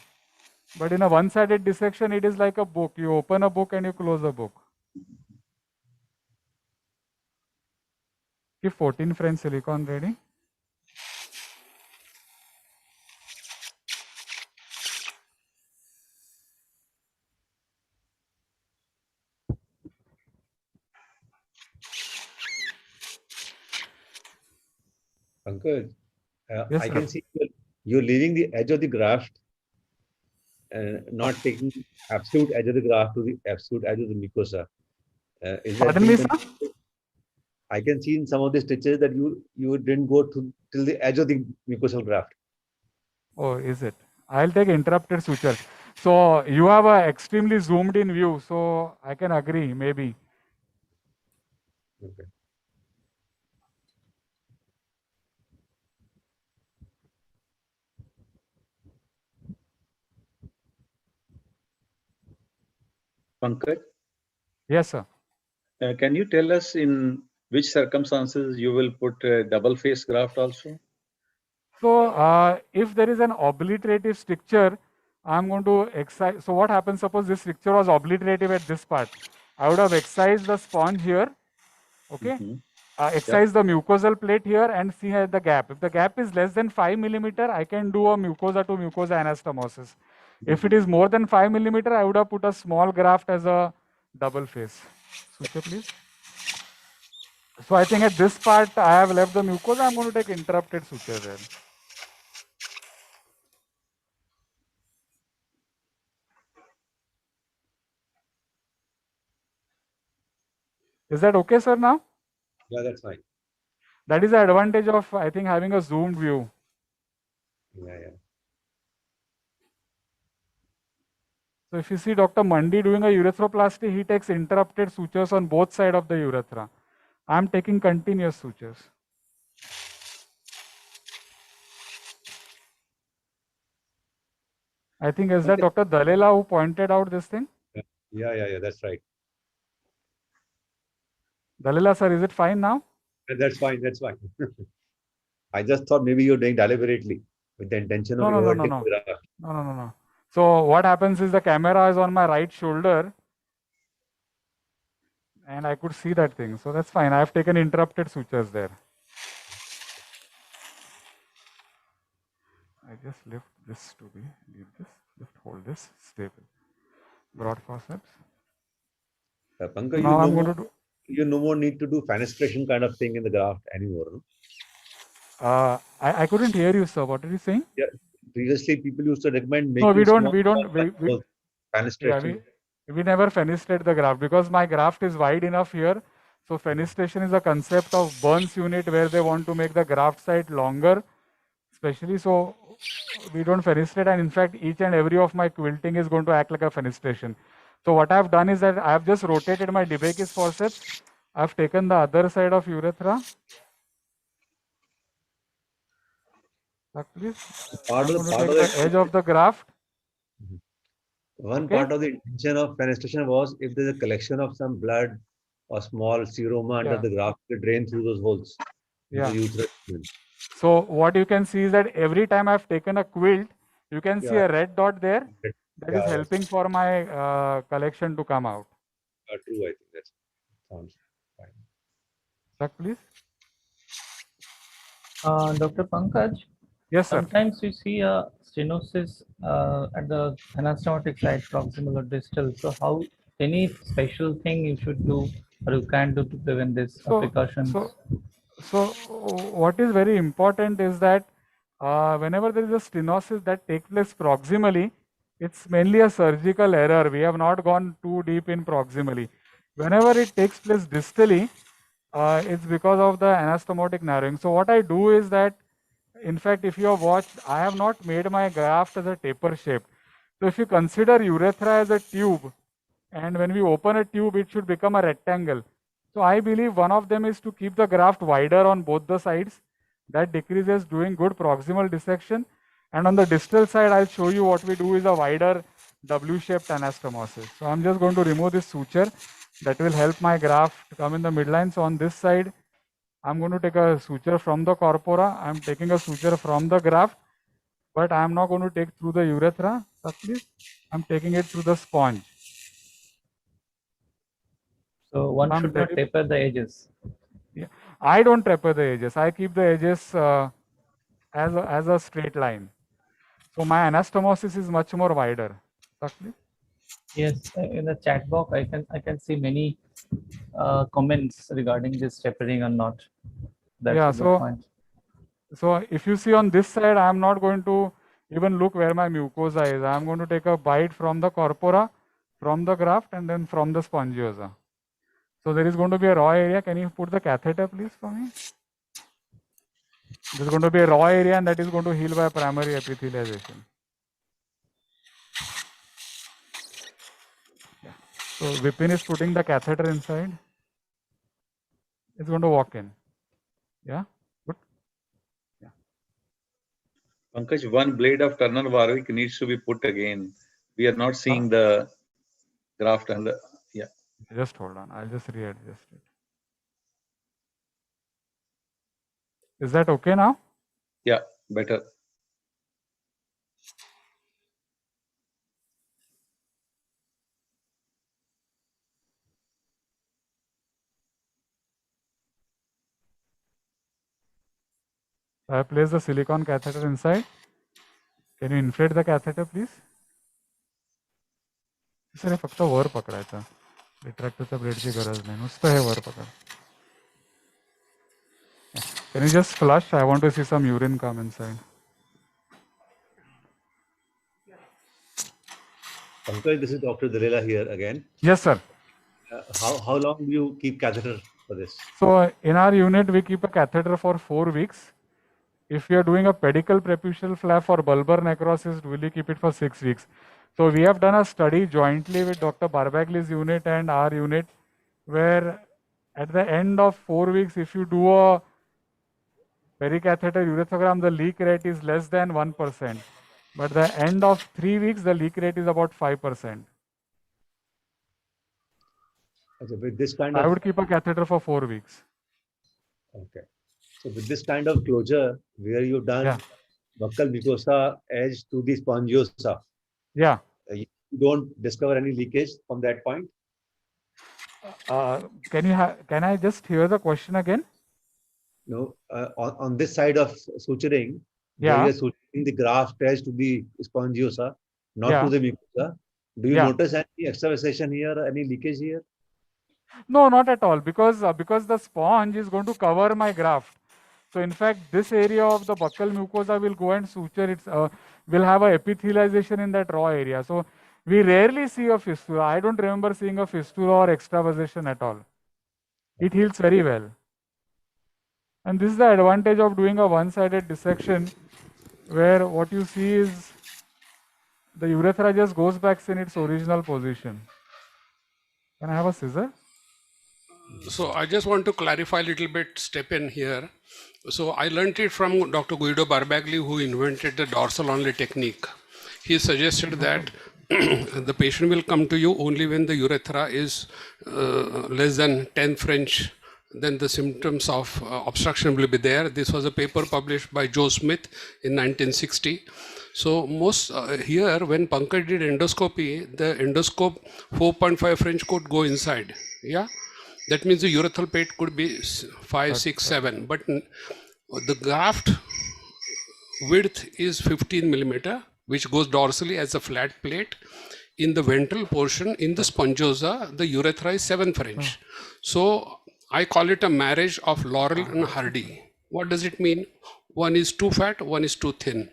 But in a one-sided dissection, it is like a book. You open a book and you close a book. Keep 14 French silicone ready. Pankaj, Yes, I sir. can see you're leaving the edge of the graft and not taking absolute edge of the graft to the absolute edge of the mucosa. Is that Pardon me, sir? I can see in some of the stitches that you didn't go to till the edge of the mucosal graft. Oh, is it? I'll take interrupted suture. So you have a extremely zoomed in view, so I can agree, maybe. Okay. Pankaj, Yes, sir. can you tell us in which circumstances you will put a double face graft also? So if there is an obliterative stricture, I'm going to excise. So what happens, suppose this stricture was obliterative at this part. I would have excised the sponge here, okay? Excise the mucosal plate here and see the gap. If the gap is less than 5 millimeter, I can do a mucosa to mucosa anastomosis. If it is more than 5 millimeter, I would have put a small graft as a double face. Suture, please. So I think at this part, I have left the mucosa. I'm going to take interrupted suture there. Is that okay, sir, now? Yeah, that's fine. That is the advantage of, I think, having a zoomed view. Yeah, yeah. So if you see Dr. Mandi doing a urethroplasty, he takes interrupted sutures on both sides of the urethra. I'm taking continuous sutures. I think is that Dr. Dalela who pointed out this thing? Yeah, that's right. Dalela sir, is it fine now? That's fine, that's fine. I just thought maybe you're doing deliberately with the intention of No. inverting the graft. No. So what happens is the camera is on my right shoulder and I could see that thing. So that's fine. I have taken interrupted sutures there. I just lift this to be, leave this, just hold this stable. Broad forceps. Pankaj, Now I'm going to do. You no more need to do fenestration kind of thing in the graft anymore. No? I couldn't hear you, sir. What are you saying? Yeah, previously people used to recommend making No, we don't. fenestration. We never fenestrate the graft because my graft is wide enough here. So fenestration is a concept of Burns unit where they want to make the graft site longer, especially. So we don't fenestrate, and in fact, each and every of my quilting is going to act like a fenestration. So what I've done is that I have just rotated my Debakis forceps. I've taken the other side of urethra. Please. I'm going to take the edge of the graft. One part of the intention of fenestration was if there's a collection of some blood or small seroma under the graft, to drain through those holes. Yeah. So what you can see is that every time I've taken a quilt, you can see a red dot there that is helping for my collection to come out. True, I think that sounds fine. Sir, please. Dr. Pankaj, yes, sir. Sometimes you see a stenosis at the anastomotic side, proximal or distal. So how, any special thing you should do or you can do to prevent this precautions? So what is very important is that whenever there is a stenosis that takes place proximally, it's mainly a surgical error. We have not gone too deep in proximally. Whenever it takes place distally, it's because of the anastomotic narrowing. So what I do is that, in fact, if you have watched, I have not made my graft as a taper shape. So if you consider urethra as a tube, and when we open a tube, it should become a rectangle. So I believe one of them is to keep the graft wider on both the sides. That decreases doing good proximal dissection. And on the distal side, I'll show you what we do is a wider W-shaped anastomosis. So I'm just going to remove this suture. That will help my graft come in the midline. So on this side, I'm going to take a suture from the corpora. I'm taking a suture from the graft, but I'm not going to take through the urethra. Please. I'm taking it through the sponge. So one should not taper the edges. Yeah, I don't taper the edges. I keep the edges as a straight line. So my anastomosis is much more wider. Please. Yes, in the chat box, I can see many comments regarding this tapering or not. That's yeah, a good point. So if you see on this side, I am not going to even look where my mucosa is. I am going to take a bite from the corpora, from the graft, and then from the spongiosa. So there is going to be a raw area. Can you put the catheter, please, for me? There's going to be a raw area, and that is going to heal by primary epithelialization. Yeah. So Vipin is putting the catheter inside. It's going to walk in. Yeah. Good. Yeah. Pankaj, one blade of Turner Warwick needs to be put again. We are not seeing the graft and the, yeah. Just hold on. I'll just readjust it. Is that okay now? Yeah, better. I have placed the silicone catheter inside. Can you inflate the catheter, please? Sir फक्त वर पकडायचं रिट्रॅक्टरच्या ब्लेडची गरज नाही नुसतं हे वर पकड. Can you just flush? I want to see some urine come inside. Pankaj, this is Dr. Dalila here again. Yes, sir. How long do you keep catheter for this? So in our unit, we keep a catheter for 4 weeks. If you are doing a pedicle preputial flap for bulbar necrosis, we'll keep it for 6 weeks. So we have done a study jointly with Dr. Barbagli's unit and our unit, where at the end of 4 weeks, if you do a pericatheter urethogram, the leak rate is less than 1%. But the end of 3 weeks, the leak rate is about 5%. Okay, with this kind of, I would keep a catheter for 4 weeks. Okay. So with this kind of closure, where you've done buccal mucosa edge to the spongiosa, yeah, you don't discover any leakage from that point? Can I just hear the question again? No, on this side of suturing, Yeah. where you're suturing the graft edge to the spongiosa, not to the mucosa. Do you notice any extravasation here, any leakage here? No, not at all, because the sponge is going to cover my graft. So in fact, this area of the buccal mucosa will go and suture it, will have a epithelialization in that raw area. So we rarely see a fistula. I don't remember seeing a fistula or extravasation at all. It heals very well. And this is the advantage of doing a one-sided dissection, where what you see is the urethra just goes back in its original position. Can I have a scissor? So I just want to clarify a little bit, step in here. So I learned it from Dr. Guido Barbagli, who invented the dorsal only technique. He suggested that the patient will come to you only when the urethra is less than 10 French. Then the symptoms of obstruction will be there. This was a paper published by Joe Smith in 1960. So most here, when Pankaj did endoscopy, the endoscope 4.5 French could go inside. Yeah. That means the urethral plate could be 5, 6, 7, but the graft width is 15 millimeter, which goes dorsally as a flat plate. In the ventral portion, in the spongiosa, the urethra is 7 French. So I call it a marriage of Laurel and Hardy. What does it mean? One is too fat, one is too thin.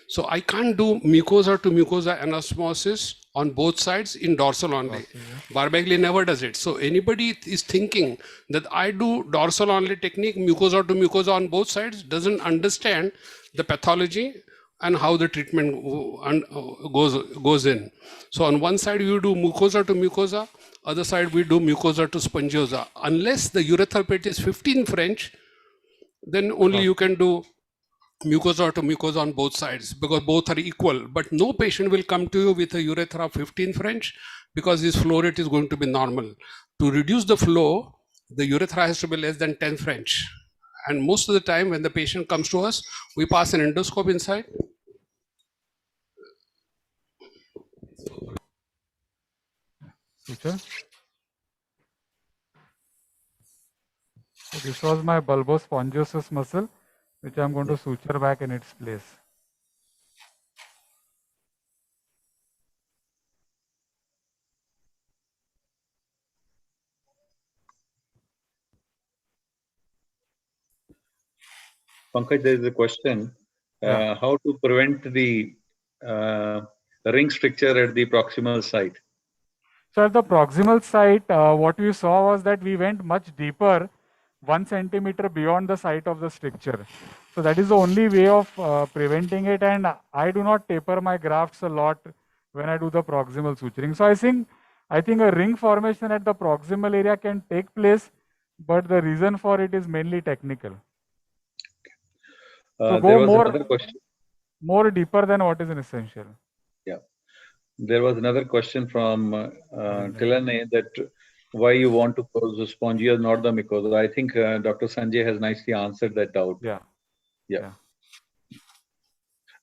So I can't do mucosa to mucosa anastomosis on both sides in dorsal only. Barbagli never does it. So anybody is thinking that I do dorsal only technique, mucosa to mucosa on both sides, doesn't understand the pathology and how the treatment goes in. So on one side you do mucosa to mucosa, other side we do mucosa to spongiosa. Unless the urethral plate is 15 French, then only you can do mucosa to mucosa on both sides, because both are equal. But no patient will come to you with a urethra 15 French because his flow rate is going to be normal. To reduce the flow, the urethra has to be less than 10 French. And most of the time when the patient comes to us, we pass an endoscope inside. Suture. So this was my bulbospongiosus muscle, which I'm going to suture back in its place. Pankaj, there is a question. How to prevent the ring stricture at the proximal site? So at the proximal site, what we saw was that we went much deeper, 1 centimeter beyond the site of the stricture. So that is the only way of preventing it. And I do not taper my grafts a lot when I do the proximal suturing. So I think a ring formation at the proximal area can take place, but the reason for it is mainly technical. So There go was another question. more deeper than what is essential. Yeah. There was another question from Tilane that why you want to close the spongia, not the mucosa. I think Dr. Sanjay has nicely answered that doubt. Yeah. Yeah.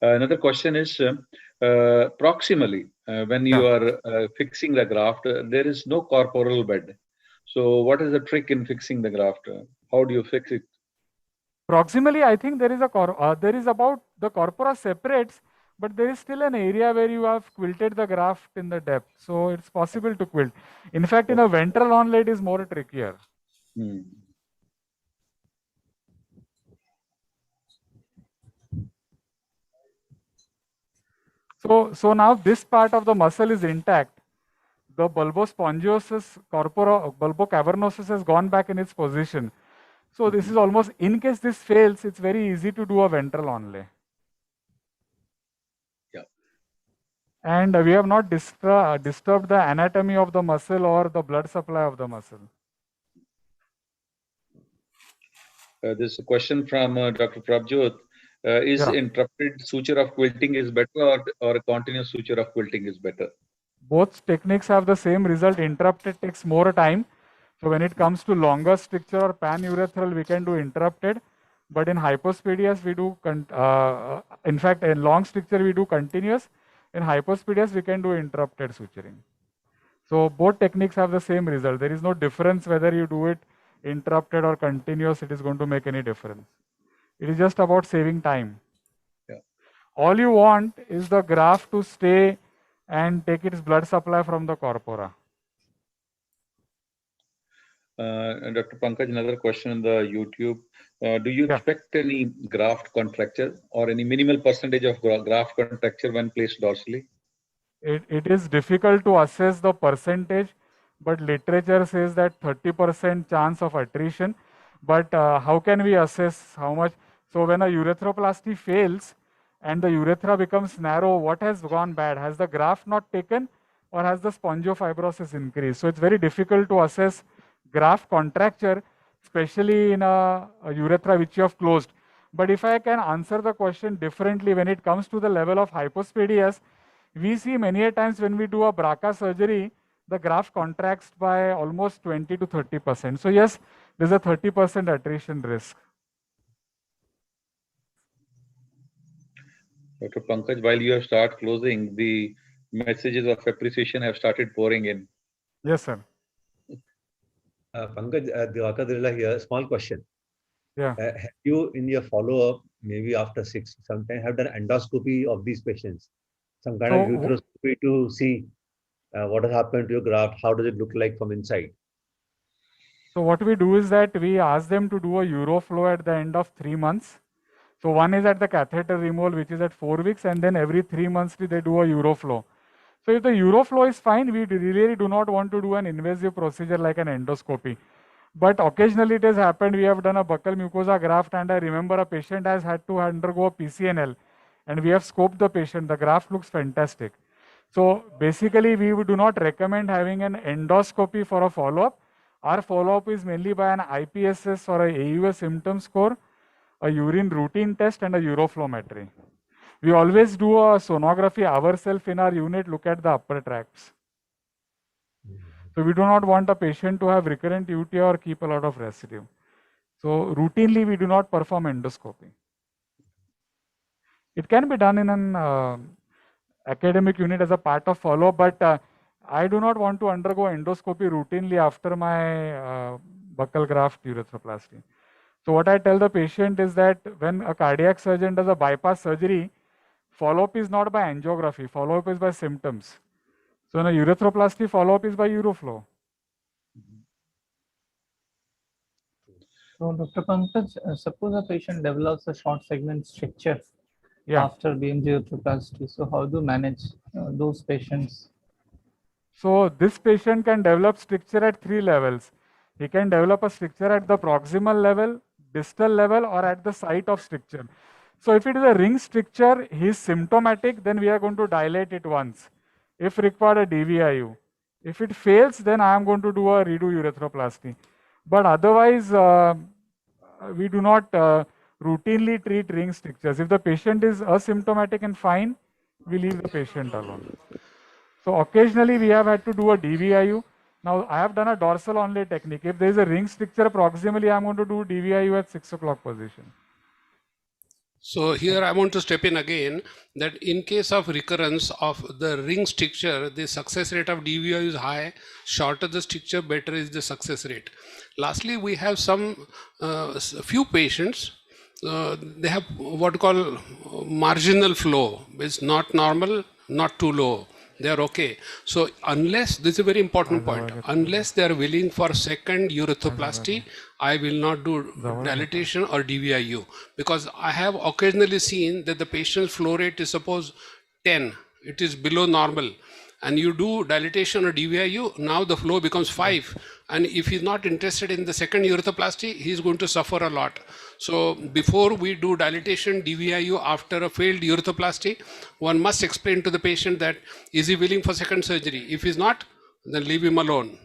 Another question is proximally, when you are fixing the graft, there is no corporal bed. So what is the trick in fixing the graft? How do you fix it? Proximally, I think there is about the corpora separates, but there is still an area where you have quilted the graft in the depth. So it's possible to quilt. In fact, in a ventral onlay, it is more trickier. So now this part of the muscle is intact. The bulbocavernosus has gone back in its position. So this is almost, in case this fails, it's very easy to do a ventral onlay. Yeah. And we have not disturbed the anatomy of the muscle or the blood supply of the muscle. There's a question from Dr. Prabjot. Is interrupted suture of quilting is better or a continuous suture of quilting is better? Both techniques have the same result. Interrupted takes more time. So when it comes to longer stricture or panurethral, we can do interrupted. But in hypospadias, we do, in fact, in long stricture, we do continuous. In hypospadias, we can do interrupted suturing. So both techniques have the same result. There is no difference whether you do it interrupted or continuous. It is going to make any difference. It is just about saving time. Yeah. All you want is the graft to stay and take its blood supply from the corpora. Dr. Pankaj, another question on the YouTube. Do you expect any graft contracture or any minimal percentage of graft contracture when placed dorsally? It is difficult to assess the percentage, but literature says that 30% chance of attrition. But how can we assess how much? So when a urethroplasty fails and the urethra becomes narrow, what has gone bad? Has the graft not taken or has the spongiofibrosis increased? So it's very difficult to assess graft contracture, especially in a urethra which you have closed. But if I can answer the question differently, when it comes to the level of hypospadias, we see many a times when we do a BRCA surgery, the graft contracts by almost 20 to 30%. So yes, there's a 30% attrition risk. Dr. Pankaj, while you have started closing, the messages of appreciation have started pouring in. Yes, sir. Pankaj, Diwakar Dirla here, small question. Yeah. Have you, in your follow-up, maybe after 6, sometime have done endoscopy of these patients? Some kind of uteroscopy to see what has happened to your graft, how does it look like from inside? So what we do is that we ask them to do a uroflow at the end of 3 months. So one is at the catheter removal, which is at 4 weeks, and then every 3 months they do a uroflow. So if the uroflow is fine, we really do not want to do an invasive procedure like an endoscopy. But occasionally it has happened, we have done a buccal mucosa graft, and I remember a patient has had to undergo a PCNL, and we have scoped the patient. The graft looks fantastic. So basically, we do not recommend having an endoscopy for a follow-up. Our follow-up is mainly by an IPSS or a AUS symptom score, a urine routine test, and a uroflowmetry. We always do a sonography ourselves in our unit, look at the upper tracts. So we do not want a patient to have recurrent UTI or keep a lot of residue. So routinely, we do not perform endoscopy. It can be done in an academic unit as a part of follow-up, but I do not want to undergo endoscopy routinely after my buccal graft urethroplasty. So what I tell the patient is that when a cardiac surgeon does a bypass surgery, follow-up is not by angiography, follow-up is by symptoms. So in a urethroplasty, follow-up is by uroflow. So Dr. Pankaj, suppose a patient develops a short segment stricture after BMJ urethroplasty. So how do you manage those patients? So this patient can develop stricture at 3 levels. He can develop a stricture at the proximal level, distal level, or at the site of stricture. So if it is a ring stricture, he is symptomatic, then we are going to dilate it once. If required, a DVIU. If it fails, then I am going to do a redo urethroplasty. But otherwise, we do not routinely treat ring strictures. If the patient is asymptomatic and fine, we leave the patient alone. So occasionally we have had to do a DVIU. Now I have done a dorsal onlay technique. If there is a ring stricture proximally, I am going to do DVIU at 6 o'clock position. So here I want to step in again that in case of recurrence of the ring stricture, the success rate of DVI is high. Shorter the stricture, better is the success rate. Lastly, we have some few patients. They have what call marginal flow. It's not normal, not too low. They are okay. So unless, this is a very important point, unless they are willing for second urethroplasty, I will not do dilatation or DVIU, because I have occasionally seen that the patient's flow rate is suppose 10, it is below normal, and you do dilatation or DVIU, now the flow becomes 5, and if he's not interested in the second urethroplasty, he's going to suffer a lot. So before we do dilatation, DVIU after a failed urethroplasty, one must explain to the patient that is he willing for second surgery. If he's not, then leave him alone.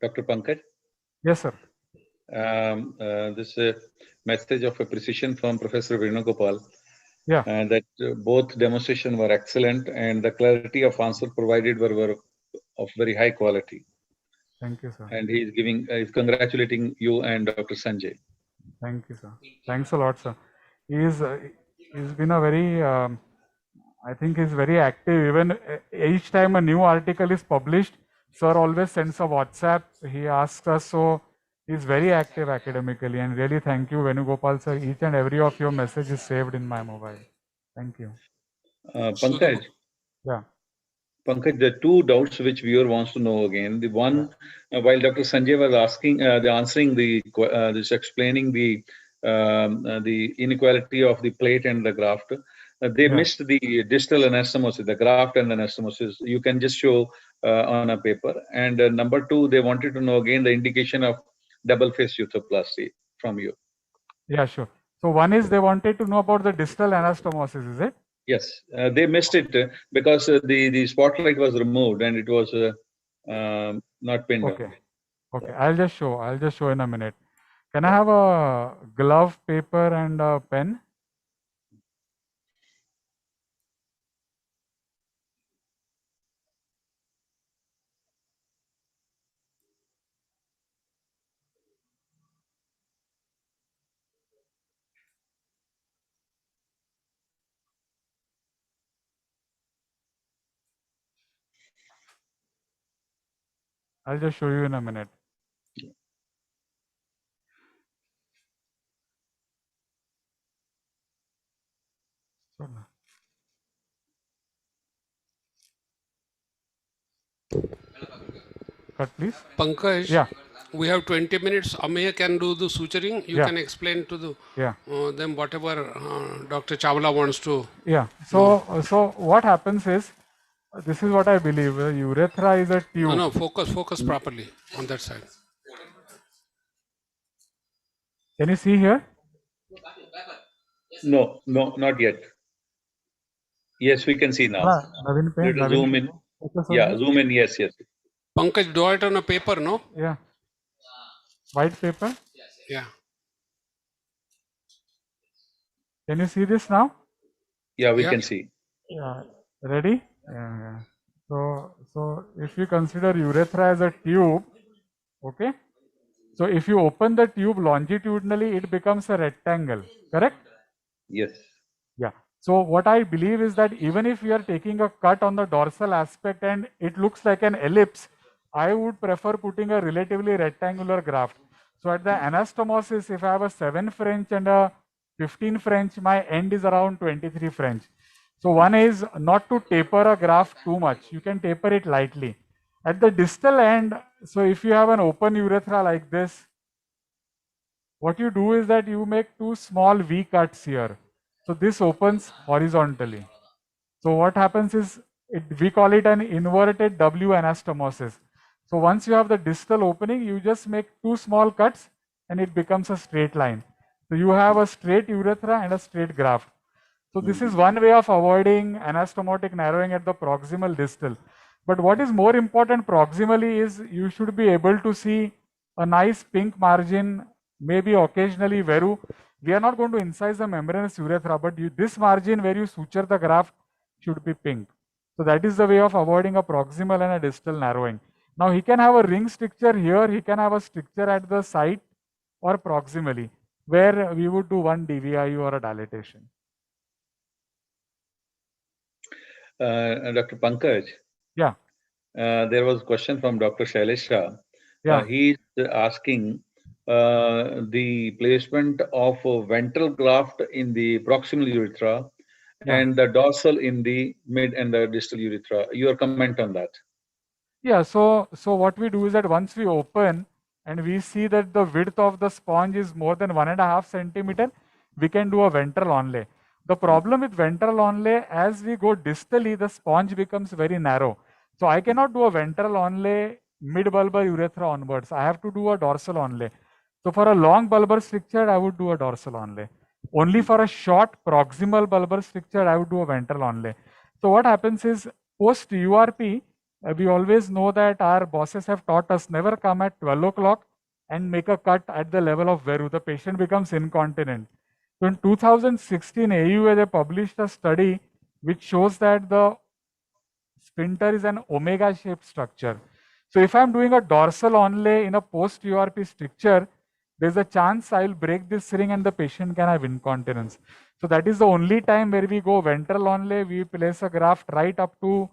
Dr. Pankaj? Yes, sir. This message of appreciation from Professor Venugopal. Yeah. And that both demonstrations were excellent and the clarity of answer provided were of very high quality. Thank you, sir. And he's congratulating you and Dr. Sanjay. Thank you, sir. Thanks a lot, sir. He's been a very, I think he's very active. Even each time a new article is published, sir always sends a WhatsApp. He asks us, so he's very active academically. And really thank you, Venugopal, sir. Each and every of your message is saved in my mobile. Thank you. Pankaj? Yeah. Pankaj, the two doubts which viewer wants to know again. The one, while Dr. Sanjay was asking, answering explaining the inequality of the plate and the graft, they missed the distal anastomosis, the graft and anastomosis. You can just show on a paper. And number two, they wanted to know again the indication of double face urethroplasty from you. Yeah, sure. So one is they wanted to know about the distal anastomosis, is it? Yes, they missed it because the spotlight was removed and it was not pinned. Okay. Okay, I'll just show in a minute. Can I have a glove, paper, and a pen? I'll just show you in a minute. Cut, please. Pankaj, yeah. We have 20 minutes. Ameya can do the suturing. You can explain to the them whatever Dr. Chawla wants to. Yeah. So what happens is, this is what I believe. Urethra is a tube. No, focus properly on that side. Can you see here? No, not yet. Yes, we can see now. Zoom in. Yeah, zoom in. Yes. Pankaj, do it on a paper, no? Yeah. White paper? Yeah. Can you see this now? Yeah, we can see. Yeah. Ready? Yeah. So if you consider urethra as a tube, okay? So if you open the tube longitudinally, it becomes a rectangle, correct? Yes. Yeah. So what I believe is that even if you are taking a cut on the dorsal aspect and it looks like an ellipse, I would prefer putting a relatively rectangular graft. So at the anastomosis, if I have a 7 French and a 15 French, my end is around 23 French. So one is not to taper a graft too much. You can taper it lightly. At the distal end, so if you have an open urethra like this, what you do is that you make two small V cuts here. So this opens horizontally. So what happens is, we call it an inverted W anastomosis. So once you have the distal opening, you just make two small cuts and it becomes a straight line. So you have a straight urethra and a straight graft. So this is one way of avoiding anastomotic narrowing at the proximal distal. But what is more important proximally is you should be able to see a nice pink margin, maybe occasionally veru. We are not going to incise the membranous urethra, but this margin where you suture the graft should be pink. So that is the way of avoiding a proximal and a distal narrowing. Now he can have a ring stricture here, he can have a stricture at the site or proximally, where we would do one DVIU or a dilatation. Dr. Pankaj. Yeah. There was a question from Dr. Shailesh Shah. Yeah. He's asking the placement of a ventral graft in the proximal urethra and the dorsal in the mid and the distal urethra. Your comment on that? Yeah, so what we do is that once we open and we see that the width of the sponge is more than 1.5 centimeter, we can do a ventral onlay. The problem with ventral onlay, as we go distally, the sponge becomes very narrow. So I cannot do a ventral onlay mid-bulbar urethra onwards. I have to do a dorsal onlay. So for a long bulbar stricture, I would do a dorsal onlay. Only for a short proximal bulbar stricture, I would do a ventral onlay. So what happens is, post URP, we always know that our bosses have taught us never come at 12 o'clock and make a cut at the level of veru. The patient becomes incontinent. So in 2016, AUA, they published a study which shows that the sphincter is an omega-shaped structure. So if I'm doing a dorsal onlay in a post-URP stricture, there's a chance I'll break this ring and the patient can have incontinence. So that is the only time where we go ventral onlay. We place a graft right up to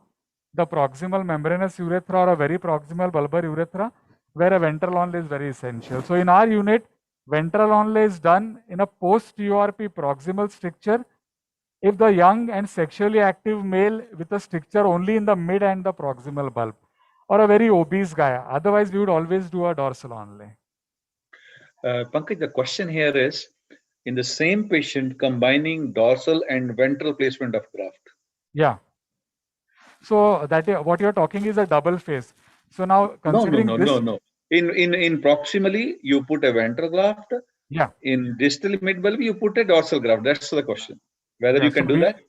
the proximal membranous urethra or a very proximal bulbar urethra, where a ventral onlay is very essential. So in our unit, ventral onlay is done in a post-URP proximal stricture if the young and sexually active male with a stricture only in the mid and the proximal bulb, or a very obese guy. Otherwise, we would always do a dorsal onlay. Pankaj, the question here is, in the same patient, combining dorsal and ventral placement of graft. Yeah. So that what you're talking is a double phase. So now considering no. In proximally, you put a ventral graft. Yeah. In distal mid bulb, you put a dorsal graft. That's the question. Whether you can do that?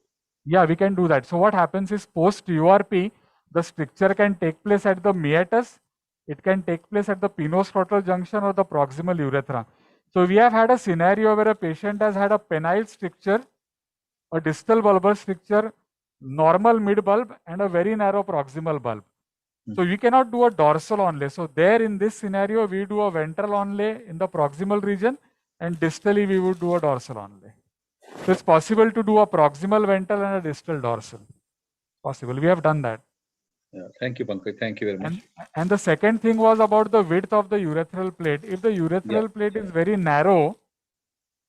Yeah, we can do that. So what happens is, post URP, the stricture can take place at the meatus, it can take place at the penoscrotal junction or the proximal urethra. So we have had a scenario where a patient has had a penile stricture, a distal bulbar stricture, normal mid bulb, and a very narrow proximal bulb. So you cannot do a dorsal onlay. So there, in this scenario, we do a ventral onlay in the proximal region, and distally we would do a dorsal onlay. So it's possible to do a proximal ventral and a distal dorsal. Possible. We have done that. Yeah, thank you, Pankaj. Thank you very much. And the second thing was about the width of the urethral plate. If the urethral plate is very narrow,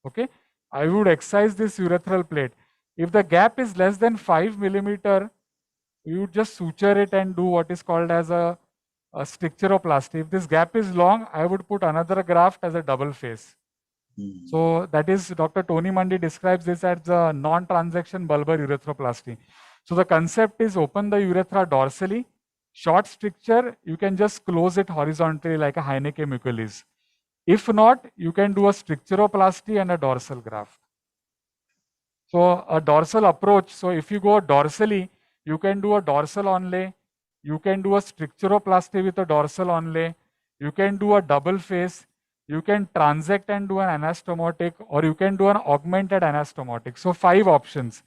okay, I would excise this urethral plate. If the gap is less than 5 millimeter, you would just suture it and do what is called as a stricturoplasty. If this gap is long, I would put another graft as a double face. So that is, Dr. Tony Mandi describes this as the non-transaction bulbar urethroplasty. So the concept is, open the urethra dorsally, short stricture, you can just close it horizontally like a Heineke mucolis. If not, you can do a stricturoplasty and a dorsal graft. So a dorsal approach, so if you go dorsally, you can do a dorsal onlay, you can do a stricturoplasty with a dorsal onlay, you can do a double face, you can transact and do an anastomotic, or you can do an augmented anastomotic. So 5 options.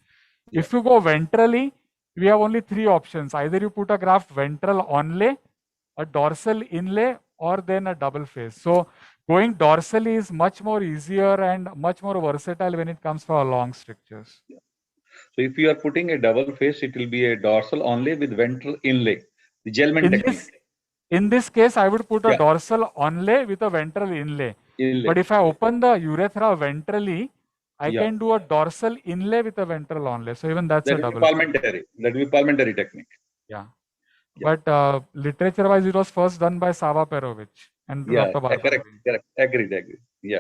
If you go ventrally, we have only 3 options. Either you put a graft ventral onlay, a dorsal inlay, or then a double face. So going dorsally is much more easier and much more versatile when it comes for long strictures. Yeah. So if you are putting a double face, it will be a dorsal onlay with ventral inlay, the Gelman technique. In this case, I would put a dorsal onlay with a ventral inlay. But if I open the urethra ventrally, I can do a dorsal inlay with a ventral onlay. So even that's a double. That will be parliamentary technique. Yeah. But literature-wise, it was first done by Sava Perovic and Yeah, Dr. correct, Barbarovi. correct. Agreed. Yeah.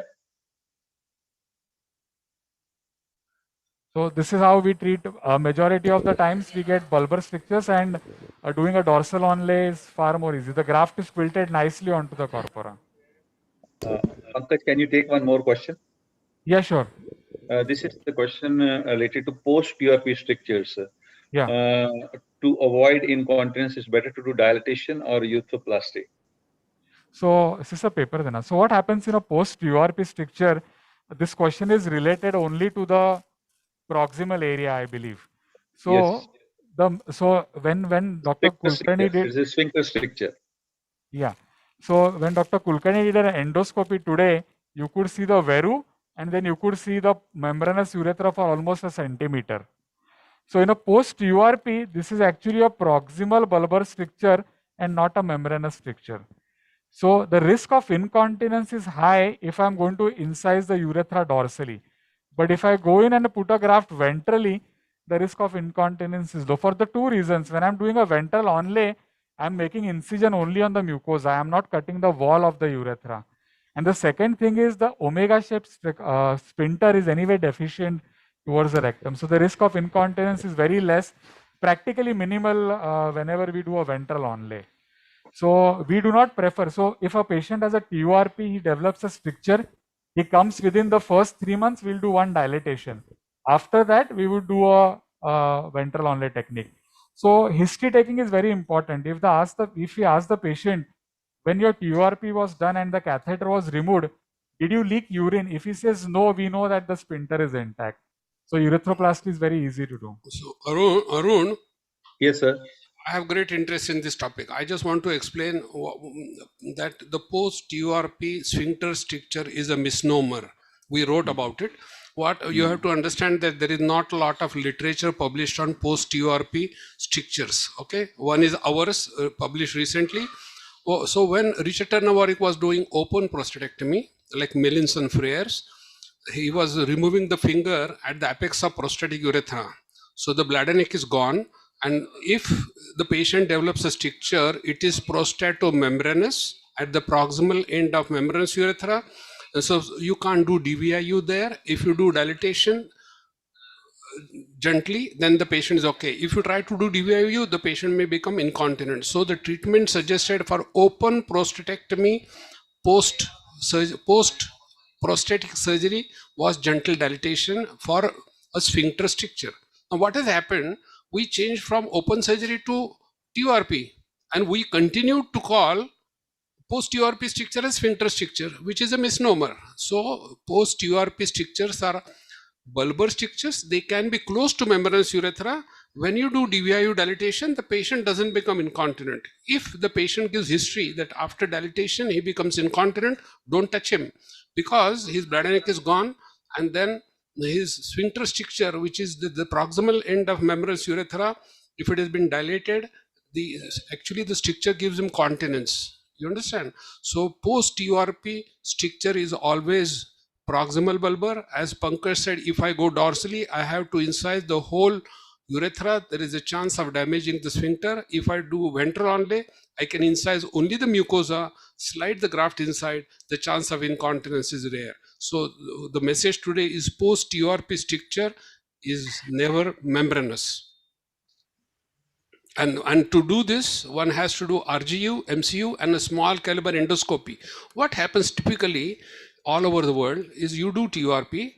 So this is how we treat. Majority of the times we get bulbar strictures, and doing a dorsal onlay is far more easy. The graft is quilted nicely onto the corpora. Pankaj, can you take one more question? Yeah, sure. This is the question related to post-URP strictures. Yeah. To avoid incontinence, it's better to do dilatation or urethroplasty. So this is a paper then. So what happens in a post-URP stricture? This question is related only to the proximal area, I believe. So yes. When Dr. Sphincter Kulkarni stricture. did, It's a sphincter stricture. yeah. So when Dr. Kulkarni did an endoscopy today, you could see the veru, and then you could see the membranous urethra for almost a centimeter. So in a post-URP, this is actually a proximal bulbar stricture and not a membranous stricture. So the risk of incontinence is high if I'm going to incise the urethra dorsally. But if I go in and put a graft ventrally, the risk of incontinence is low for the two reasons. When I'm doing a ventral onlay, I'm making incision only on the mucosa. I am not cutting the wall of the urethra. And the second thing is the omega-shaped sphincter is anyway deficient towards the rectum. So the risk of incontinence is very less, practically minimal whenever we do a ventral onlay. So we do not prefer. So if a patient has a TURP, he develops a stricture, he comes within the first 3 months, we'll do one dilatation. After that, we would do a ventral onlay technique. So history taking is very important. If we ask the patient, when your TURP was done and the catheter was removed, did you leak urine? If he says no, we know that the sphincter is intact. So urethroplasty is very easy to do. So Arun, yes, sir. I have great interest in this topic. I just want to explain that the post-URP sphincter stricture is a misnomer. We wrote about it. What you have to understand that there is not a lot of literature published on post-URP strictures. Okay, one is ours published recently. So when Richard Turner-Warwick was doing open prostatectomy, like Melinson Freyers, he was removing the finger at the apex of prostatic urethra. So the bladder neck is gone. And if the patient develops a stricture, it is prostatomembranous at the proximal end of membranous urethra. So you can't do DVIU there. If you do dilatation gently, then the patient is okay. If you try to do DVIU, the patient may become incontinent. So the treatment suggested for open prostatectomy post prostatic surgery was gentle dilatation for a sphincter stricture. Now what has happened? We changed from open surgery to TURP, and we continued to call post-URP stricture as sphincter stricture, which is a misnomer. So post-URP strictures are bulbar strictures. They can be close to membranous urethra. When you do DVIU dilatation, the patient doesn't become incontinent. If the patient gives history that after dilatation he becomes incontinent, don't touch him, because his bladder neck is gone, and then his sphincter stricture, which is the proximal end of membranous urethra, if it has been dilated, actually the stricture gives him continence. You understand? So post-URP stricture is always proximal bulbar. As Pankaj said, if I go dorsally, I have to incise the whole urethra. There is a chance of damaging the sphincter. If I do ventral onlay, I can incise only the mucosa, slide the graft inside. The chance of incontinence is rare. So the message today is post-URP stricture is never membranous. And to do this, one has to do RGU, MCU, and a small caliber endoscopy. What happens typically all over the world is you do TURP,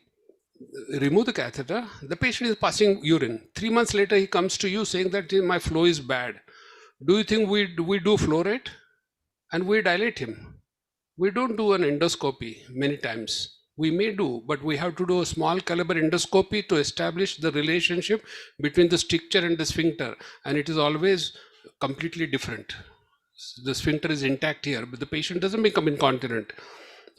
remove the catheter, the patient is passing urine. 3 months later, he comes to you saying that my flow is bad. Do you think we do flow rate? And we dilate him. We don't do an endoscopy many times. We may do, but we have to do a small caliber endoscopy to establish the relationship between the stricture and the sphincter. And it is always completely different. The sphincter is intact here, but the patient doesn't become incontinent.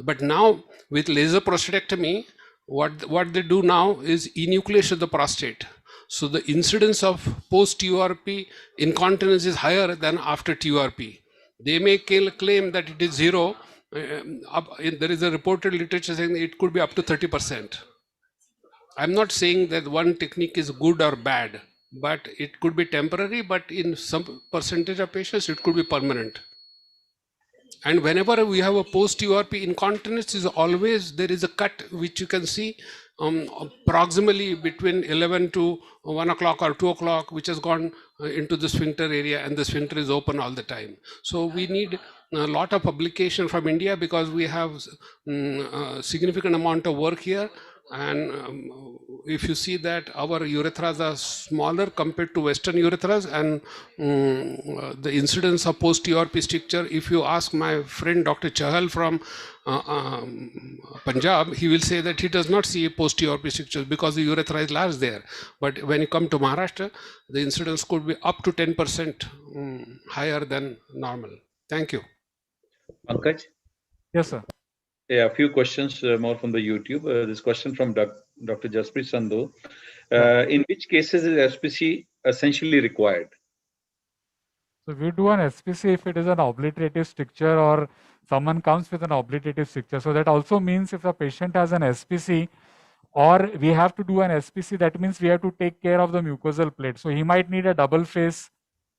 But now with laser prostatectomy, what they do now is enucleation of the prostate. So the incidence of post-TURP incontinence is higher than after TURP. They may claim that it is zero. There is a reported literature saying that it could be up to 30%. I'm not saying that one technique is good or bad. but it could be temporary, but in some percentage of patients, it could be permanent. And whenever we have a post-URP incontinence, is always there is a cut which you can see proximally between 11 to 1 o'clock or 2 o'clock, which has gone into the sphincter area, and the sphincter is open all the time. So we need a lot of publication from India because we have a significant amount of work here. And if you see that our urethras are smaller compared to Western urethras, and the incidence of post-URP stricture, if you ask my friend Dr. Chahal from Punjab, he will say that he does not see post-URP strictures because the urethra is large there. But when you come to Maharashtra, the incidence could be up to 10% higher than normal. Thank you. Pankaj? Yes, sir. Yeah, a few questions more from the YouTube. This question from Dr. Jasprit Sandhu. In which cases is SPC essentially required? So we do an SPC if it is an obliterative stricture or someone comes with an obliterative stricture. So that also means if the patient has an SPC or we have to do an SPC, that means we have to take care of the mucosal plate. So he might need a double face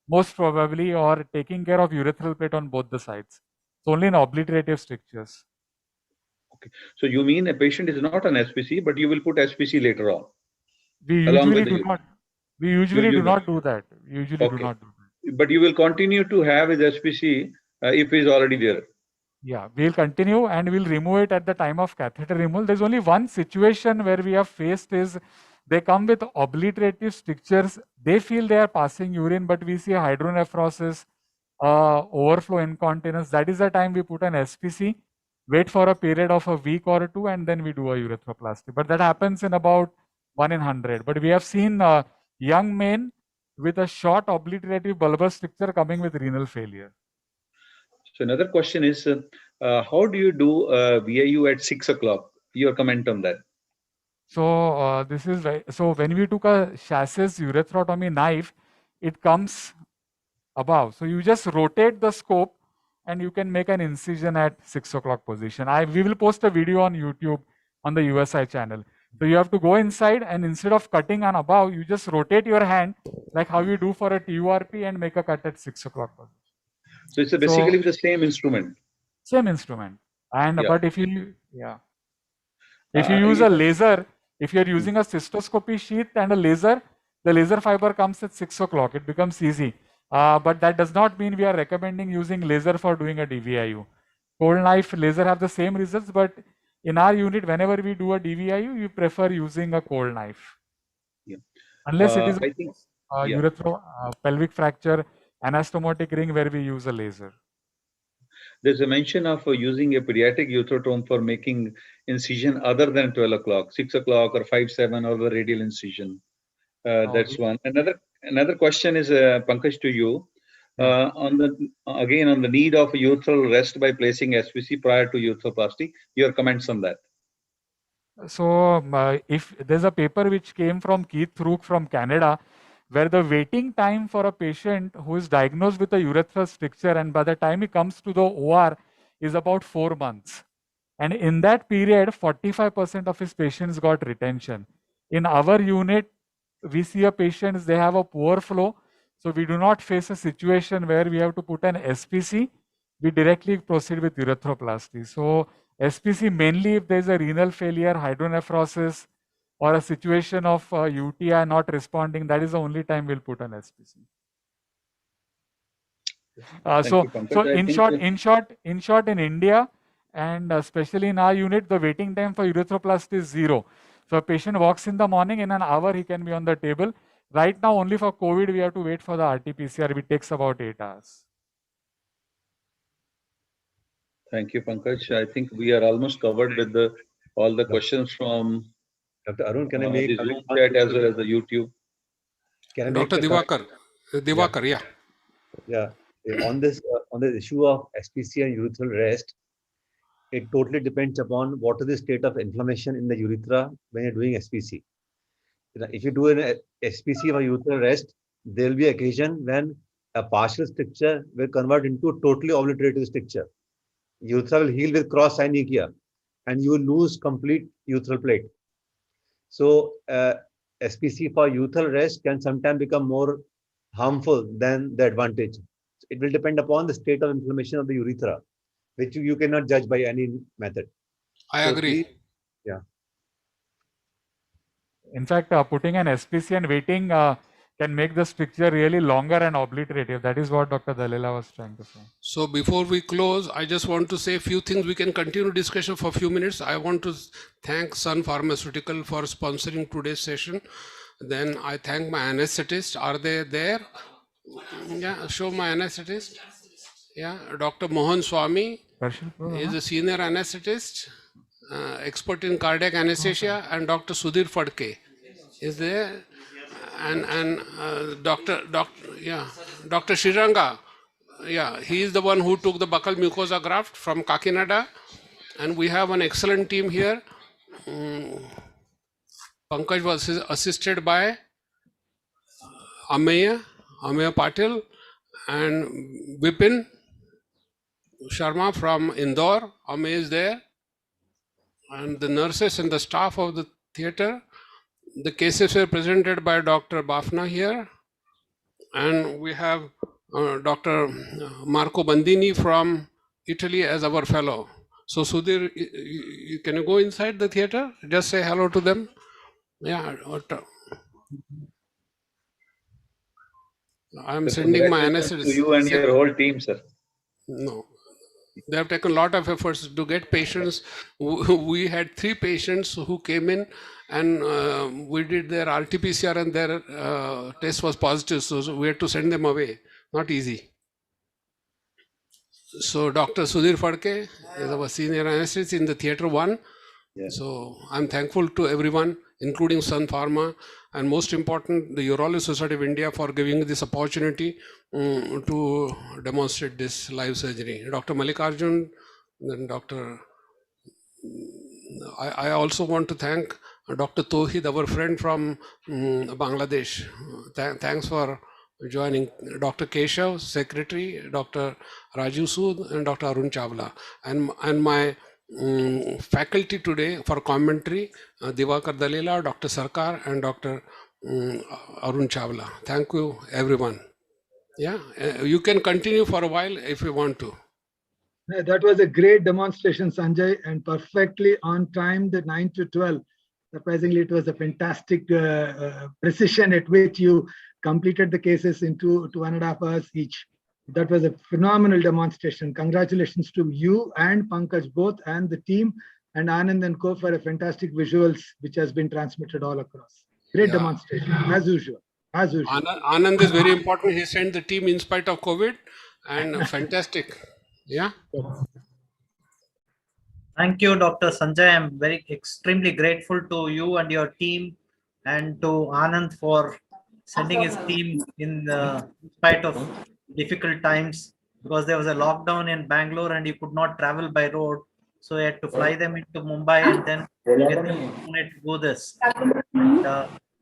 most probably, or taking care of urethral plate on both the sides. So only in obliterative strictures. Okay. So you mean a patient is not an SPC, but you will put SPC later on? We usually do not. We usually do not do that. We usually do not do that. But you will continue to have his SPC if he is already there. Yeah, we'll continue and we'll remove it at the time of catheter removal. There's only one situation where we have faced is they come with obliterative strictures. They feel they are passing urine, but we see a hydronephrosis, overflow incontinence. That is the time we put an SPC, wait for a period of a week or two, and then we do a urethroplasty. But that happens in about 1 in 100. But we have seen young men with a short obliterative bulbar stricture coming with renal failure. So another question is, how do you do VIU at 6 o'clock? Your comment on that. So this is so when we took a chassis urethrotomy knife, it comes above. So you just rotate the scope and you can make an incision at 6 o'clock position. We will post a video on YouTube on the USI channel. So you have to go inside and instead of cutting on above, you just rotate your hand like how you do for a TURP and make a cut at 6 o'clock position. So it's basically the same instrument. Same instrument. And but if you if you use a laser, if you're using a cystoscopy sheath and a laser, the laser fiber comes at 6 o'clock. It becomes easy. But that does not mean we are recommending using laser for doing a DVIU. Cold knife, laser have the same results, but in our unit, whenever we do a DVIU, we prefer using a cold knife. Yeah. Unless it is pelvic fracture, anastomotic ring where we use a laser. There's a mention of using a pediatric urethrotome for making incision other than 12 o'clock, 6 o'clock or 5-7 or the radial incision. That's one. Another question is, Pankaj, to you. On the need of urethral rest by placing SPC prior to urethroplasty, your comments on that. So if there's a paper which came from Keith Rook from Canada, where the waiting time for a patient who is diagnosed with a urethral stricture and by the time he comes to the OR is about 4 months. And in that period, 45% of his patients got retention. In our unit, we see a patient, they have a poor flow. So we do not face a situation where we have to put an SPC. We directly proceed with urethroplasty. So SPC mainly if there is a renal failure, hydronephrosis, or a situation of UTI not responding, that is the only time we'll put an SPC. So in short, in India, and especially in our unit, the waiting time for urethroplasty is 0. So a patient walks in the morning, in an hour he can be on the table. Right now, only for COVID, we have to wait for the RT-PCR, which takes about 8 hours. Thank you, Pankaj. I think we are almost covered with all the questions from Dr. Arun, can I make the Zoom chat as well as the YouTube? Can I Dr. Divakar, yeah. Yeah, on this issue of SPC and urethral rest, it totally depends upon what is the state of inflammation in the urethra when you're doing SPC. If you do an SPC or urethral rest, there will be occasion when a partial stricture will convert into a totally obliterative stricture. Urethra will heal with cross synechia and you will lose complete urethral plate. So SPC for urethral rest can sometimes become more harmful than the advantage. It will depend upon the state of inflammation of the urethra, which you cannot judge by any method. I agree. Yeah. In fact, putting an SPC and waiting can make this picture really longer and obliterative. That is what Dr. Dalila was trying to say. So before we close, I just want to say a few things. We can continue discussion for a few minutes. I want to thank Sun Pharmaceutical for sponsoring today's session. Then I thank my anesthetist. Are they there? Yeah, show my anesthetist. Yeah, Dr. Mohan Swami is a senior anesthetist, expert in cardiac anesthesia, and Dr. Sudhir Fadke is there, and Dr. Shiranga. Yeah, he is the one who took the buccal mucosa graft from Kakinada, and we have an excellent team here. Pankaj was assisted by Ameya Patil and Vipin Sharma from Indore. Ameya is there, and the nurses and the staff of the theatre. The cases were presented by Dr. Bafna here, and we have Dr. Marco Bandini from Italy as our fellow. So Sudhir, can you go inside the theater? Just say hello to them. Yeah. I'm sending my anesthetist. To you and your whole team, sir. No. They have taken a lot of efforts to get patients. We had 3 patients who came in, and we did their RT-PCR, and their test was positive. So we had to send them away. Not easy. So Dr. Sudhir Fadke is our senior anesthetist in the Theatre 1. Yeah. So I'm thankful to everyone, including Sun Pharma, and most important, the Urology Society of India for giving this opportunity to demonstrate this live surgery. Dr. Mallikarjun, then Dr. I also want to thank Dr. Tohid, our friend from Bangladesh. Thanks for joining. Dr. Keshav, Secretary, Dr. Rajiv Sood, and Dr. Arun Chawla. And my faculty today for commentary, Diwakar Dalila, Dr. Sarkar, and Dr. Arun Chawla. Thank you, everyone. Yeah, you can continue for a while if you want to. That was a great demonstration, Sanjay, and perfectly on time, the 9 to 12. Surprisingly, it was a fantastic precision at which you completed the cases in 2.5 hours each. That was a phenomenal demonstration. Congratulations to you and Pankaj both, and the team, and Anand and Co for a fantastic visuals which has been transmitted all across. Great demonstration, as usual. As usual. Anand is very important. He sent the team in spite of COVID, and fantastic. Yeah. Thank you, Dr. Sanjay. I'm extremely grateful to you and your team, and to Anand for sending his team in spite of difficult times, because there was a lockdown in Bangalore and he could not travel by road. So he had to fly them into Mumbai and then get them to Pune to do this.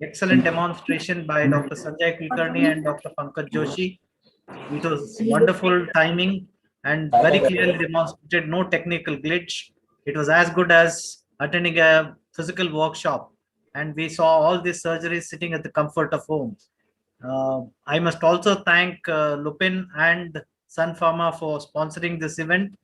Excellent demonstration by Dr. Sanjay Kulkarni and Dr. Pankaj Joshi. It was wonderful timing and very clearly demonstrated no technical glitch. It was as good as attending a physical workshop, and we saw all these surgeries sitting at the comfort of home. I must also thank Lupin and Sun Pharma for sponsoring this event.